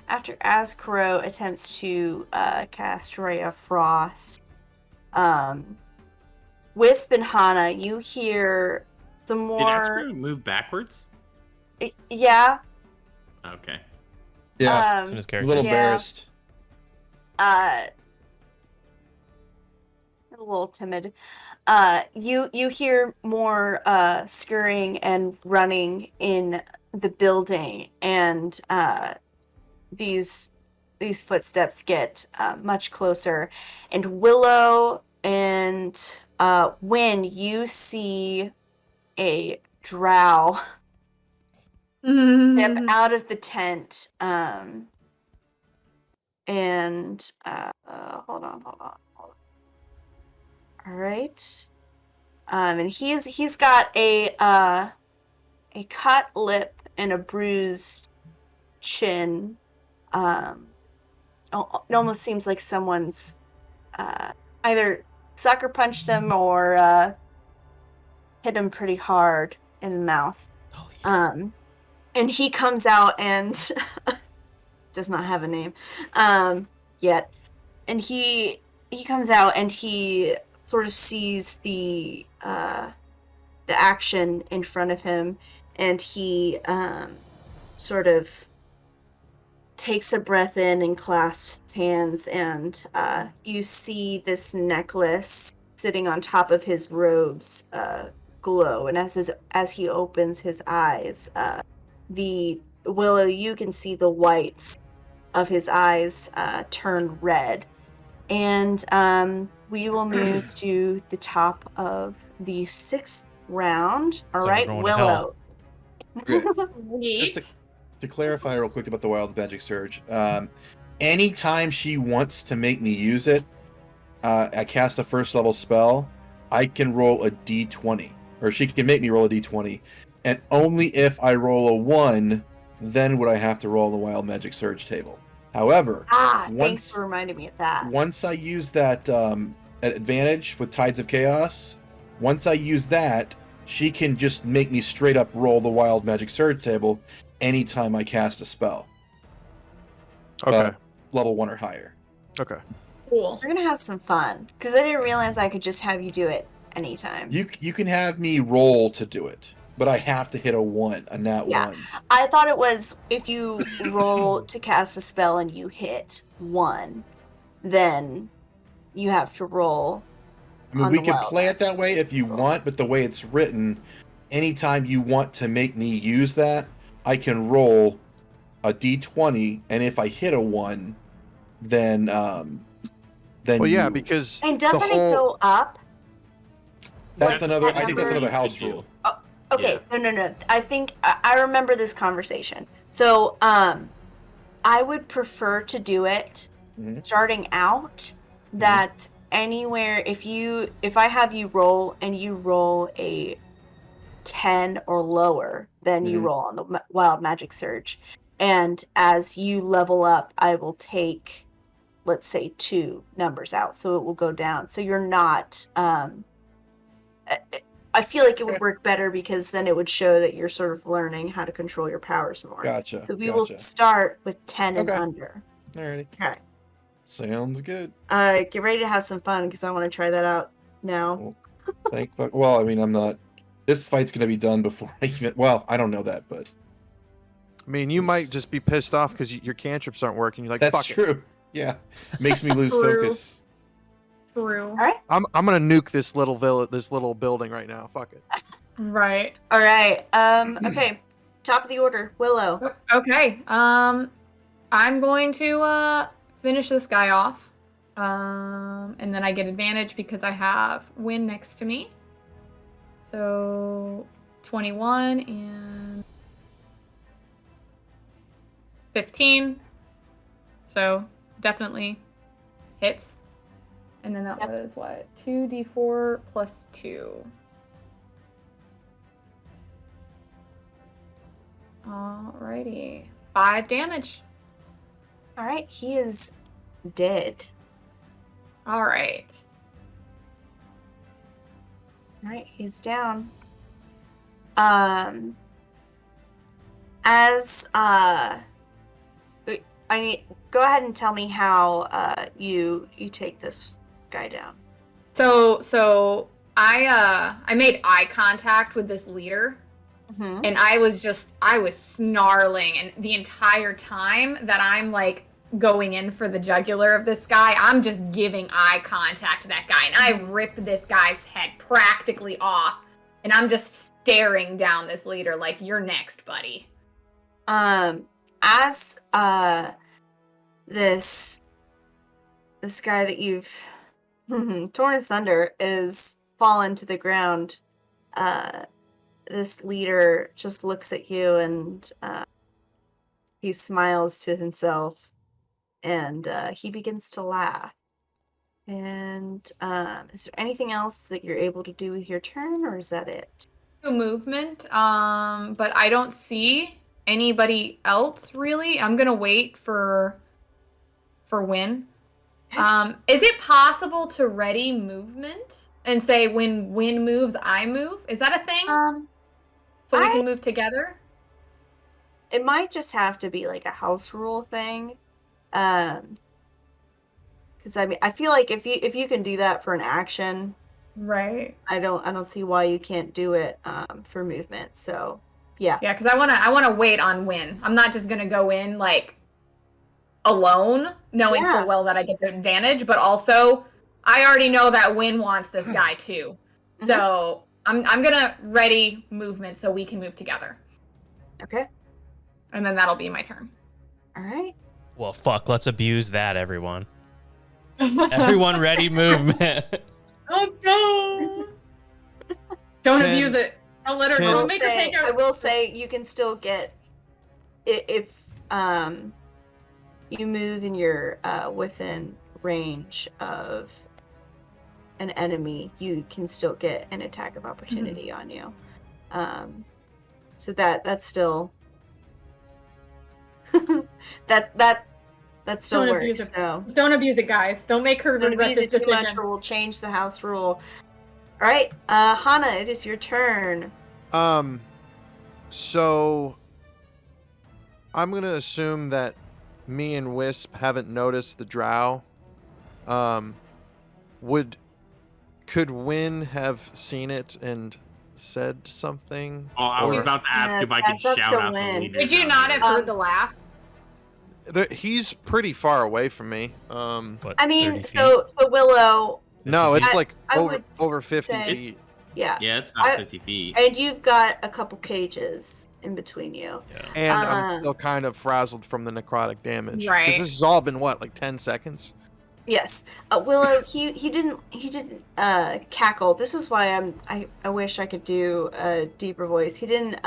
Askaro attempts to cast Ray of Frost, Wisp and Hana, you hear some Did more. Aspero move backwards? Yeah. Okay. Yeah, It's in his a character. little Yeah. embarrassed. A little timid. You hear more scurrying and running in the building, and these footsteps get much closer. And Willow and Wynn, you see a drow step out of the tent. And hold on. All right. And he's got a cut lip and a bruised chin. It almost seems like someone's either sucker punched him or hit him pretty hard in the mouth. Oh, yeah. And he comes out and does not have a name yet. And he comes out and he sort of sees the action in front of him, and he sort of takes a breath in and clasps his hands, and you see this necklace sitting on top of his robes glow, and as he opens his eyes, the Willow, you can see the whites of his eyes turn red. And we will move to the top of the 6th round. All So right, we're going to hell. Willow. Just to clarify real quick about the wild magic surge, anytime she wants to make me use it, I cast a first level spell, I can roll a d20, or she can make me roll a d20, and only if I roll a 1, then would I have to roll the wild magic surge table. However, Thanks once for reminding me of that. once I use that advantage with Tides of Chaos, once I use that, she can just make me straight up roll the Wild Magic Surge table anytime I cast a spell. Okay. Level 1 or higher. Okay. Cool. We're gonna have some fun because I didn't realize I could just have you do it anytime. You can have me roll to do it, but I have to hit a 1, a nat Yeah. 1. I thought it was if you roll to cast a spell and you hit 1, then you have to roll. I mean, on we the could wild play it that way if you want, but the way it's written, anytime you want to make me use that, I can roll a d20, and if I hit a 1, then Well, yeah, you- because And the doesn't whole it go up? that's Once another. that I think that's number- another house You do. rule. Okay, Yeah. no. I think I remember this conversation. So, I would prefer to do it Mhm. starting out. That anywhere if I have you roll and you roll a 10 or lower, then you Mhm. roll on the Wild Magic Surge, and as you level up, I will take, let's say, 2 numbers out, so it will go down. So you're not. I feel like it would Okay. work better because then it would show that you're sort of learning how to control your powers more. Gotcha. So we will gotcha. start with 10 and Okay. under. Alrighty. Okay. Sounds good. Get ready to have some fun because I want to try that out now. Thank fuck. Well, I mean, I'm not. This fight's gonna be done before I even. Well, I don't know that, but I mean, you might just be pissed off because your cantrips aren't working. You're like, that's fuck it. true. Yeah, makes me lose True. focus. True. I'm gonna nuke this little this little building right now. Fuck it. Right. All right. Okay. Top of the order, Willow. Okay. I'm going to finish this guy off. And then I get advantage because I have Win next to me. So 21 and 15. So definitely hits. And then that Yep. was what? 2d4 plus 2. Alrighty. 5 damage. All right. He is dead. Alright. All right. He's down. As I need. Go ahead and tell me how you take this guy down. So I made eye contact with this leader, Mm-hmm. and I was snarling, and the entire time that I'm like going in for the jugular of this guy, I'm just giving eye contact to that guy, and I rip this guy's head practically off, and I'm just staring down this leader like, you're next, buddy. As this guy that you've torn asunder is fallen to the ground, this leader just looks at you and he smiles to himself and he begins to laugh. And is there anything else that you're able to do with your turn, or is that it? Movement, but I don't see anybody else really. I'm gonna wait for Win. Is it possible to ready movement and say when Win moves, I move? Is that a thing? So we can move together? It might just have to be like a house rule thing. Because I mean, I feel like if you can do that for an action, Right. I don't see why you can't do it for movement. So yeah. Yeah, because I wanna wait on Win. I'm not just gonna go in like alone, knowing Yeah. full well that I get the advantage, but also I already know that Win wants this guy too. Mhm. So I'm gonna ready movement so we can move together. Okay. And then that'll be my turn. All right. Well, fuck. Let's abuse that, everyone. Everyone ready movement. Oh no! Don't Can- abuse it. Don't let her. can- Don't make her take I her. will say you can still get if you move and you're within range of an enemy, you can still get an attack of opportunity on you. So that's still that still Don't abuse works. it. So Don't abuse it, guys. Don't make her don't regret abuse this it too much, decision. or we'll change the house rule. All right, Hana, it is your turn. So I'm gonna assume that me and Wisp haven't noticed the drow. Could Win have seen it and said something? Oh, I was Or- about to ask Yeah, if I could that's up shout to out the Win. leader. Would you down not there. have heard the laugh? He's pretty far away from me. What, I 30 mean, feet? so Willow, No, it's I- like I over would over 50 say- feet. yeah. Yeah, it's about I- 50 feet. And you've got a couple cages in between you. Yeah. And I'm Uh, still kind of frazzled from the necrotic damage. Right. Because this has all been, what, like 10 seconds? Yes, Willow. He didn't cackle. This is why I wish I could do a deeper voice. He didn't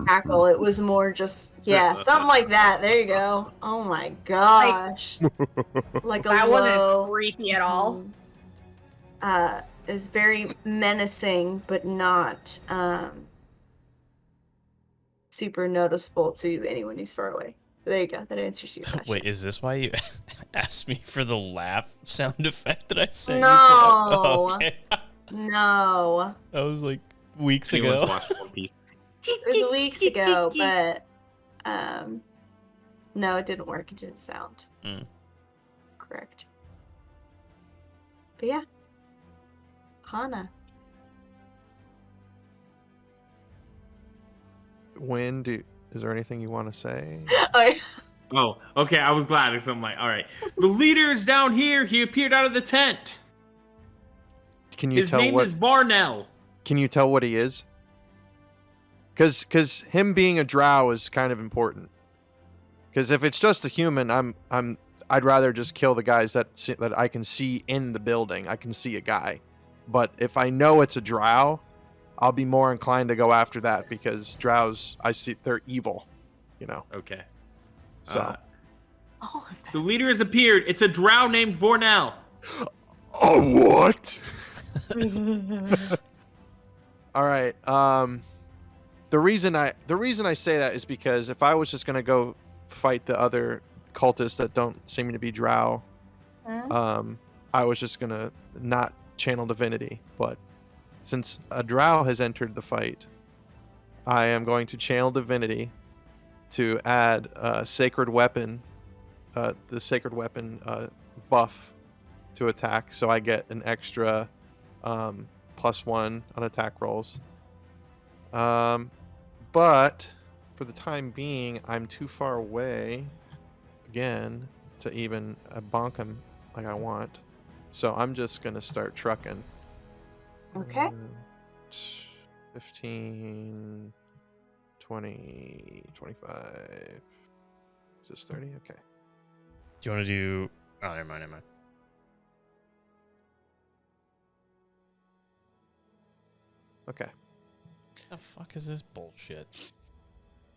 cackle. It was more just something like that. There you go. Oh my gosh, like a That low. wasn't creepy at all. Is very menacing, but not super noticeable to anyone who's far away. So there you go. That answers your question. Wait, is this why you asked me for the laugh sound effect that I sent No. you? Oh, okay. No. That was like weeks Anyone's ago. watched One Piece. It was weeks ago, but no, it didn't work. It didn't sound correct. But yeah, Hana. Win, is there anything you want to say? Oh, okay. I was glad. Because I'm like, all right. The leader is down here. He appeared out of the tent. Can you His tell name what? is Varnell. Can you tell what he is? Because him being a drow is kind of important. Because if it's just a human, I'd rather just kill the guys that I can see in the building. I can see a guy, but if I know it's a drow, I'll be more inclined to go after that because drows, I see they're evil, you know. Okay. So All of The leader has appeared. It's a drow named Vornell. oh what? All right. The reason I say that is because if I was just gonna go fight the other cultists that don't seem to be drow, I was just gonna not channel divinity. But since a drow has entered the fight, I am going to channel divinity to add sacred weapon, the sacred weapon buff to attack, so I get an extra +1 on attack rolls. But for the time being, I'm too far away again to even bonk him like I want. So I'm just gonna start trucking. Okay. 15, 20, 25. Is this 30? Okay. Do you want to do? Oh, never mind. Okay. The fuck is this bullshit?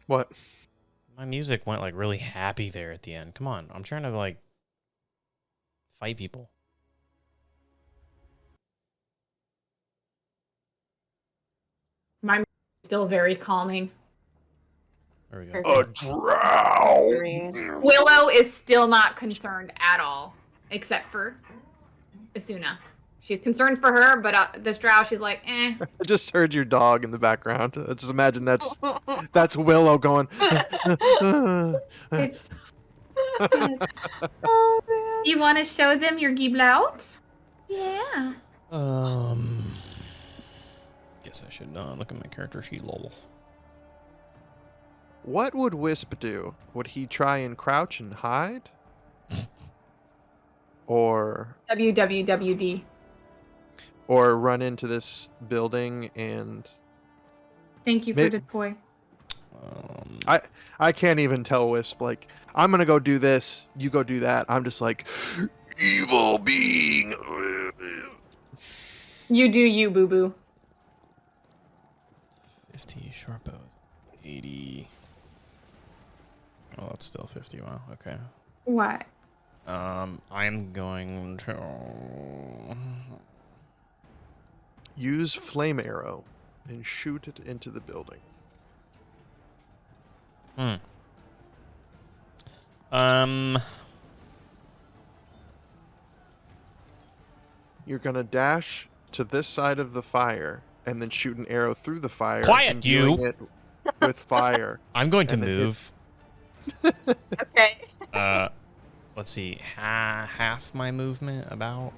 What? My music went like really happy there at the end. Come on, I'm trying to like fight people. My still very calming. There we go. Perfect. drow! Green. Willow is still not concerned at all, except for Asuna. She's concerned for her, but this drow, she's like, eh. I just heard your dog in the background. I just imagine that's Willow going. It's, Oh man. you want to show them your Giblaut? Yeah. Guess I should look at my character sheet. Lol. What would Wisp do? Would he try and crouch and hide? Or WWWD. run into this building and Thank you for the toy. I can't even tell Wisp, like, I'm gonna go do this, you go do that. I'm just like, evil being. You do you, boo boo. 50 short bow. 80. Oh, that's still 50. Wow. Okay. What? I'm going to Use flame arrow and shoot it into the building. You're gonna dash to this side of the fire and then shoot an arrow through the fire. Quiet, imbuing you! it with fire. I'm going to And then move. Okay. Let's see, half my movement about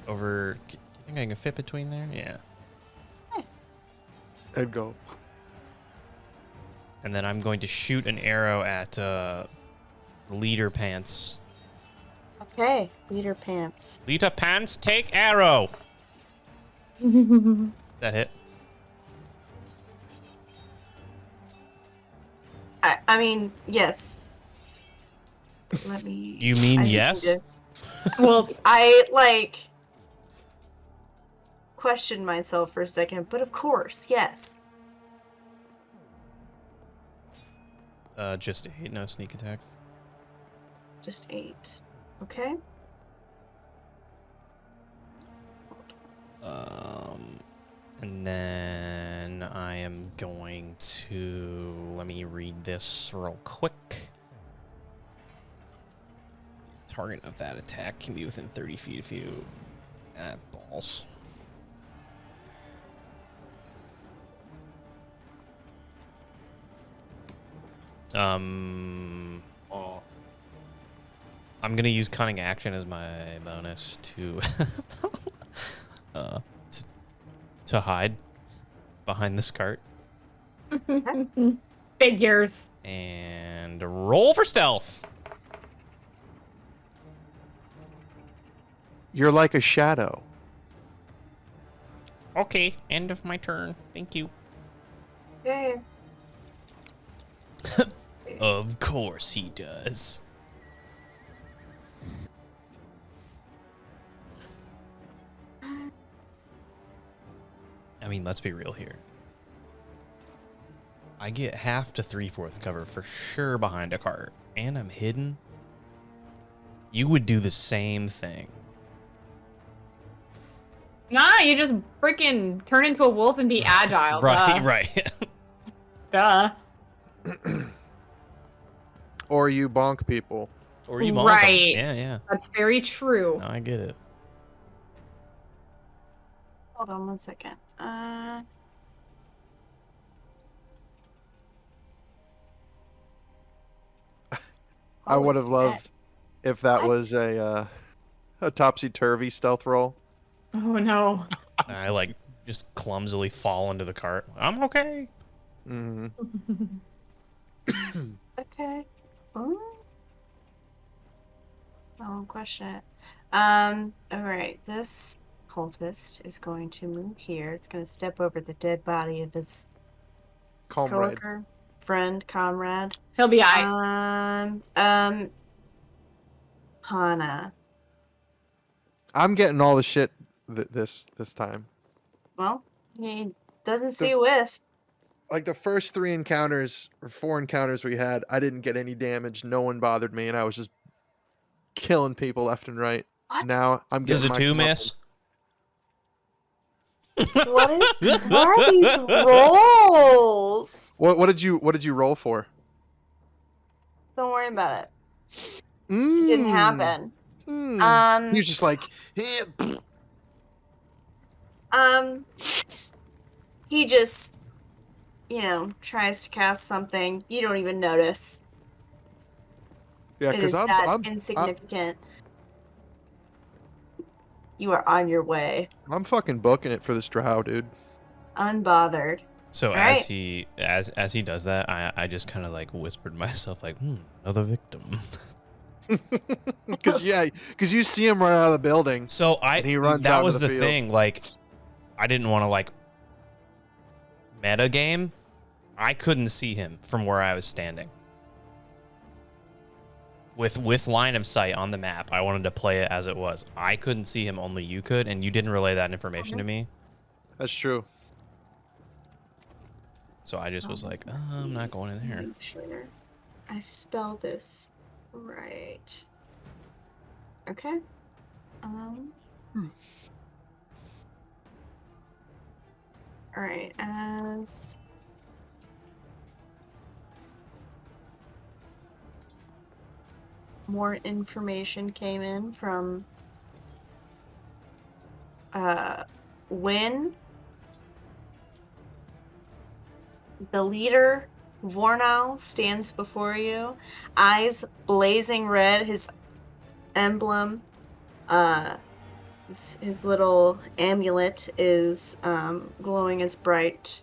over. You think I can fit between there? Yeah. And go. And then I'm going to shoot an arrow at leader pants. Okay. Leader pants. Leader pants, take arrow. That hit. I mean, yes. Let me. You mean I just yes? need Well, I questioned myself for a second, but of course, yes. Just 8, no sneak attack. Just 8. Okay. And then I am going to let me read this real quick. Target of that attack can be within 30 feet if you balls. Oh. I'm gonna use cunning action as my bonus to to hide behind this cart figures. and roll for stealth. You're like a shadow. Okay, end of my turn. Thank you. Okay. Let's see. Of course he does. I mean, let's be real here. I get half to 3/4 cover for sure behind a cart, and I'm hidden. You would do the same thing. Nah, you just freaking turn into a wolf and be agile. Right, Duh. right. Duh. Or you bonk people. Or you bonk 'em. Right. Yeah, yeah. That's very true. No, I get it. Hold on 1 second. I would have Holy loved if that What? was a topsy-turvy stealth roll. Oh no. I like just clumsily fall into the cart. I'm okay. hmm Okay. Ooh. I won't question it. Alright. This cultist is going to move here. It's going to step over the dead body of his Comrade. coworker, friend, comrade. He'll be aight. Hana. I'm getting all the shit this time. Well, he doesn't see a wisp. Like the first 3 encounters or 4 encounters we had, I didn't get any damage. No one bothered me, and I was just killing people left and right. What? Now I'm Does getting a 2 my miss? What are these rolls? What did you roll for? Don't worry about it. It didn't happen. He was just like, He just, tries to cast something. You don't even notice. yeah, It is because that insignificant. You are on your way. I'm fucking booking it for this drow, dude. Unbothered. So Right. as he does that, I just kind of like whispered to myself like, another victim. Because you see him run out of the building. So And he runs that out was into the the field. thing. Like, I didn't want to like meta game. I couldn't see him from where I was standing. With line of sight on the map, I wanted to play it as it was. I couldn't see him, only you could, and you didn't relay that information to me. That's true. So I just was like, I'm not going in there. Make sure I spell this right. Okay. All right. As more information came in from when the leader, Vornal, stands before you, eyes blazing red, his emblem, his little amulet is glowing as bright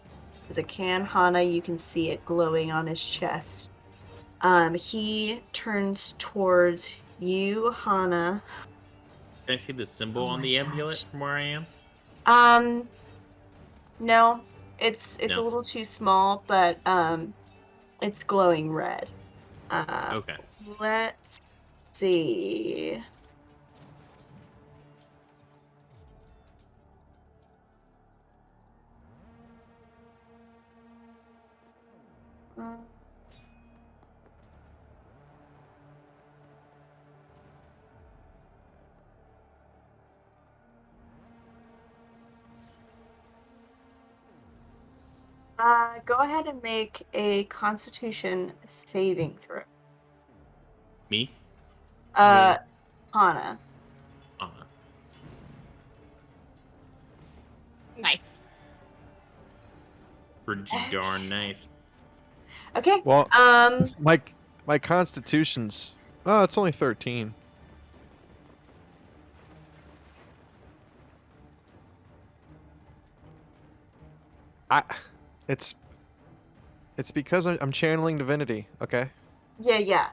as it can. Hana, you can see it glowing on his chest. He turns towards you, Hana. Can I see the symbol on the amulet from where I am? No, it's No. a little too small, but it's glowing red. Okay. Let's see. Go ahead and make a Constitution saving throw. Me? Hana. Nice. Pretty darn nice. Okay. Well, my Constitution's it's only 13. It's because I'm channeling divinity. Okay. Yeah.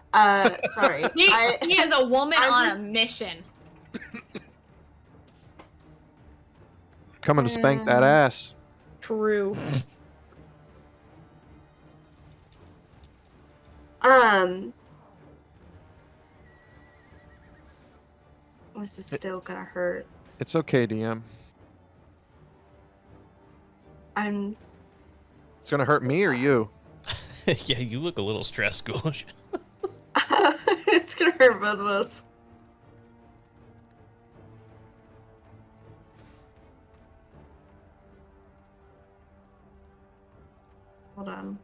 Sorry. He is a woman on a mission. Coming to spank that ass. True. This is still gonna hurt. It's okay, DM. It's gonna hurt me or you? Yeah, you look a little stressed, Ghoulish. It's gonna hurt both of us. Hold on.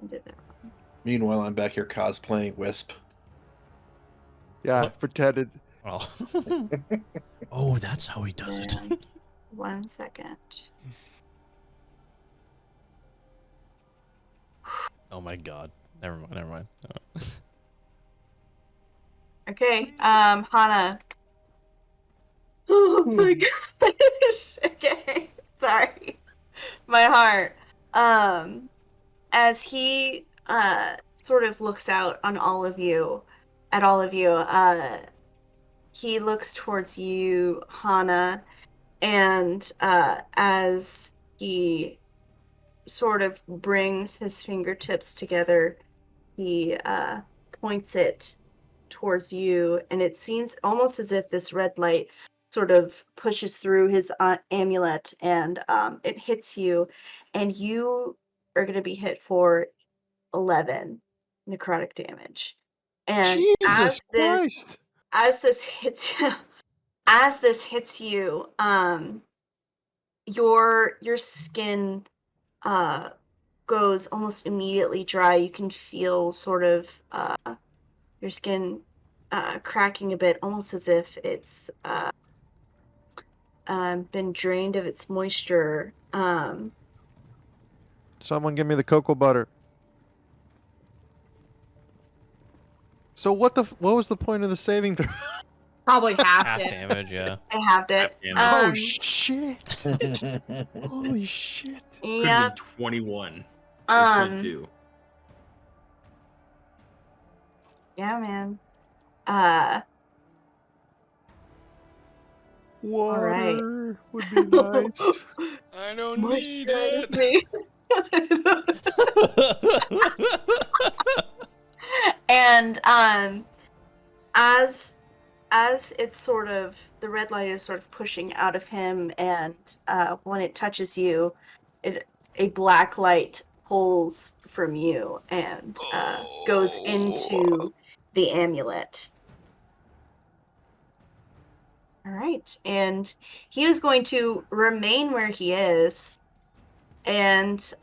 I did that wrong. Meanwhile, I'm back here cosplaying Wisp. Yeah, What? pretended. Oh. Oh, that's how he does it. 1 second. Oh my god. Never mind. Okay, Hana. Oh my gosh. Okay, sorry. My heart. As he sort of looks out on all of you, he looks towards you, Hana, and as he sort of brings his fingertips together, he points it towards you, and it seems almost as if this red light sort of pushes through his amulet, and it hits you, and you are going to be hit for 11 necrotic damage. And Jesus Christ! as this hits you, your skin goes almost immediately dry. You can feel sort of your skin cracking a bit, almost as if it's been drained of its moisture. Someone give me the cocoa butter. So what was the point of the saving throw? Probably half Half it. damage, yeah. I halved it. Oh shit! Holy shit! Yeah. 21. Um, 22. Yeah, man. Water would be nice. I don't Moisturize me. And as it's sort of, the red light is sort of pushing out of him, and when it touches you, a black light pulls from you and goes into the amulet. All right, and he is going to remain where he is, and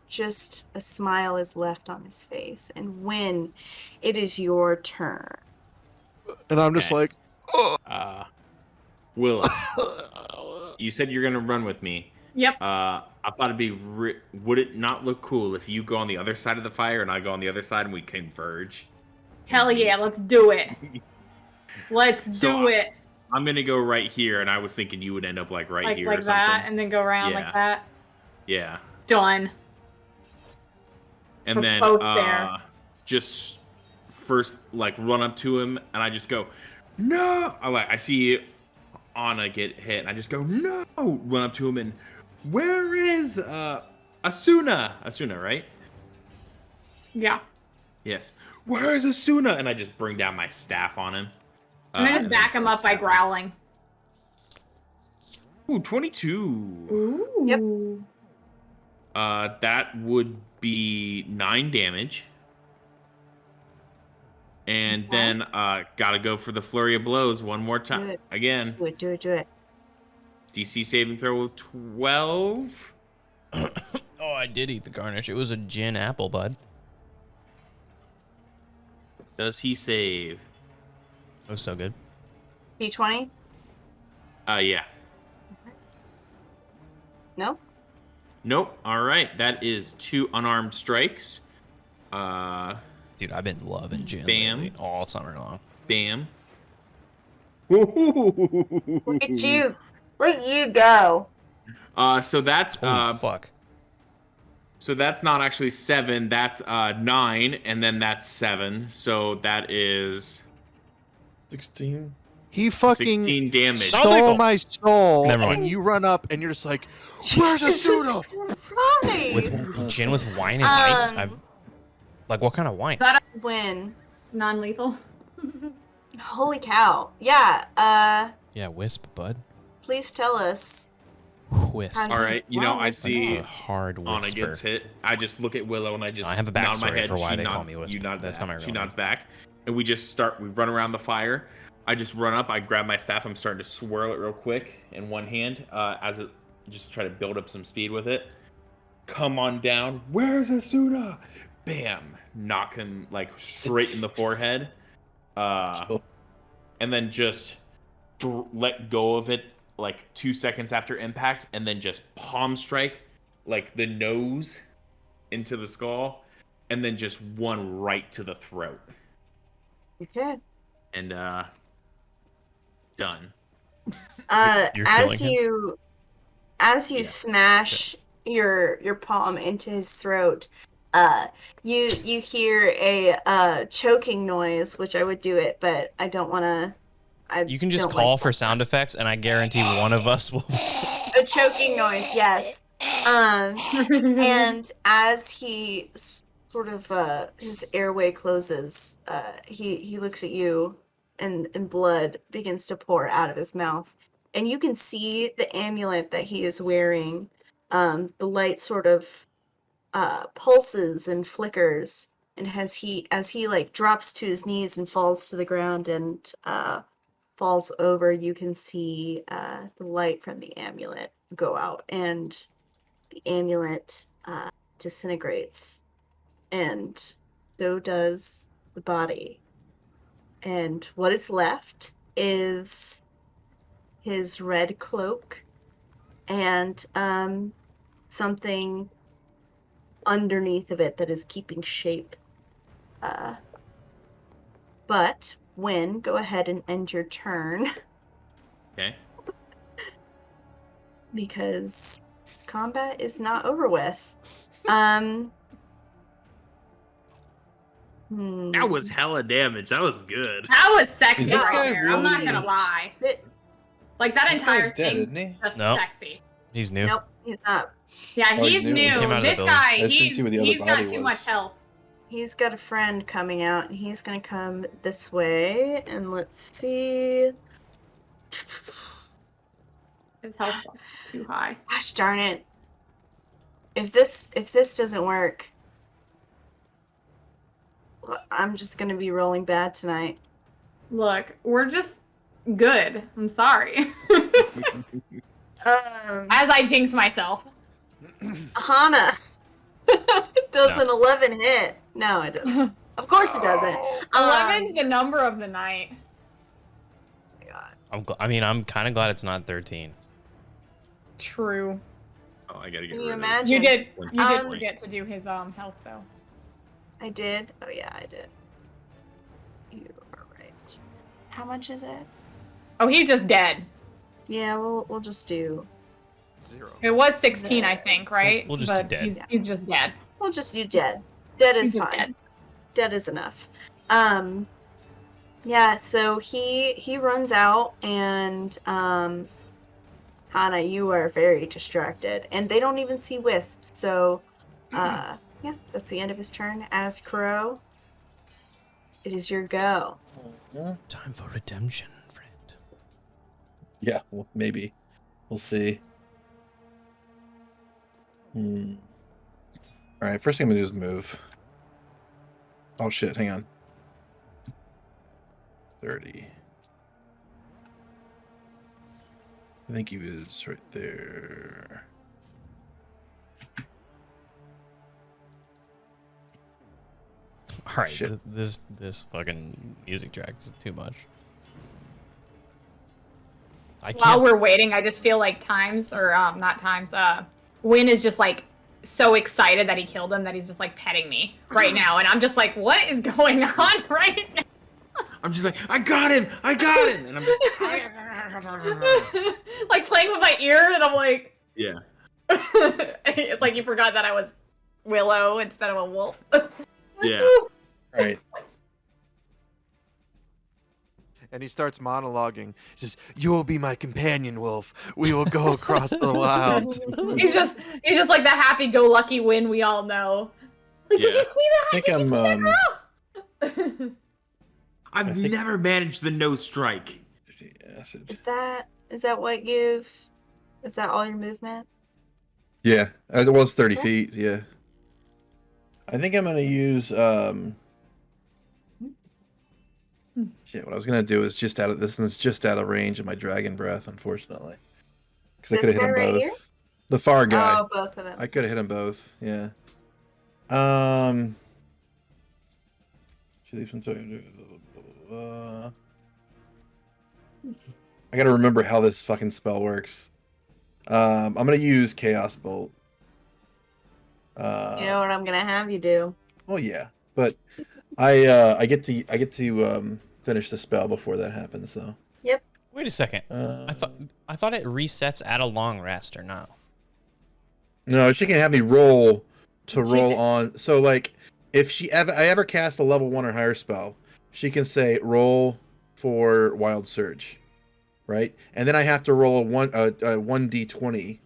just a smile is left on his face. And when it is your turn. And I'm just Okay. like, Willow, you said you're gonna run with me. Yep. I thought it'd be. Would it not look cool if you go on the other side of the fire and I go on the other side and we converge? Hell yeah, let's do it. Let's do it. I'm gonna go right here, and I was thinking you would end up like here, like or something. that, and then go around like that. Yeah. Done. And We're then both there. just first like run up to him, and I just go, no. I see Anna get hit, and I just go, no. Run up to him, and where is Asuna? Asuna, right? Yeah. Yes. Where is Asuna? And I just bring down my staff on him. And then just back him up by growling. Ooh, 22. Ooh. Yep. That would be 9 damage. And then gotta go for the flurry of blows one more time. Do it. Again. Do it. DC saving throw of 12. Oh, I did eat the garnish. It was a gin apple, bud. Does he save? It was so good. D20? Yeah. No? Nope. All right. That is 2 unarmed strikes. Dude, I've been loving gin Bam. lately, all summer long. Bam. Look at you. Look at you go. So that's Holy fuck. So that's not actually 7. That's 9, and then that's 7. So that is 16. He fucking 16 damage. stole my soul, Never mind. and you run up, and you're just like, "Where's Asuna?" Right. With gin with wine and ice? Like, what kind of wine? Win. Non-lethal. Holy cow. Yeah, Yeah, wisp, bud. please tell us. Wisp. How- All right. You know, I That's see a hard Anna whisper. gets hit. I just look at Willow and I just I have a nod my backstory head. for why She they call nod- me Wisp. You nod That's back. not my real She name. nods back, and we run around the fire. I just run up. I grab my staff. I'm starting to swirl it real quick in one hand, as it just try to build up some speed with it. Come on down. Where's Asuna? Bam! Knock him like straight in the forehead, and then just let go of it like 2 seconds after impact, and then just palm strike like the nose into the skull, and then just one right to the throat. Okay. And done. You're As killing you Yeah. smash your palm into his throat, you hear a choking noise, which I would do it, but I don't want to. You can just call for sound effects, and I guarantee one of us will. a choking noise. Yes. And as he sort of his airway closes, he looks at you, and blood begins to pour out of his mouth, and you can see the amulet that he is wearing. The light sort of pulses and flickers, and as he like drops to his knees and falls to the ground and falls over, you can see the light from the amulet go out, and the amulet disintegrates, and so does the body. And what is left is his red cloak and something underneath of it that is keeping shape. But Win, go ahead and end your turn Okay. because combat is not over with. Hmm. That was hella damage. That was good. That was sexy Is this right guy there. I'm not really- gonna lie. It- Like that This entire guy's dead, thing isn't he? just Nope. sexy. He's new. Nope, he's not. Yeah, Oh, he's he's new. new. He came out of the This building. guy, I just didn't see what the other he's got body too was. much health. He's got a friend coming out, and he's gonna come this way. And let's see. His health is too high. Gosh darn it! If this doesn't work, I'm just gonna be rolling bad tonight. Look, we're just good. I'm sorry. As I jinx myself. Hana does an 11 hit. No, it doesn't. Of course it doesn't. 11's the number of the night. I'm kind of glad it's not 13. True. Oh, I gotta get Can rid you of imagine? You did Um, forget to do his health though. I did. Oh yeah, I did. You are right. How much is it? Oh, he's just dead. Yeah, we'll just do. 0. It was 16, I think, right? We'll just do but dead. he's just dead. We'll just do dead. Dead He's is just fine. dead. Dead is enough. Yeah. So he runs out, and Hana, you are very distracted, and they don't even see Wisp. So, yeah, that's the end of his turn. As Crow, it is your go. Yeah. Time for redemption, friend. Yeah, well, maybe. We'll see. All right, first thing I'm gonna do is move. Oh shit, hang on. 30. I think he was right there. All right, Shit. this fucking music track is too much. I While can't. we're waiting, I just feel like Win is just like so excited that he killed him that he's just like petting me right now, and I'm just like, what is going on right now? I'm just like, I got him, and I'm just Like playing with my ear, and I'm like, yeah. it's like you forgot that I was Willow instead of a wolf. Yeah. Right. And he starts monologuing. He says, "You will be my companion, Wolf. We will go across the wilds." He's just like the happy-go-lucky Win we all know. Like, did Yeah. you see that? I think Did you see that girl? I've I think- never managed the no strike. Acid. Is that what is that all your movement? Yeah, it was 30 Okay. feet. Yeah. I think I'm gonna use Shit, what I was gonna do is just out of this, and it's just out of range of my dragon breath, unfortunately, because I This could have hit them guy right both. here? The far guy. Oh, both of them. I could have hit them both. Yeah. She leaves I gotta remember how this fucking spell works. I'm gonna use Chaos Bolt. You know what I'm gonna have you do? Well, yeah, but I get to finish the spell before that happens, though. Wait a second. I thought it resets at a long rest or no? No, she can have me roll to She roll can- on. So like, if I ever cast a level 1 or higher spell, she can say roll for Wild Surge, right? And then I have to roll a 1d20.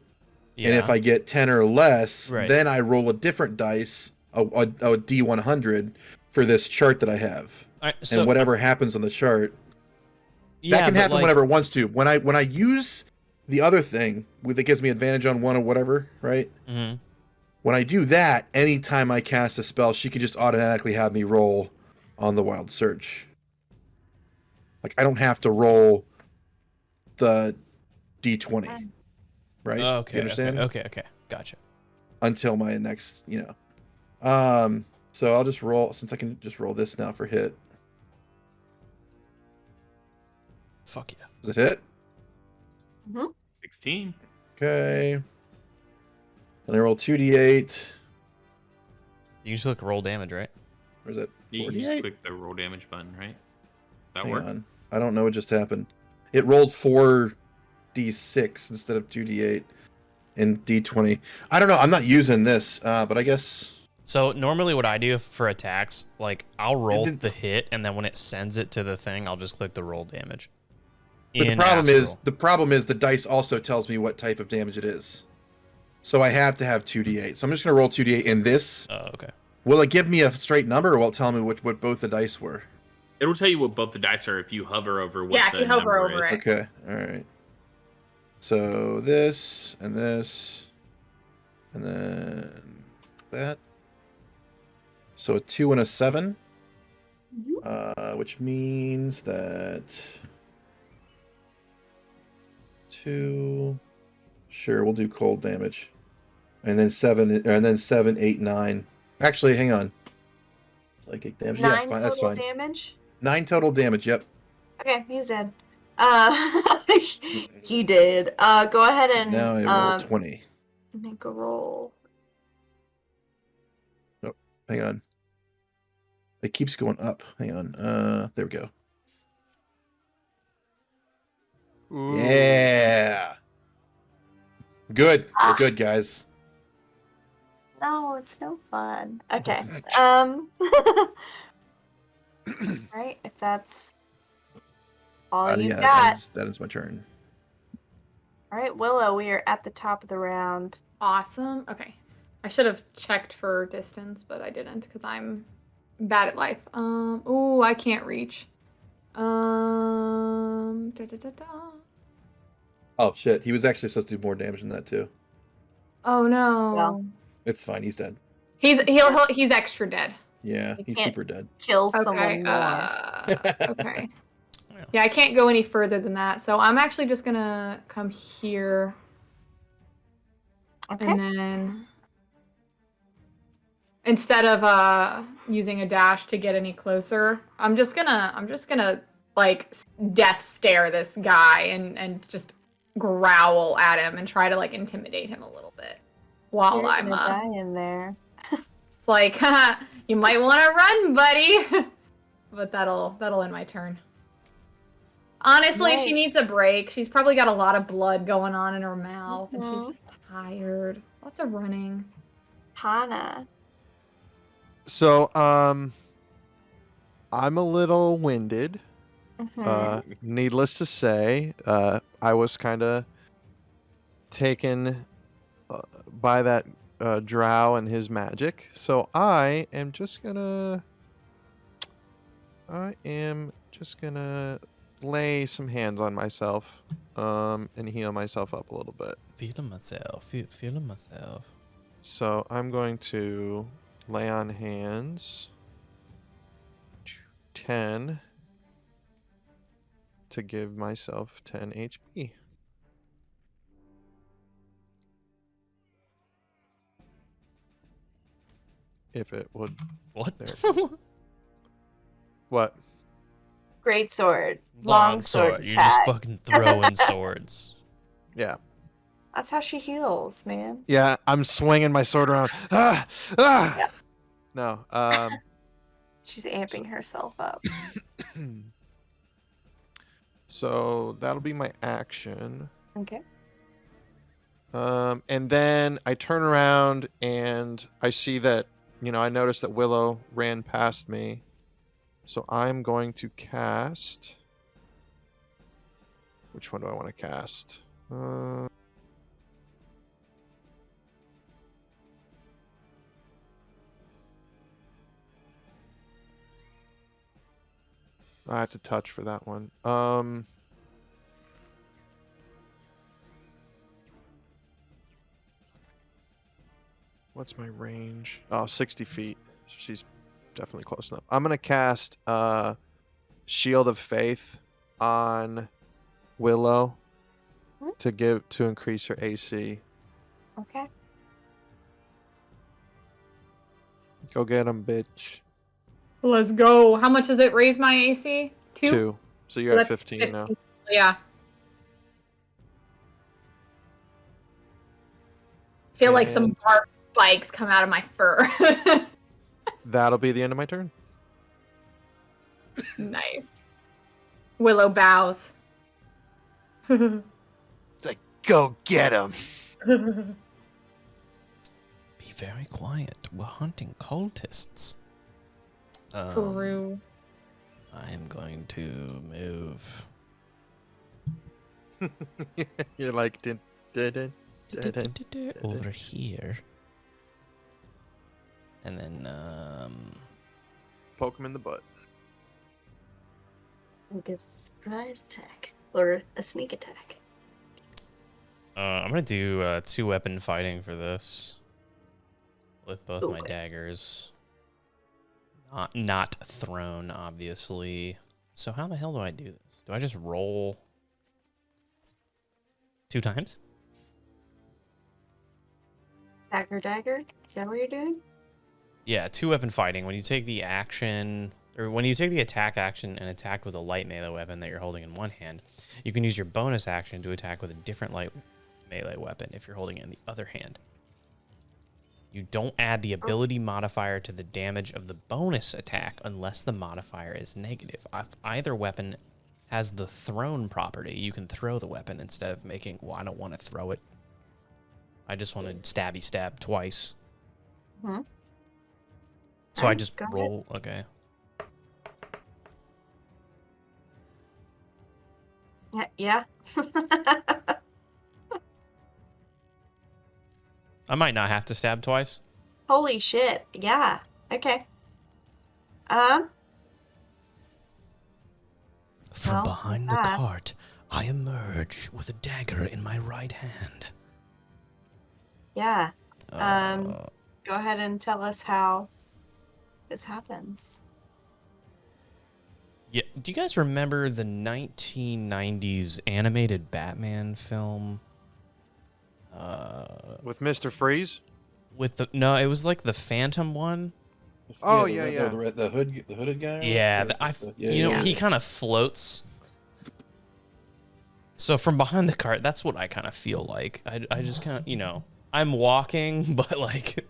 Yeah. And if I get 10 or less, Right. then I roll a different dice, a D100 for this chart that I have. All right, so And whatever happens on the chart, yeah, that can but, happen like, whenever it wants to. When I use the other thing that gives me advantage on one or whatever, right? mhm. When I do that, anytime I cast a spell, she can just automatically have me roll on the Wild Surge. Like, I don't have to roll the D20, right? Okay. You understand? Okay. Gotcha. Until my next, So I'll just roll, since I can just roll this now for hit. Fuck yeah. Does it hit? 16. Okay. Then I roll 2d8. You just click roll damage, right? Or is it You just 48? click the roll damage button, right? That Hang work? on. I don't know what just happened. It rolled 4d6 instead of 2d8 and d20. I don't know. I'm not using this, but I guess... So normally what I do for attacks, like I'll roll Then- the hit, and then when it sends it to the thing, I'll just click the roll damage. But In the problem is the dice also tells me what type of damage it is. So I have to have 2d8. So I'm just going to roll 2d8 in this. Oh, okay. Will it give me a straight number, or will it tell me what both the dice were? It'll tell you what both the dice are if you hover over what Yeah, if the you hover number over is. it. Okay, all right. So this and this, and then that. So a 2 and a 7, which means that 2. Sure, we'll do cold damage, and then 7, 8, 9. Actually, hang on. Psychic damage. 9 Yeah, fine, that's total fine. damage. 9 total damage. Yep. Okay, he's dead. He did. Go ahead and Now I roll 20. make a roll. Nope. Hang on. It keeps going up. Hang on. There we go. Ooh. Yeah. Good. We're good, guys. No, it's no fun. Okay. Right, if that's all you got. That is my turn. All right, Willow, we are at the top of the round. Awesome. Okay. I should have checked for distance, but I didn't because I'm bad at life. Oh, I can't reach. Da, da, da, da. Oh shit! He was actually supposed to do more damage than that too. Oh no. Well. It's fine. He's dead. He's extra dead. Yeah, You he's can't super dead. Kill Okay. someone more. Okay. Yeah, I can't go any further than that, so I'm actually just gonna come here, Okay. and then instead of using a dash to get any closer, I'm just gonna like death stare this guy and just growl at him and try to like intimidate him a little bit while You're I'm gonna die in there. It's like, haha, you might want to run, buddy. But that'll end my turn. Honestly, Right. she needs a break. She's probably got a lot of blood going on in her mouth, and she's just tired. Lots of running. Hana. So, I'm a little winded. Needless to say, I was kind of taken by that drow and his magic. So I am just gonna lay some hands on myself, and heal myself up a little bit. Feeling myself. So I'm going to lay on hands 10 to give myself 10 HP. If it would. What? There it is. What? Great sword. Long sword. You're just attack. fucking throwing swords. Yeah. That's how she heals, man. Yeah, I'm swinging my sword around. Ah! Ah! Yeah. No. She's amping herself up. So that'll be my action. Okay. And then I turn around and I see that, I noticed that Willow ran past me. So I'm going to cast. Which one do I want to cast? I have to touch for that one. What's my range? Oh, 60 feet. She's definitely close enough. I'm gonna cast Shield of Faith on Willow to increase her AC. Okay. Go get him, bitch. Let's go. How much does it raise my AC? 2? 2. So you're at that's 15 now. Yeah. Feel like some And- barb spikes come out of my fur. That'll be the end of my turn. Nice. Willow bows. It's like, go get him. Be very quiet. We're hunting cultists. True. I am going to move. You're like, dun, dun, dun, dun, dun. Over here. And then, Poke him in the butt. I guess a surprise attack. Or a sneak attack. I'm gonna do 2-weapon fighting for this. With both my Okay. daggers. Not thrown, obviously. So how the hell do I do this? Do I just roll 2 times? Dagger. Is that what you're doing? Yeah, 2-weapon fighting. When you take the action or when you take the attack action and attack with a light melee weapon that you're holding in one hand, you can use your bonus action to attack with a different light melee weapon if you're holding it in the other hand. You don't add the ability modifier to the damage of the bonus attack unless the modifier is negative. If either weapon has the thrown property, you can throw the weapon instead of making, well, I don't want to throw it. I just want to stabby stab twice. Hmm. So I just Go ahead. roll, okay. Yeah. I might not have to stab twice. Holy shit. Yeah. Okay. From Well, behind with the that- cart, I emerge with a dagger in my right hand. Yeah. Uh, Go ahead and tell us how this happens. yeah. Do you guys remember the 1990s animated Batman film? With Mr. Freeze. With the no, it was like the Phantom one. Oh, the yeah, red- yeah. The hooded guy. right? Yeah, Yeah. he kind of floats. So from behind the cart, that's what I kind of feel like. I just kind of, I'm walking, but like,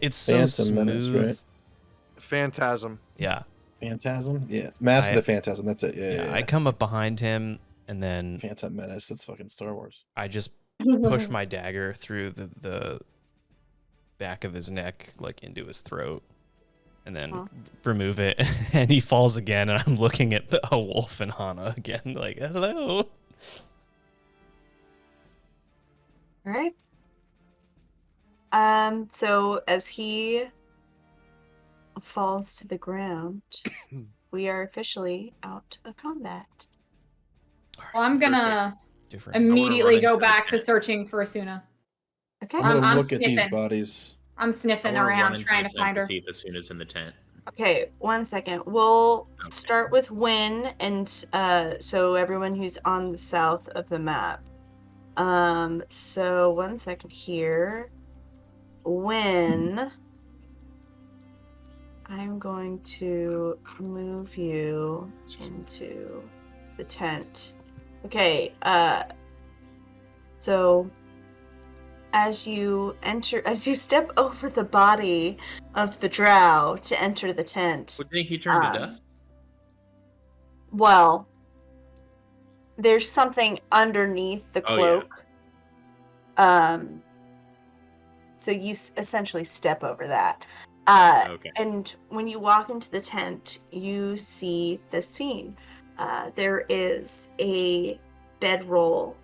it's so Phantom Menace, smooth. right? Phantasm. Yeah, Phantasm. Yeah, Mask I- of the Phantasm. That's it. Yeah. I come up behind him, and then Phantom Menace. That's fucking Star Wars. I just push my dagger through the back of his neck, like into his throat, and then Huh. remove it, and he falls again, and I'm looking at a wolf and Hana again, like, hello. All right. So as he falls to the ground, we are officially out of combat. Well, I'm gonna Different. immediately run go into back the to searching for Asuna. Okay. I'm gonna I'm look at these sniffing. bodies. I'm I sniffing wanna run around into trying the to tent find her. See if Asuna's in the tent. Okay, 1 second. We'll start with Win, and so everyone who's on the south of the map. So 1 second here. Win. I'm going to move you into the tent. Okay, so as you step over the body of the drow to enter the tent, Would think he turned to Um, dust? well, there's something underneath the Oh, yeah. cloak. So you essentially step over that. Okay. And when you walk into the tent, you see the scene. There is a bedroll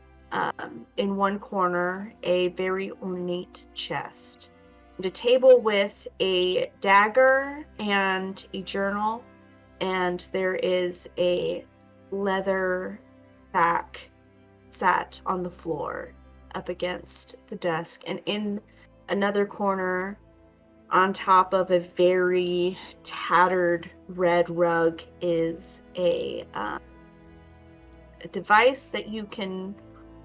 in one corner, a very ornate chest, and a table with a dagger and a journal, and there is a leather sack sat on the floor up against the desk, and in another corner, on top of a very tattered red rug, is a device that you can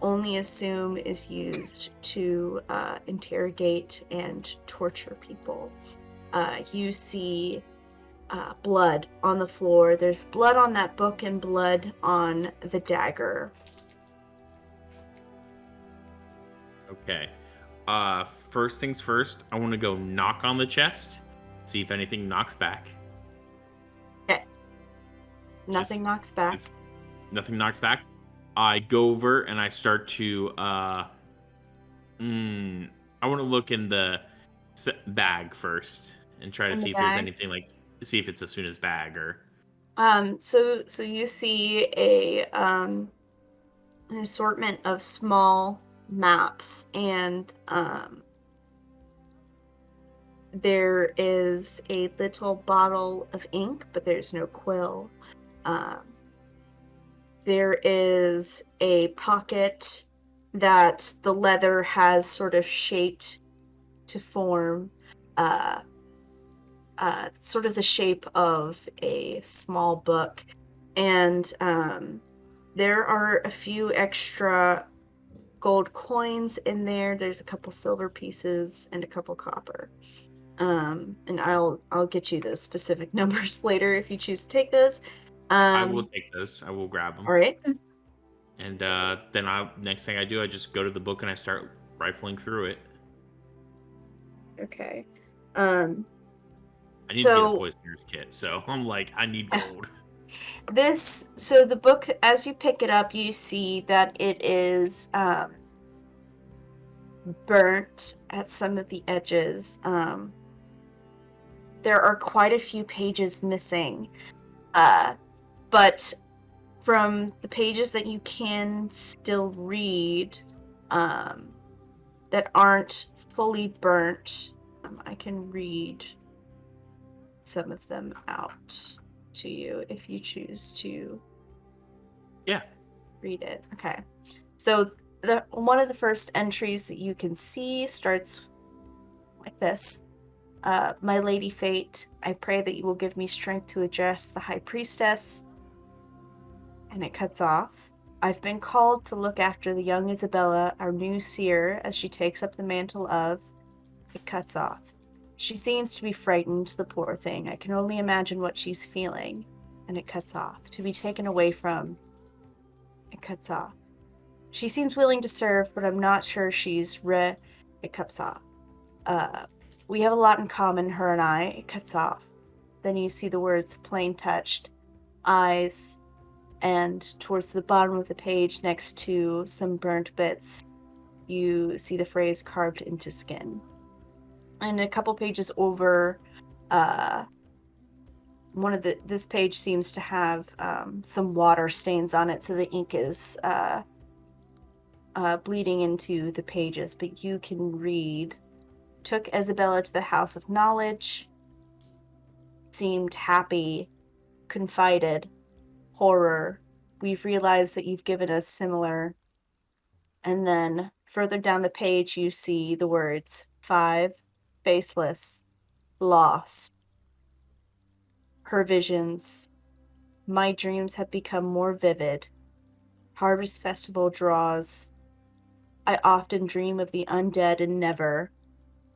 only assume is used to interrogate and torture people. You see blood on the floor. There's blood on that book and blood on the dagger. Okay. First things first, I want to go knock on the chest, see if anything knocks back. Nothing knocks back. Nothing knocks back. I go over and I start to I want to look in the bag first and try to In the see if there's bag? anything see if it's Asuna's bag or So you see an assortment of small maps, and there is a little bottle of ink, but there's no quill. There is a pocket that the leather has sort of shaped to form sort of the shape of a small book. And there are a few extra gold coins in there. There's a couple silver pieces and a couple copper. And I'll get you those specific numbers later if you choose to take those. I will take those. I will grab them. All right. And then next thing I do, I just go to the book and I start rifling through it. Okay. I need to get a poisoner's kit, so I'm like, I need gold. So the book, as you pick it up, you see that it is burnt at some of the edges. There are quite a few pages missing, but from the pages that you can still read, that aren't fully burnt, I can read some of them out to you if you choose to. Yeah. Read it. Okay. So one of the first entries that you can see starts like this. My Lady Fate, I pray that you will give me strength to address the High Priestess. And it cuts off. I've been called to look after the young Isabella, our new seer, as she takes up the mantle of... It cuts off. She seems to be frightened, the poor thing. I can only imagine what she's feeling. And it cuts off. To be taken away from... It cuts off. She seems willing to serve, but I'm not sure she's It cuts off. We have a lot in common, her and I. It cuts off. Then you see the words plain touched, eyes, and towards the bottom of the page next to some burnt bits, you see the phrase carved into skin. And a couple pages over, this page seems to have some water stains on it, so the ink is bleeding into the pages, but you can read. Took Isabella to the House of Knowledge, seemed happy, confided, horror. We've realized that you've given us similar. And then further down the page, you see the words 5, faceless, lost. Her visions. My dreams have become more vivid. Harvest Festival draws. I often dream of the undead and never.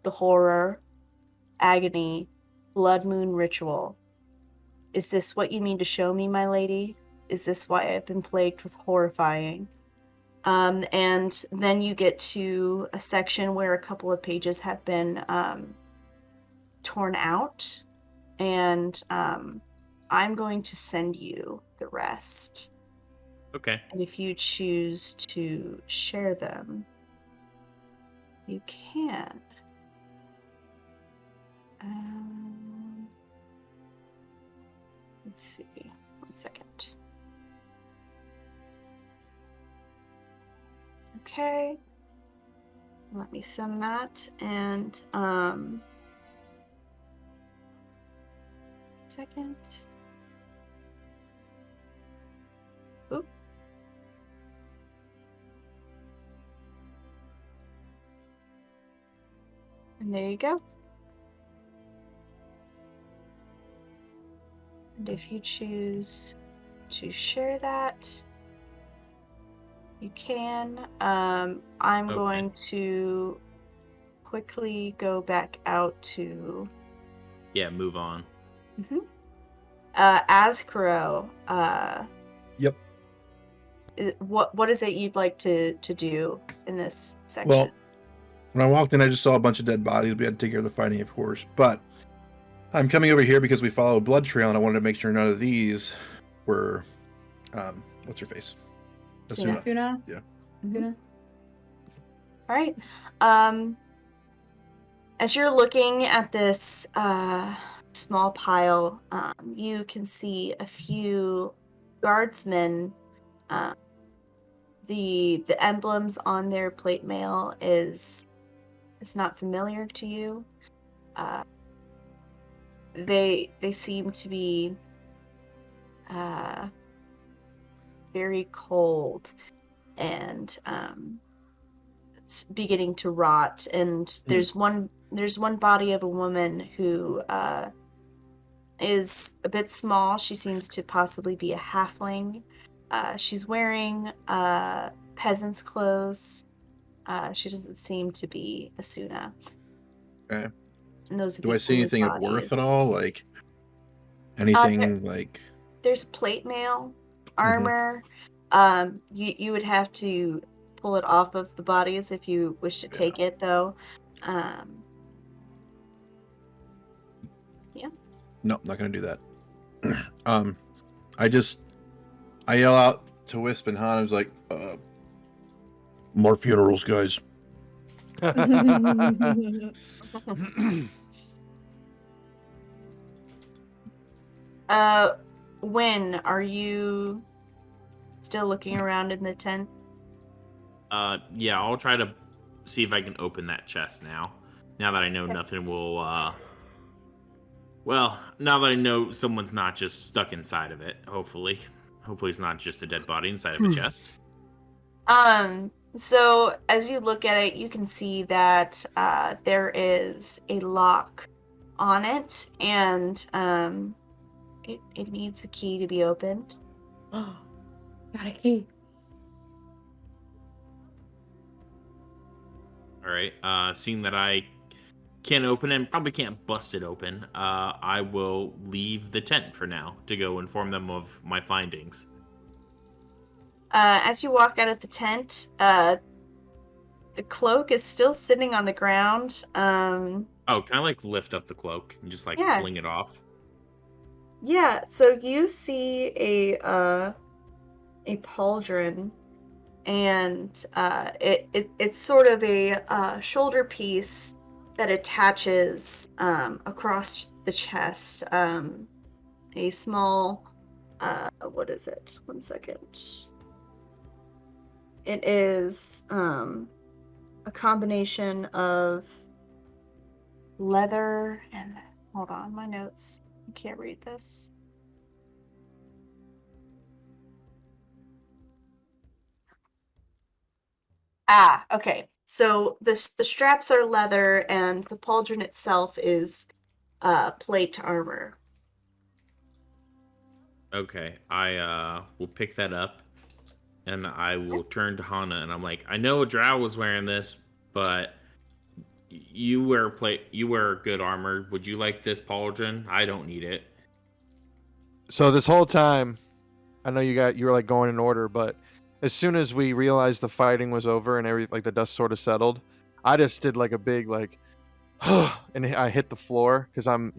The horror, agony, blood moon ritual. Is this what you mean to show me, my lady? Is this why I've been plagued with horrifying? And then you get to a section where a couple of pages have been torn out, and I'm going to send you the rest. Okay. And if you choose to share them, you can. Let's see. 1 second. Okay. Let me send that, and second. Oop. And there you go. And if you choose to share that, you can. I'm going to quickly go back out to... Yeah, move on. Azkuro. Yep. What is it you'd like to do in this section? Well, when I walked in, I just saw a bunch of dead bodies. We had to take care of the fighting, of course. But I'm coming over here because we follow a blood trail, and I wanted to make sure none of these were... what's her face? Asuna. Yeah. All right. As you're looking at this small pile, you can see a few guardsmen. The emblems on their plate mail is not familiar to you. They seem to be very cold and it's beginning to rot. And there's one body of a woman who is a bit small. She seems to possibly be a halfling. She's wearing peasant's clothes. She doesn't seem to be Asuna. Okay. And those are Do the I see only anything of worth at bodies. all? Like anything like? There's plate mail, armor. You would have to pull it off of the bodies if you wish to take it, though. Yeah. No, not gonna do that. I yell out to Wisp and Han. I was like, more funerals, guys. When are you still looking around in the tent? Yeah, I'll try to see if I can open that chest now. Now that I know nothing will, well, now that I know someone's not just stuck inside of it, hopefully. Hopefully it's not just a dead body inside of a chest. So as you look at it, you can see that there is a lock on it, and it needs a key to be opened. Oh, got a key. All right. Seeing that I can't open it and probably can't bust it open, I will leave the tent for now to go inform them of my findings. As you walk out of the tent, the cloak is still sitting on the ground. Oh, can I like lift up the cloak and just like Yeah. fling it off? Yeah, so you see a pauldron, and it's sort of a shoulder piece that attaches across the chest. A small, what is it? 1 second. It is a combination of leather and, hold on, my notes. I can't read this. Okay. So the straps are leather, and the pauldron itself is plate armor. Okay, I will pick that up, and I will turn to Hana, and I'm like, I know Drow was wearing this, but you wear good armor. Would you like this pauldron? I don't need it. So this whole time, I know you were like going in order, but as soon as we realized the fighting was over and everything, like the dust sort of settled, I just did like a big like, and I hit the floor because I'm,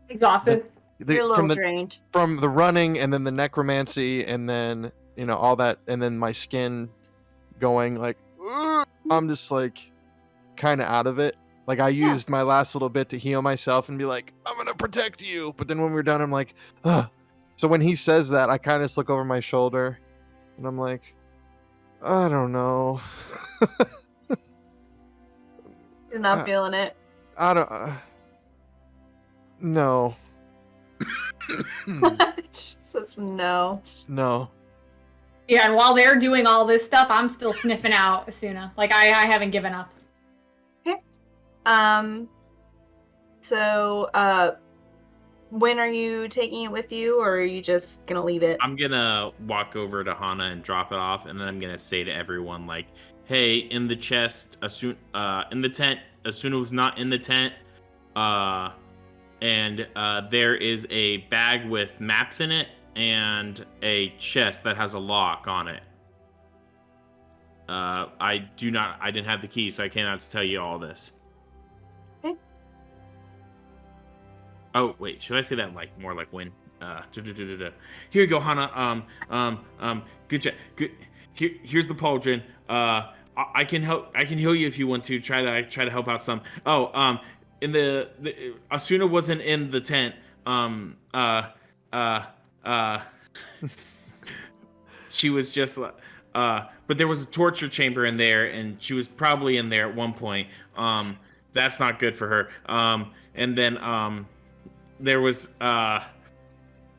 Exhausted. You're a little drained. From the running and then the necromancy and then all that and then my skin going like, I'm just like kind of out of it. Like I used my last little bit to heal myself and be like, I'm gonna protect you. But then when we're done, I'm like, ugh. So when he says that, I kind of just look over my shoulder and I'm like, I don't know. You're not feeling it. I don't. No. She says no. No. Yeah, and while they're doing all this stuff, I'm still sniffing out Asuna. Like I haven't given up. Okay. So, when are you taking it with you, or are you just gonna leave it? I'm gonna walk over to Hana and drop it off, and then I'm gonna say to everyone like, "Hey, in the chest, in the tent, Asuna was not in the tent, and there is a bag with maps in it and a chest that has a lock on it. I didn't have the key, so I came out to tell you all this." Okay. Oh wait, should I say that like more like when? Here you go, Hana. Good job. Good. Here's the pauldron. I can help. I can heal you if you want to. Try to help out some. Oh, in the Asuna wasn't in the tent. She was just. But there was a torture chamber in there, and she was probably in there at one point. That's not good for her. And then there was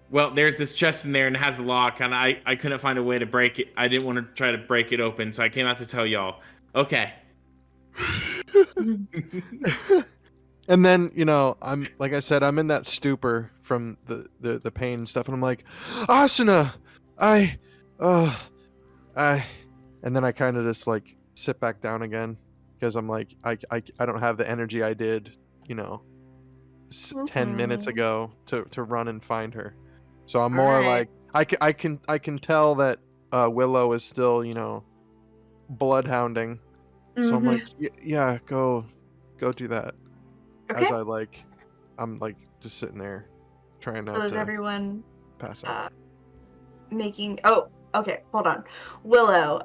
well, there's this chest in there and it has a lock, and I couldn't find a way to break it. I didn't want to try to break it open, so I came out to tell y'all. Okay. And then, I'm like I said, I'm in that stupor from the pain and stuff, and I'm like, Asuna, and then I kind of just like sit back down again because I'm like, I don't have the energy I did 10 minutes Mhm. ago to run and find her. So I'm more Alright. like I can tell that Willow is still bloodhounding. So I'm Mhm. like, yeah, go do that. As Okay. I'm like just sitting there trying So not is to everyone pass out. making... Oh, okay, hold on. Willow,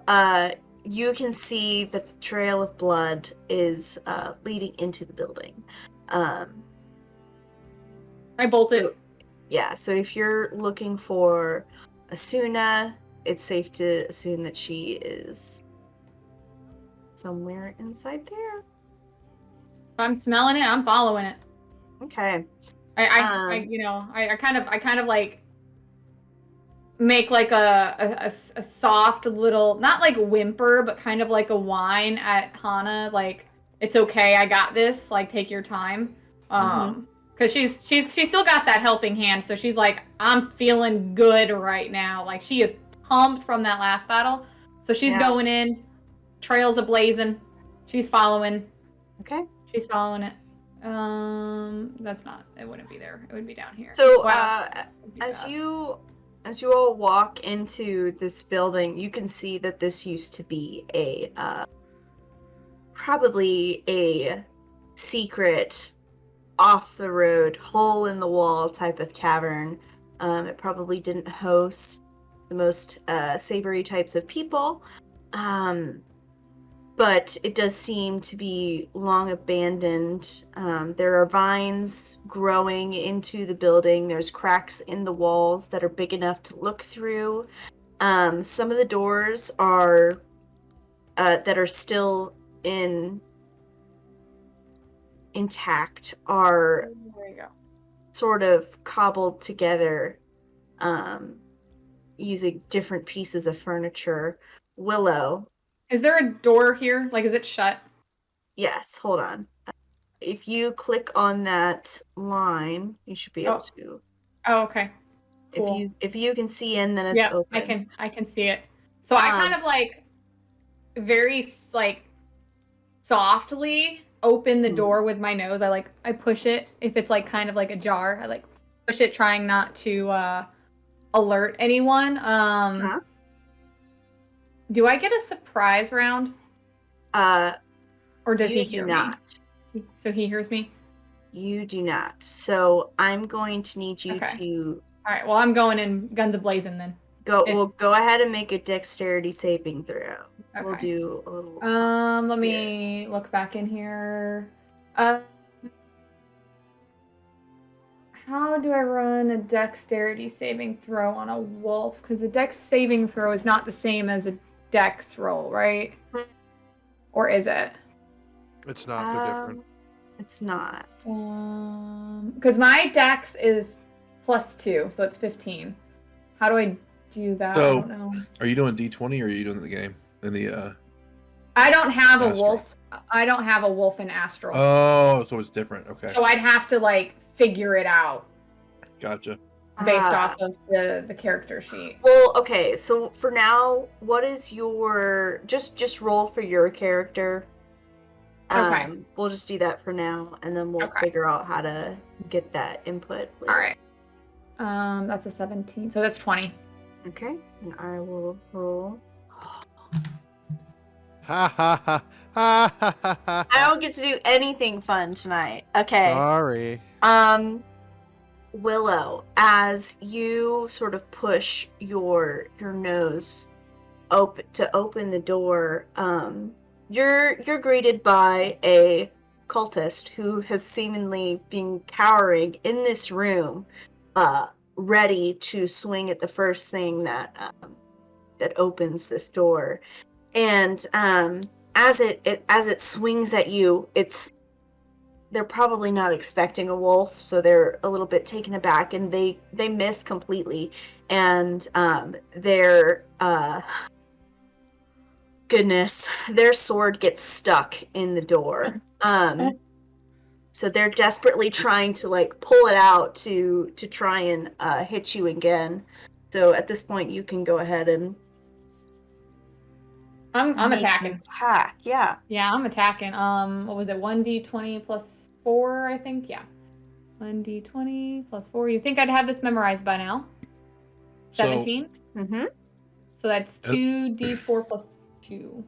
you can see that the trail of blood is leading into the building. Um, I bolted. so, yeah, so if you're looking for Asuna, it's safe to assume that she is somewhere inside there. If I'm smelling it, I'm following it. Okay. I kind of like make like a soft little, not like whimper, but kind of like a whine at Hana, like, it's okay, I got this, like, take your time. Because she's still got that helping hand, so she's like, I'm feeling good right now. Like, she is pumped from that last battle. So she's going in, trails ablazing. She's following. Okay. She's following it. That's not, it wouldn't be there. It would be down here. So, Wow. as you all walk into this building, you can see that this used to be a probably a secret, off the road, hole in the wall type of tavern. It probably didn't host the most savory types of people. But it does seem to be long abandoned. There are vines growing into the building. There's cracks in the walls that are big enough to look through. Some of the doors are that are still intact are There you go. sort of cobbled together using different pieces of furniture. Willow. Is there a door here? Like, is it shut? Yes, hold on. If you click on that line, you should be able to. Oh, okay. Cool. If you can see in, then it's open. I can see it. So I kind of like very like softly open the door with my nose. I push it if it's like kind of like ajar. I like push it, trying not to alert anyone. Do I get a surprise round? Or does he hear me? So he hears me? You do not. So I'm going to need you to... All right, well, I'm going in guns a-blazing then. We'll go ahead and make a dexterity saving throw. Okay. We'll do a little... let me look back in here. How do I run a dexterity saving throw on a wolf? Because the dex saving throw is not the same as a dex roll, right? Or is it? It's not. They're different. It's not. Because my dex is +2, so it's 15. How do I do that? So, I don't know. Are you doing D20 or are you doing the game in the? I don't have Astral. a wolf. I don't have a wolf in Astral. Oh, so it's different. Okay. So I'd have to like figure it out. Gotcha. Based off of the character sheet. Well, okay. So for now, what is your just roll for your character? Okay. We'll just do that for now, and then we'll figure out how to get that input later. All right. That's a 17. So that's 20. Okay. And I will roll. Ha ha ha ha ha ha. I don't get to do anything fun tonight. Okay. Sorry. Willow, as you sort of push your nose open the door, you're greeted by a cultist who has seemingly been cowering in this room, ready to swing at the first thing that opens this door. And as it swings at you, they're probably not expecting a wolf, so they're a little bit taken aback, and they miss completely, and their sword gets stuck in the door. So they're desperately trying to like pull it out to try and hit you again. So at this point, you can go ahead and I'm attacking. Attack, yeah. Yeah, I'm attacking. What was it? 1d20 plus 4, I think. Yeah. 1d20 plus 4. You think I'd have this memorized by now? 17. Mm-hmm. So that's 2d4 plus 2.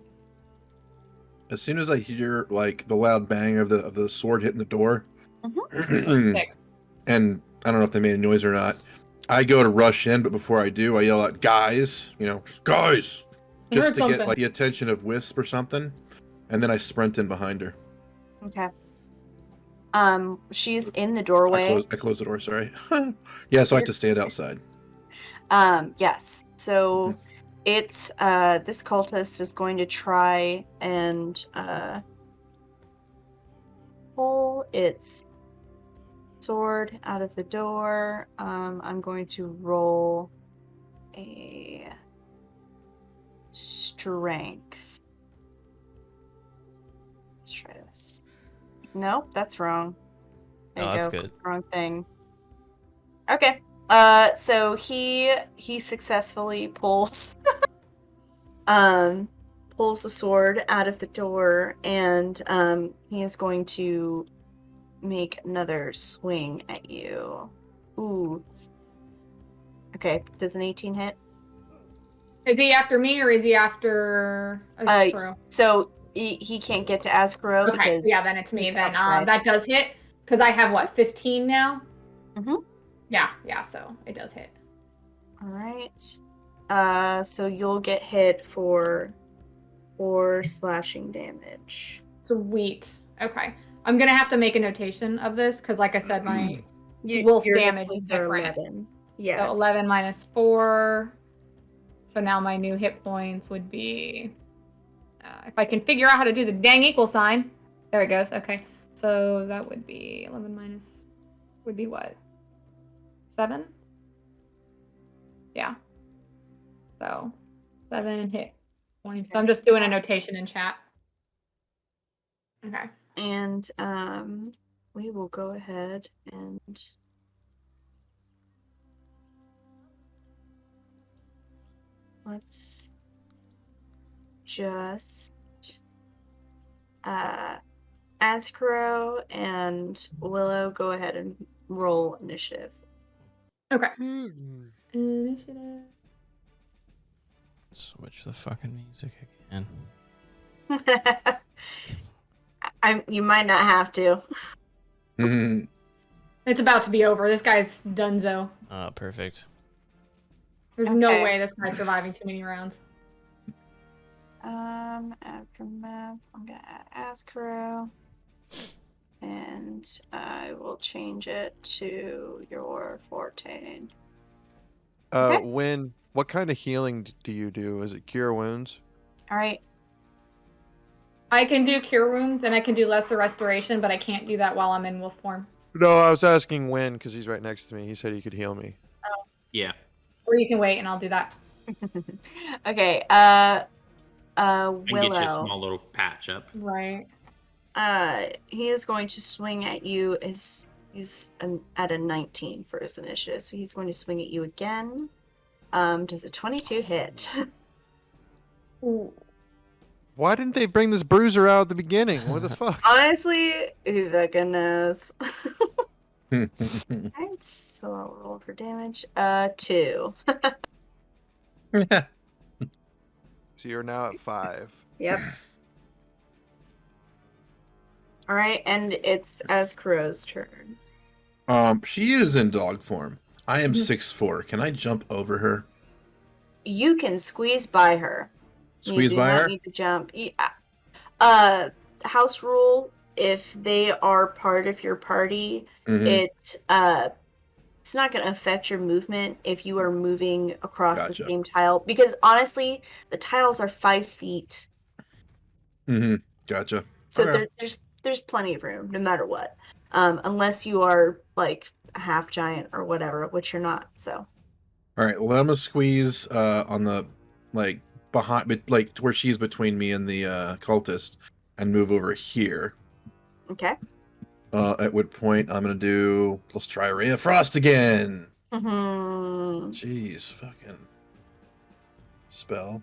As soon as I hear like the loud bang of the sword hitting the door, 6. and I don't know if they made a noise or not, I go to rush in, but before I do, I yell out, "Guys!" Just guys, I just heard to something. get like the attention of Wisp or something, and then I sprint in behind her. Okay. She's in the doorway. I close the door. Sorry. Yeah, so I have to stand outside. Yes. So it's this cultist is going to try and pull its sword out of the door. I'm going to roll a strength. Let's try this. Nope, that's wrong. There Oh, you that's go. good. Wrong thing. Okay. So he successfully pulls pulls the sword out of the door, and he is going to make another swing at you. Ooh. Okay, does an 18 hit? Is he after me or is he after Azkuro? So he can't get to Azkuro Okay, because so yeah, then it's me. he's Then outside. that does hit because I have what 15 now. Mm-hmm. Yeah. So it does hit. All right. So you'll get hit for 4 slashing damage. Sweet. Okay, I'm gonna have to make a notation of this because, like I said, my wolf Your hit damage is points are different. 11. Yeah. So 11 minus 4. So now my new hit points would be, if I can figure out how to do the dang equal sign. There it goes. Okay. So that would be 11 minus, would be what? 7? Yeah. So 7 hit points. So I'm just doing a notation in chat. Okay. And we will go ahead and let's just Azkuro and Willow go ahead and roll initiative. Okay. Initiative. Switch the fucking music again. You might not have to. It's about to be over. This guy's donezo. Perfect. There's no Okay. way this guy's surviving too many rounds. Aftermath. I'm gonna add Azkuro, and I will change it to your 14. Okay. What kind of healing do you do? Is it cure wounds? All right. I can do cure wounds and I can do lesser restoration, but I can't do that while I'm in wolf form. No, I was asking when because he's right next to me. He said he could heal me. Yeah. Or you can wait and I'll do that. Okay. I can get you a Willow. small little patch up. Right. He is going to swing at you. He's at a 19 for his initiative, so he's going to swing at you again. Does a 22 hit? Ooh. Why didn't they bring this bruiser out at the beginning? What the fuck? Honestly, who fucking knows? Alright, so I'll roll for damage. 2. So you're now at 5. Yep. Alright, and it's Azkuro's turn. She is in dog form. I am 6'4". Can I jump over her? You can squeeze by her. Squeeze you do by not her? need to jump. House rule: if they are part of your party, Mhm. it's not going to affect your movement if you are moving across the Gotcha. same tile. Because honestly, the tiles are 5 feet, Gotcha. so Okay. there's plenty of room, no matter what. Unless you are like a half giant or whatever, which you're not. So. All right. Well, I'm gonna squeeze on the behind, like to where she's between me and the cultist, and move over here. Okay. At what point I'm gonna do? Let's try Ray of Frost again. Mm-hmm. Jeez, fucking spell.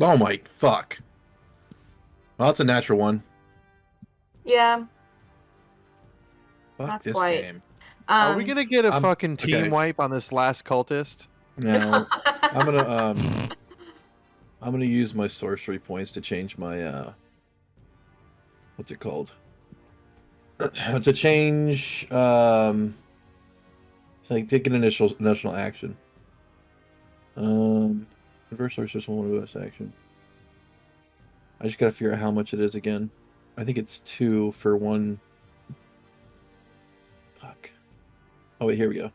Oh my fuck. Oh, that's a natural one. Yeah, Fuck Not this quite. game. Are we gonna get a I'm- fucking team okay. wipe on this last cultist? No, I'm gonna use my sorcery points to change my what's it called? To change like take an initial action. Reverse sorceress one bonus action. I just gotta figure out how much it is again. I think it's 2 for 1. Fuck. Oh wait, here we go.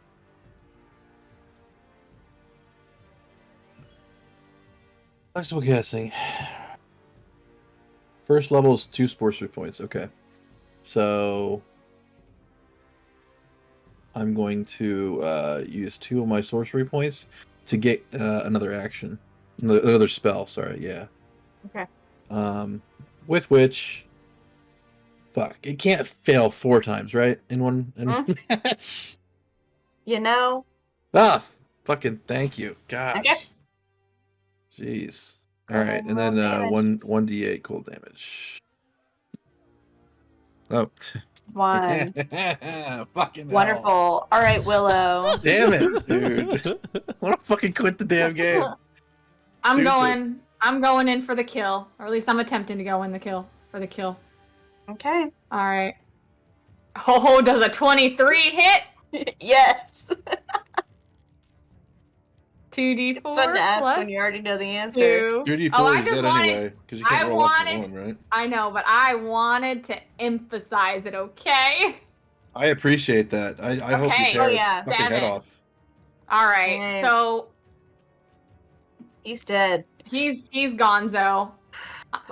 Flexible casting. First level is 2 sorcery points. Okay. So I'm going to use 2 of my sorcery points to get another action. Another spell, sorry, yeah. Okay. With which it can't fail 4 times, right? In one match. You know. Fucking thank you. Gosh. Okay. Jeez. Go All ahead right, and and roll then damage. 1d8 cold damage. Oh. 1. Fucking hell. Wonderful. All right, Willow. Damn it, dude. I want to fucking quit the damn game. I'm Stupid. going in for the kill, or at least I'm attempting to go in for the kill. Okay. All right. Oh, does a 23 hit? Yes. 2d4 It's fun to ask plus when you already know the answer. 2. 3d4 Oh, I is just dead wanted. anyway, because you can't I roll less than wanted. 1, right? I know, but I wanted to emphasize it. Okay. I appreciate that. I hope you Okay. tear Oh, his yeah. fucking Damn head it. off. All right. Right. So He's dead. he's gonzo.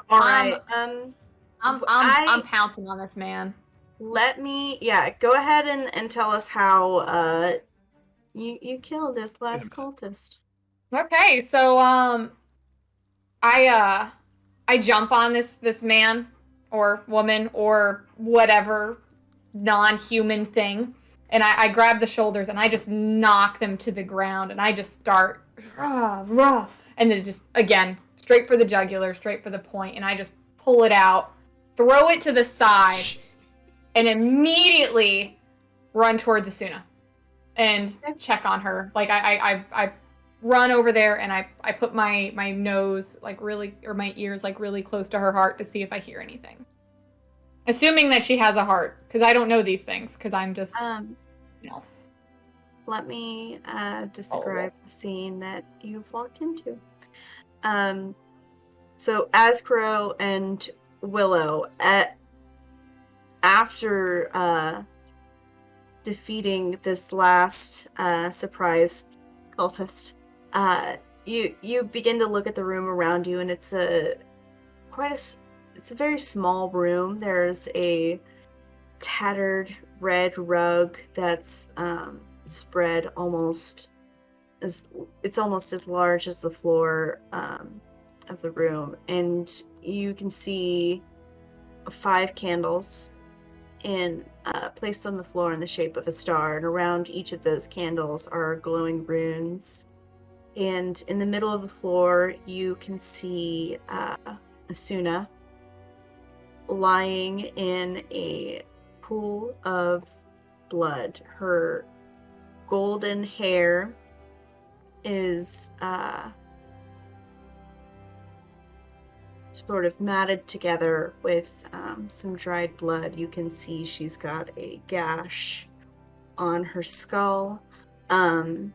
All right. I'm pouncing on this man. Let me. Yeah. Go ahead and tell us how you killed this last cultist. Okay, so I jump on this man or woman or whatever non-human thing, and I grab the shoulders and I just knock them to the ground, and I just start and then just again straight for the jugular, straight for the point, and I just pull it out, throw it to the side, and immediately run towards Asuna and check on her. Like I run over there and I put my nose like really, or my ears like really close to her heart to see if I hear anything. Assuming that she has a heart, because I don't know these things, because I'm just no. Let me describe the scene that you've walked into. So Ascro and Willow, after defeating this last surprise cultist, you begin to look at the room around you, and it's a very small room. There's a tattered red rug that's spread almost as large as the floor of the room, and you can see 5 candles placed on the floor in the shape of a star, and around each of those candles are glowing runes. And in the middle of the floor, you can see Asuna lying in a pool of blood. Her golden hair is sort of matted together with some dried blood. You can see she's got a gash on her skull. Willow,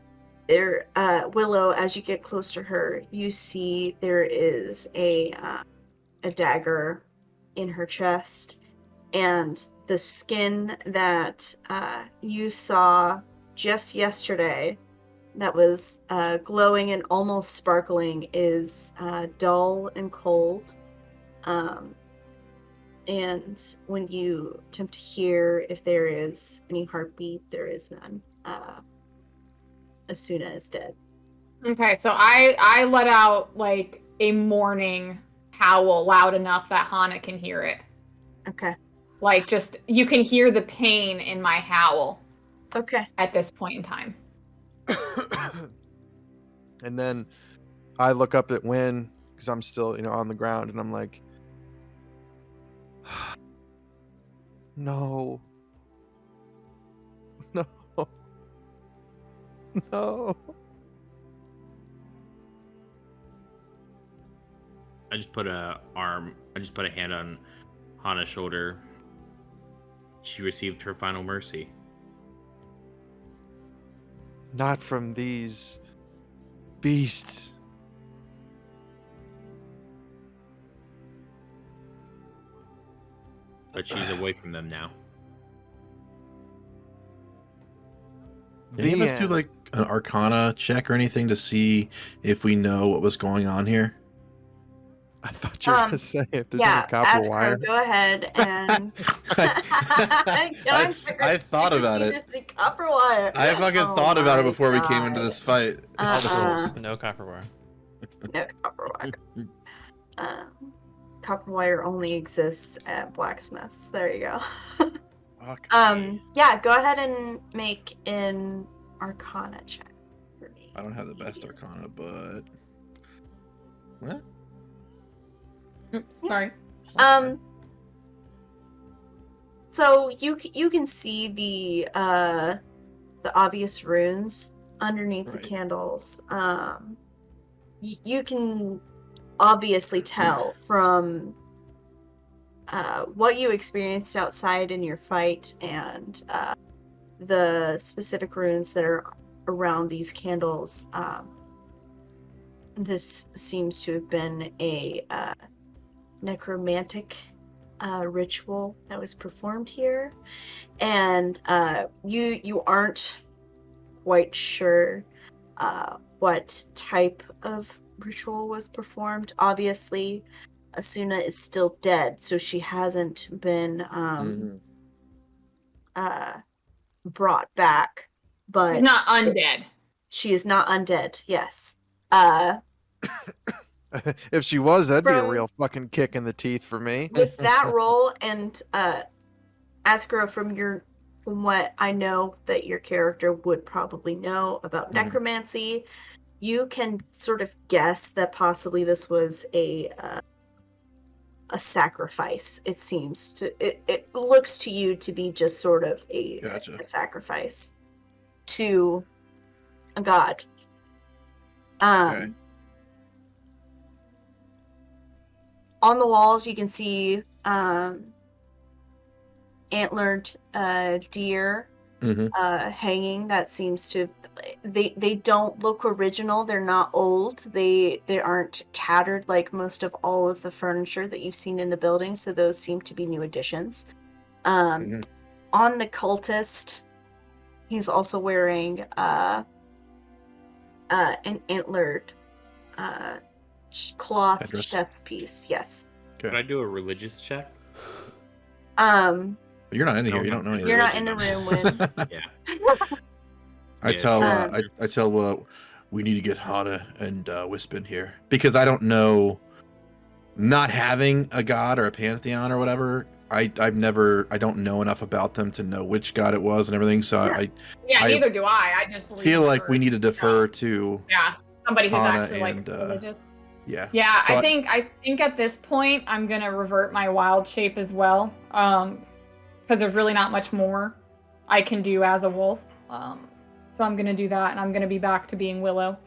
as you get close to her, you see there is a dagger in her chest, and the skin that you saw just yesterday that was glowing and almost sparkling is dull and cold. And when you attempt to hear if there is any heartbeat, there is none. Asuna is dead. Okay, so I let out like a mourning howl loud enough that Hana can hear it. Okay. Like, just you can hear the pain in my howl. Okay. At this point in time. And then I look up at Wynn, because I'm still, on the ground, and I'm like, No. No. No. I just put a hand on Hana's shoulder. She received her final mercy. Not from these beasts. But she's away from them now. Can any of us do end. like an Arcana check or anything to see if we know what was going on here? I thought you were gonna say if there's Yeah, any copper wire. Askro, go ahead and go and check I thought about it. There's any copper wire. I fucking Oh thought about it my before we came into God. this fight. All the Uh-uh. rules. No copper wire. No copper wire. Copper wire only exists at blacksmiths. There you go. Okay. Yeah, go ahead and make an Arcana check for me. I don't have the best Arcana, but what? Oops, sorry. So you can see the obvious runes underneath the Right. candles. You can obviously tell from what you experienced outside in your fight and the specific runes that are around these candles. This seems to have been a necromantic ritual that was performed here, and you aren't quite sure what type of ritual was performed. Obviously, Asuna is still dead, so she hasn't been brought back. But She's not undead. she is not undead. Yes. If she was, that'd be a From- real fucking kick in the teeth for me. With that roll and Askro, from what I know that your character would probably know about necromancy, you can sort of guess that possibly this was a sacrifice. It seems to it looks to you to be just sort of a sacrifice to a god. Okay. On the walls, you can see antlered deer hanging. That seems to they don't look original. They're not old. They aren't tattered like most of all of the furniture that you've seen in the building. So those seem to be new additions. On the cultist, he's also wearing an antlered cloth Headdress. chest piece. Yes. Can I do a religious check? You're not in here. You don't know anything. You're not in the room when. Yeah. I tell we need to get Hana and Wisp in here because I don't know. Not having a god or a pantheon or whatever, I don't know enough about them to know which god it was and everything. So I neither do I. I just feel like we need to defer to somebody who's Hana actually like and, religious. Yeah. So I think at this point I'm gonna revert my wild shape as well, because there's really not much more I can do as a wolf. So I'm gonna do that, and I'm gonna be back to being Willow,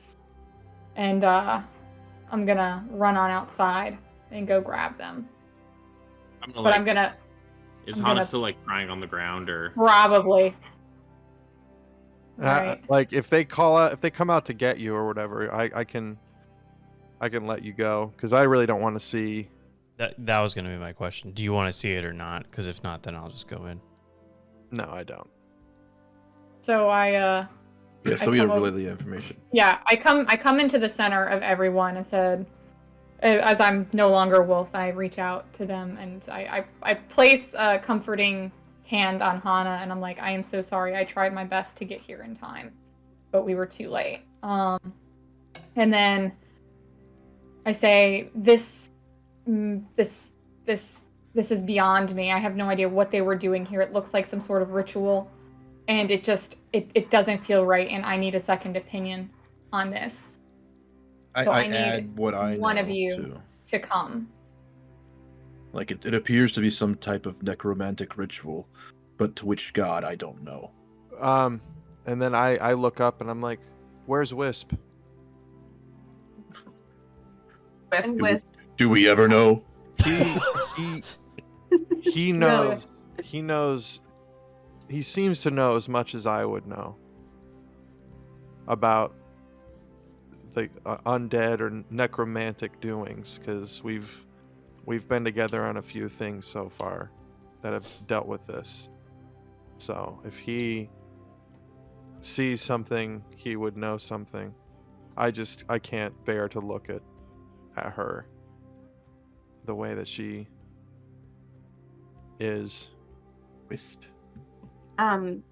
and I'm gonna run on outside and go grab them. Is Hana still like crying on the ground or? Probably. Right. Like if they come out to get you or whatever, I can let you go because I really don't want to see. That was going to be my question. Do you want to see it or not? Because if not, then I'll just go in. No, I don't. So so we have relay the information. Yeah, I come into the center of everyone and said, as I'm no longer a wolf, I reach out to them and I place a comforting hand on Hana and I'm like, I am so sorry. I tried my best to get here in time, but we were too late. And then I say, this is beyond me. I have no idea what they were doing here. It looks like some sort of ritual, and it doesn't feel right, and I need a second opinion on this. So I need add what I one know of you to come. Like it appears to be some type of necromantic ritual, but to which god I don't know. And then I look up and I'm like, "Where's Wisp?" And Wisp. Do we ever know? He knows. He knows. He seems to know as much as I would know about the undead or necromantic doings, because we've been together on a few things so far that have dealt with this. So if he sees something, he would know something. I can't bear to look at her the way that she is. Wisp.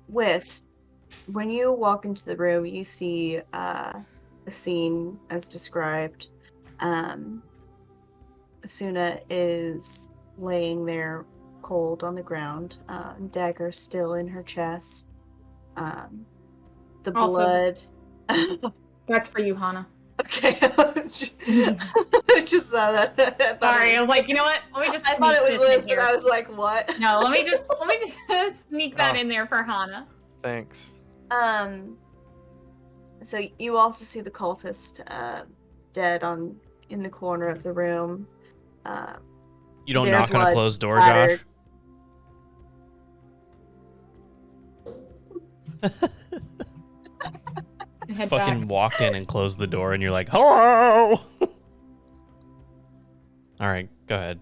Wisp, when you walk into the room, you see the scene as described. Asuna is laying there cold on the ground, dagger still in her chest. The Also- blood. That's for you, Hana. Okay. I just saw that. Sorry, I was like, you know what? Let me just. I thought it was sneak this in Liz, but here. I was like, what? No, let me just sneak that Oh. in there for Hana. Thanks. So you also see the cultist dead in the corner of the room. You don't Their knock on a blood closed door, splattered. Josh. Head Fucking back. walked in and closed the door, and you're like, hello. All right, go ahead.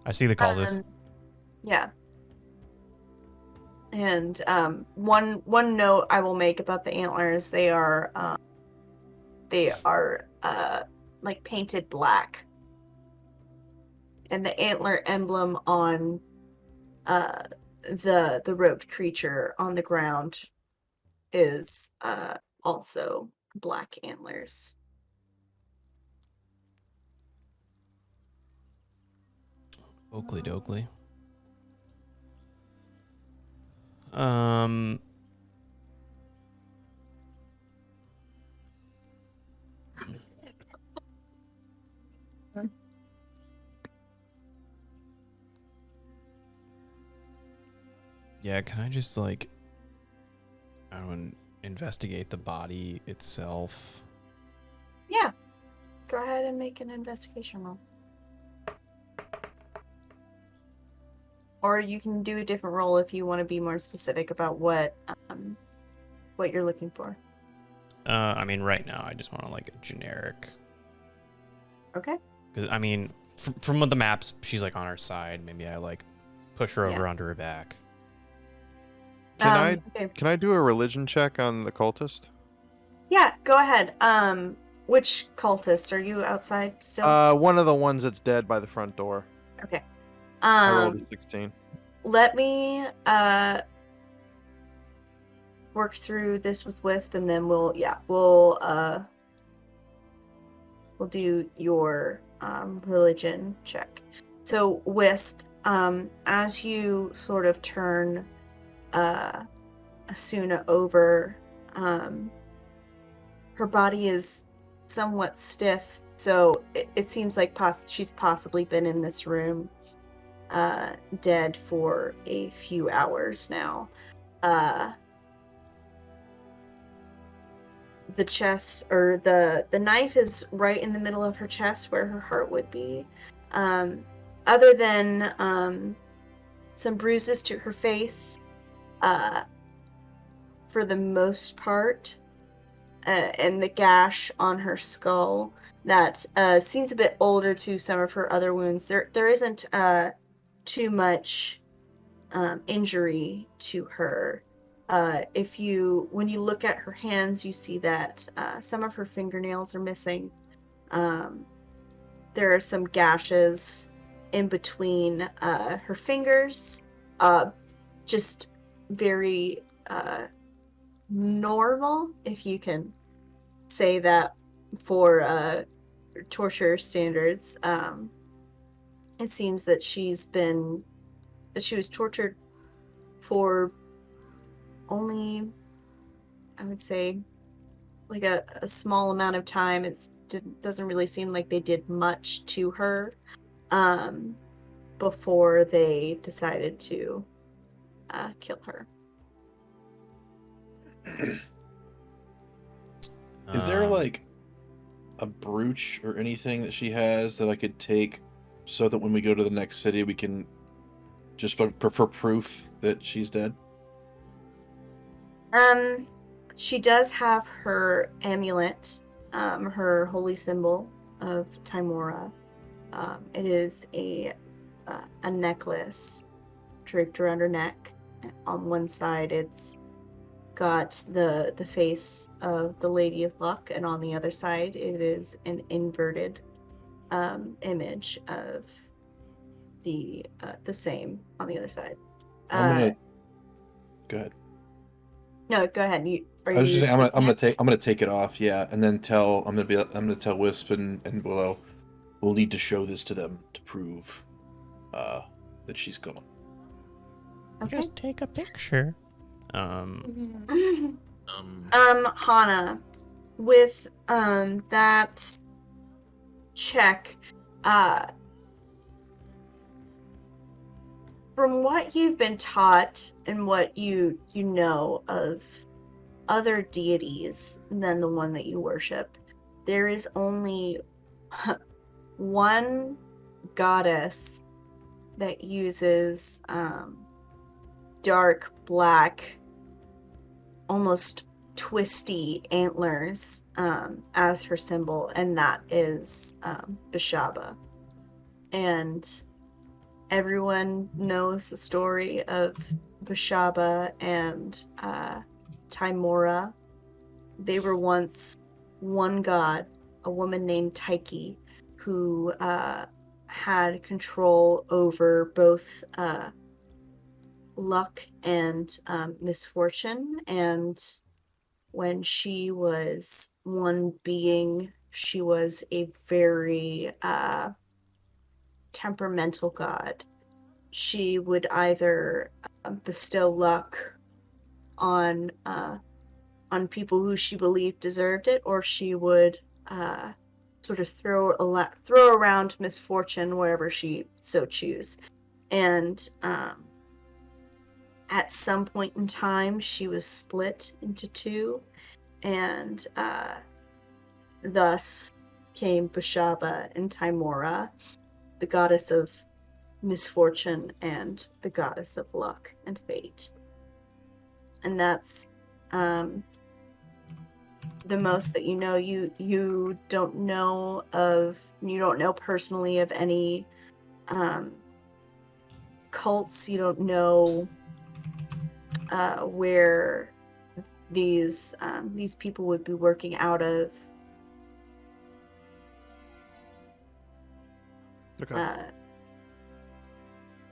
I see the cultist. Yeah. And one note I will make about the antlers: they are like painted black, and the antler emblem on the robed creature on the ground is also black antlers. Oakley dokley. Yeah, can I just like, I don't investigate the body itself? Yeah. Go ahead and make an investigation roll. Or you can do a different roll if you want to be more specific about what you're looking for. I mean, right now I just want to like a generic. Okay. Because I mean, from the maps, she's like on her side. Maybe I like push her over Yeah. onto her back. Can Okay. I do a religion check on the cultist? Yeah, go ahead. Which cultist? Are you outside still? One of the ones that's dead by the front door. Okay. I rolled a 16. Let me work through this with Wisp, and then we'll do your religion check. So Wisp, as you sort of turn Asuna over, her body is somewhat stiff, so it seems like she's possibly been in this room dead for a few hours now. The chest, or the knife, is right in the middle of her chest where her heart would be. Other than some bruises to her face, for the most part, and the gash on her skull that seems a bit older to some of her other wounds. There isn't too much injury to her. When you look at her hands, you see that some of her fingernails are missing. There are some gashes in between her fingers. Just very normal, if you can say that for torture standards. It seems that she was tortured for only, I would say, like a small amount of time. It doesn't really seem like they did much to her. before they decided to kill her. Is there Um, like a brooch or anything that she has that I could take so that when we go to the next city we can just for proof that she's dead? She does have her amulet, her holy symbol of Timora. It is a necklace draped around her neck. On one side, it's got the face of the Lady of Luck, and on the other side, it is an inverted image of the same on the other side. I'm gonna go ahead. No, go ahead. I was just saying I'm gonna take it off, yeah, and then I'm gonna tell Wisp and Willow we'll need to show this to them to prove that she's gone. Okay. Just take a picture. Hana, with that check, from what you've been taught and what you know of other deities than the one that you worship, there is only one goddess that uses dark black, almost twisty antlers as her symbol, and that is Bashaba. And everyone knows the story of Bashaba and Timora. They were once one god, a woman named Taiki, who had control over both luck and misfortune. And when she was one being, she was a very temperamental god. She would either bestow luck on people who she believed deserved it, or she would sort of throw around misfortune wherever she so choose. And at some point in time, she was split into two, and thus came Bashaba and Timora, the goddess of misfortune and the goddess of luck and fate. And that's the most that you know. You don't know personally of any cults. You don't know where these people would be working out of. Okay.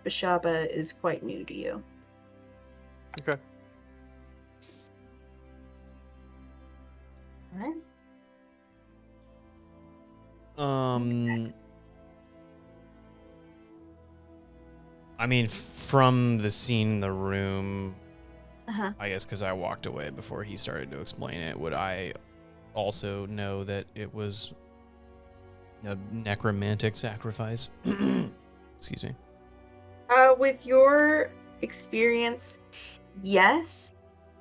Bashaba is quite new to you. Okay. All right. I mean, from the scene in the room, Uh-huh. I guess because I walked away before he started to explain it, would I also know that it was a necromantic sacrifice? Excuse me. With your experience, yes.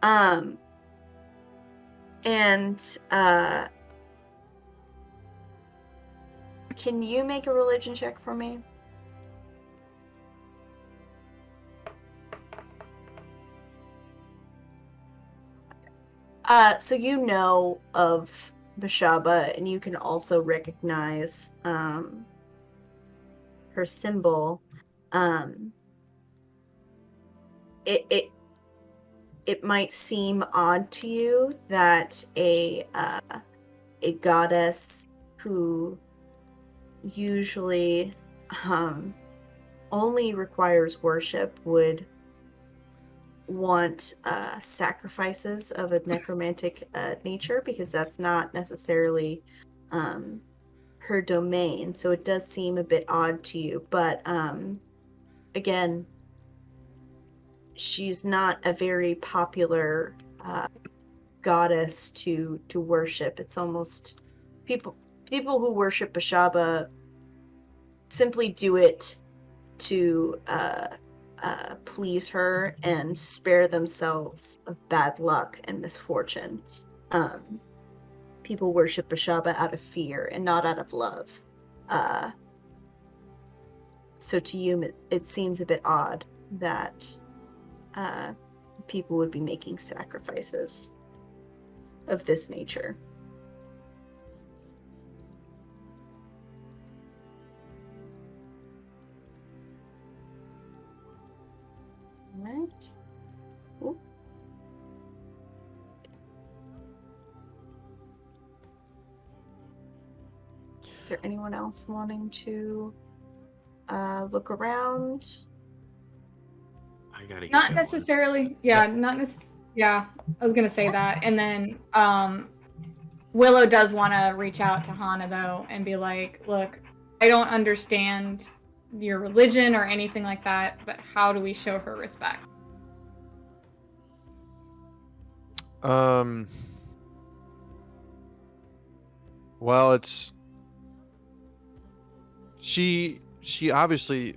And can you make a religion check for me? So you know of Bashaba, and you can also recognize her symbol. It might seem odd to you that a goddess who usually only requires worship would want sacrifices of a necromantic nature, because that's not necessarily her domain. So it does seem a bit odd to you, but again, she's not a very popular goddess to worship. It's almost people who worship Bashaba simply do it to please her and spare themselves of bad luck and misfortune. People worship Bashaba out of fear and not out of love. So to you, it seems a bit odd that people would be making sacrifices of this nature. All right. Ooh. Is there anyone else wanting to look around? I gotta get Not going. necessarily. Yeah, not necessarily. Yeah, I was gonna say that. And then Willow does want to reach out to Hana though and be like, "Look, I don't understand your religion or anything like that, but how do we show her respect?" Well, it's she obviously,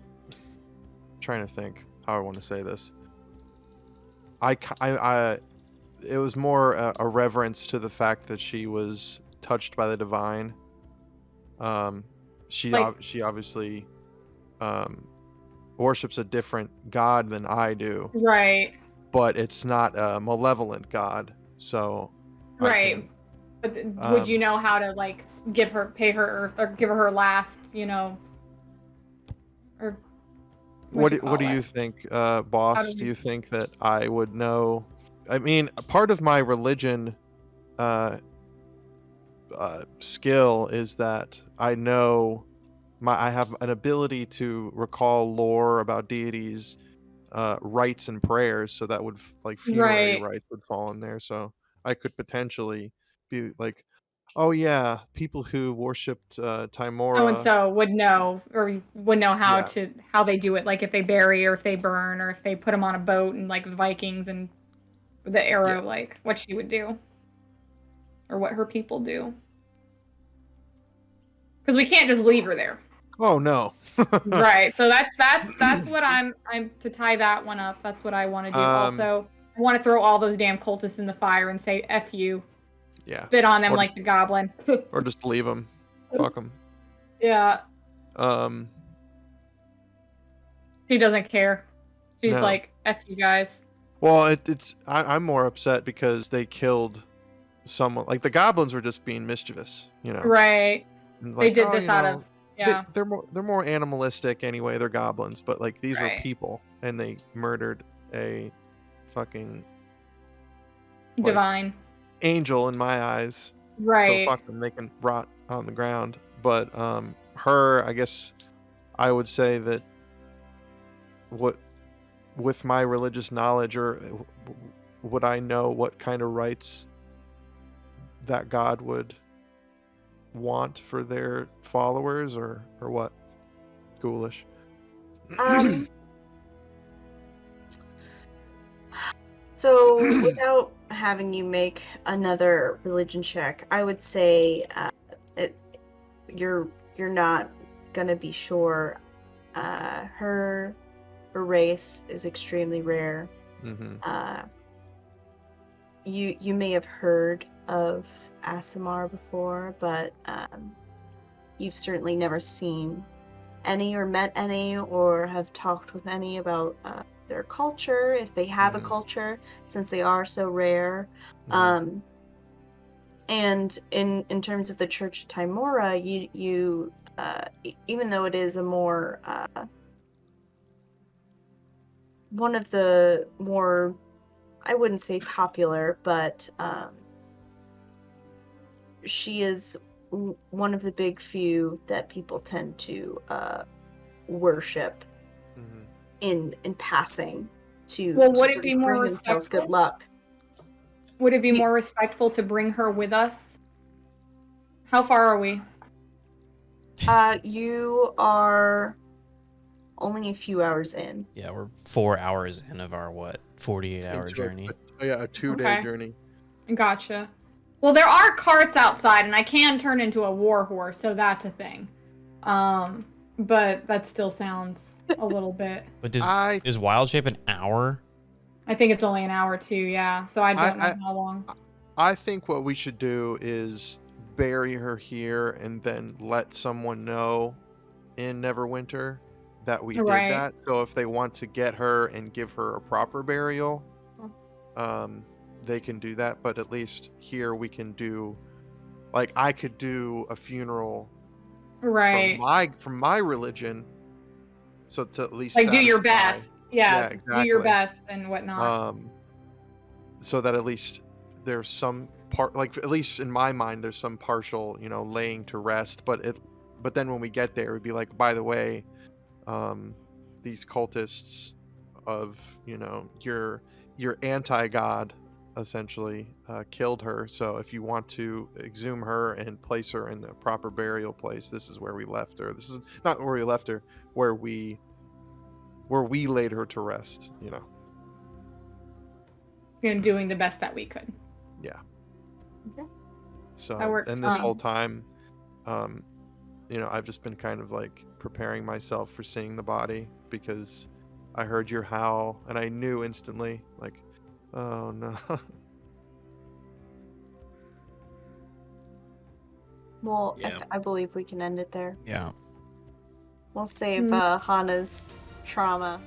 trying to think how I want to say this. It was more a reverence to the fact that she was touched by the divine. She obviously worships a different god than I do, Right. but it's not a malevolent god. So Right. But would you know how to like pay her or give her last, or what do you think, boss? Do you think that I would know? I mean, part of my religion skill is that I know I have an ability to recall lore about deities, rites and prayers, so that would like funerary rites would fall in there. So I could potentially be like, oh yeah, people who worshipped Timora. So and so would know, or would know how they do it, like if they bury or if they burn or if they put them on a boat and like the Vikings and the arrow, like what she would do or what her people do. Because we can't just leave her there. Oh no. Right. So that's what I'm to tie that one up. That's what I want to do. Also, I want to throw all those damn cultists in the fire and say F you. Yeah. Spit on them like the goblin. Or just leave them. Fuck them. Yeah. She doesn't care. She's like, F you guys. Well, I'm more upset because they killed someone. Like the goblins were just being mischievous, Right. Like, they did this out of They're more animalistic anyway. They're goblins, but like these are people, and they murdered a fucking divine angel in my eyes. Right. So fuck them. They can rot on the ground. But her, I guess, I would say that with my religious knowledge, or would I know what kind of rites that God would want for their followers, or what? Ghoulish. So without having you make another religion check, I would say you're not gonna be sure. Her race is extremely rare. Mm-hmm. You may have heard of Asimar before, but you've certainly never seen any or met any or have talked with any about their culture, if they have a culture, since they are so rare. And in terms of the Church of Timora, you even though it is a more one of the more, I wouldn't say popular, but she is one of the big few that people tend to worship in passing to, would it be more bring themselves good luck. Would it be more respectful to bring her with us? How far are we? You are only a few hours in. Yeah, we're 4 hours in of our 48-hour journey. A 2-day journey. Gotcha. Well, there are carts outside, and I can turn into a war horse, so that's a thing. but that still sounds a little bit. But I is wild shape an hour? I think it's only an hour too, yeah. So I don't know how long. I think what we should do is bury her here and then let someone know in Neverwinter that we did Right. that. So if they want to get her and give her a proper burial, they can do that. But at least here we can do, like, I could do a funeral Right. from my religion, so to at least Like do your satisfy- best. Yeah, exactly. do your best and whatnot. So that at least there's some part, like at least in my mind, there's some partial, laying to rest. But then when we get there, it'd be like, by the way, these cultists of your anti-god essentially killed her. So if you want to exhume her and place her in a proper burial place, this is where we left her. This is not where we left her, where we laid her to rest. And doing the best that we could. Yeah. Okay. So That works. and this whole time, I've just been kind of like preparing myself for seeing the body, because I heard your howl and I knew instantly, like, oh no. Well, Yeah. I believe we can end it there. Yeah. We'll save Hana's trauma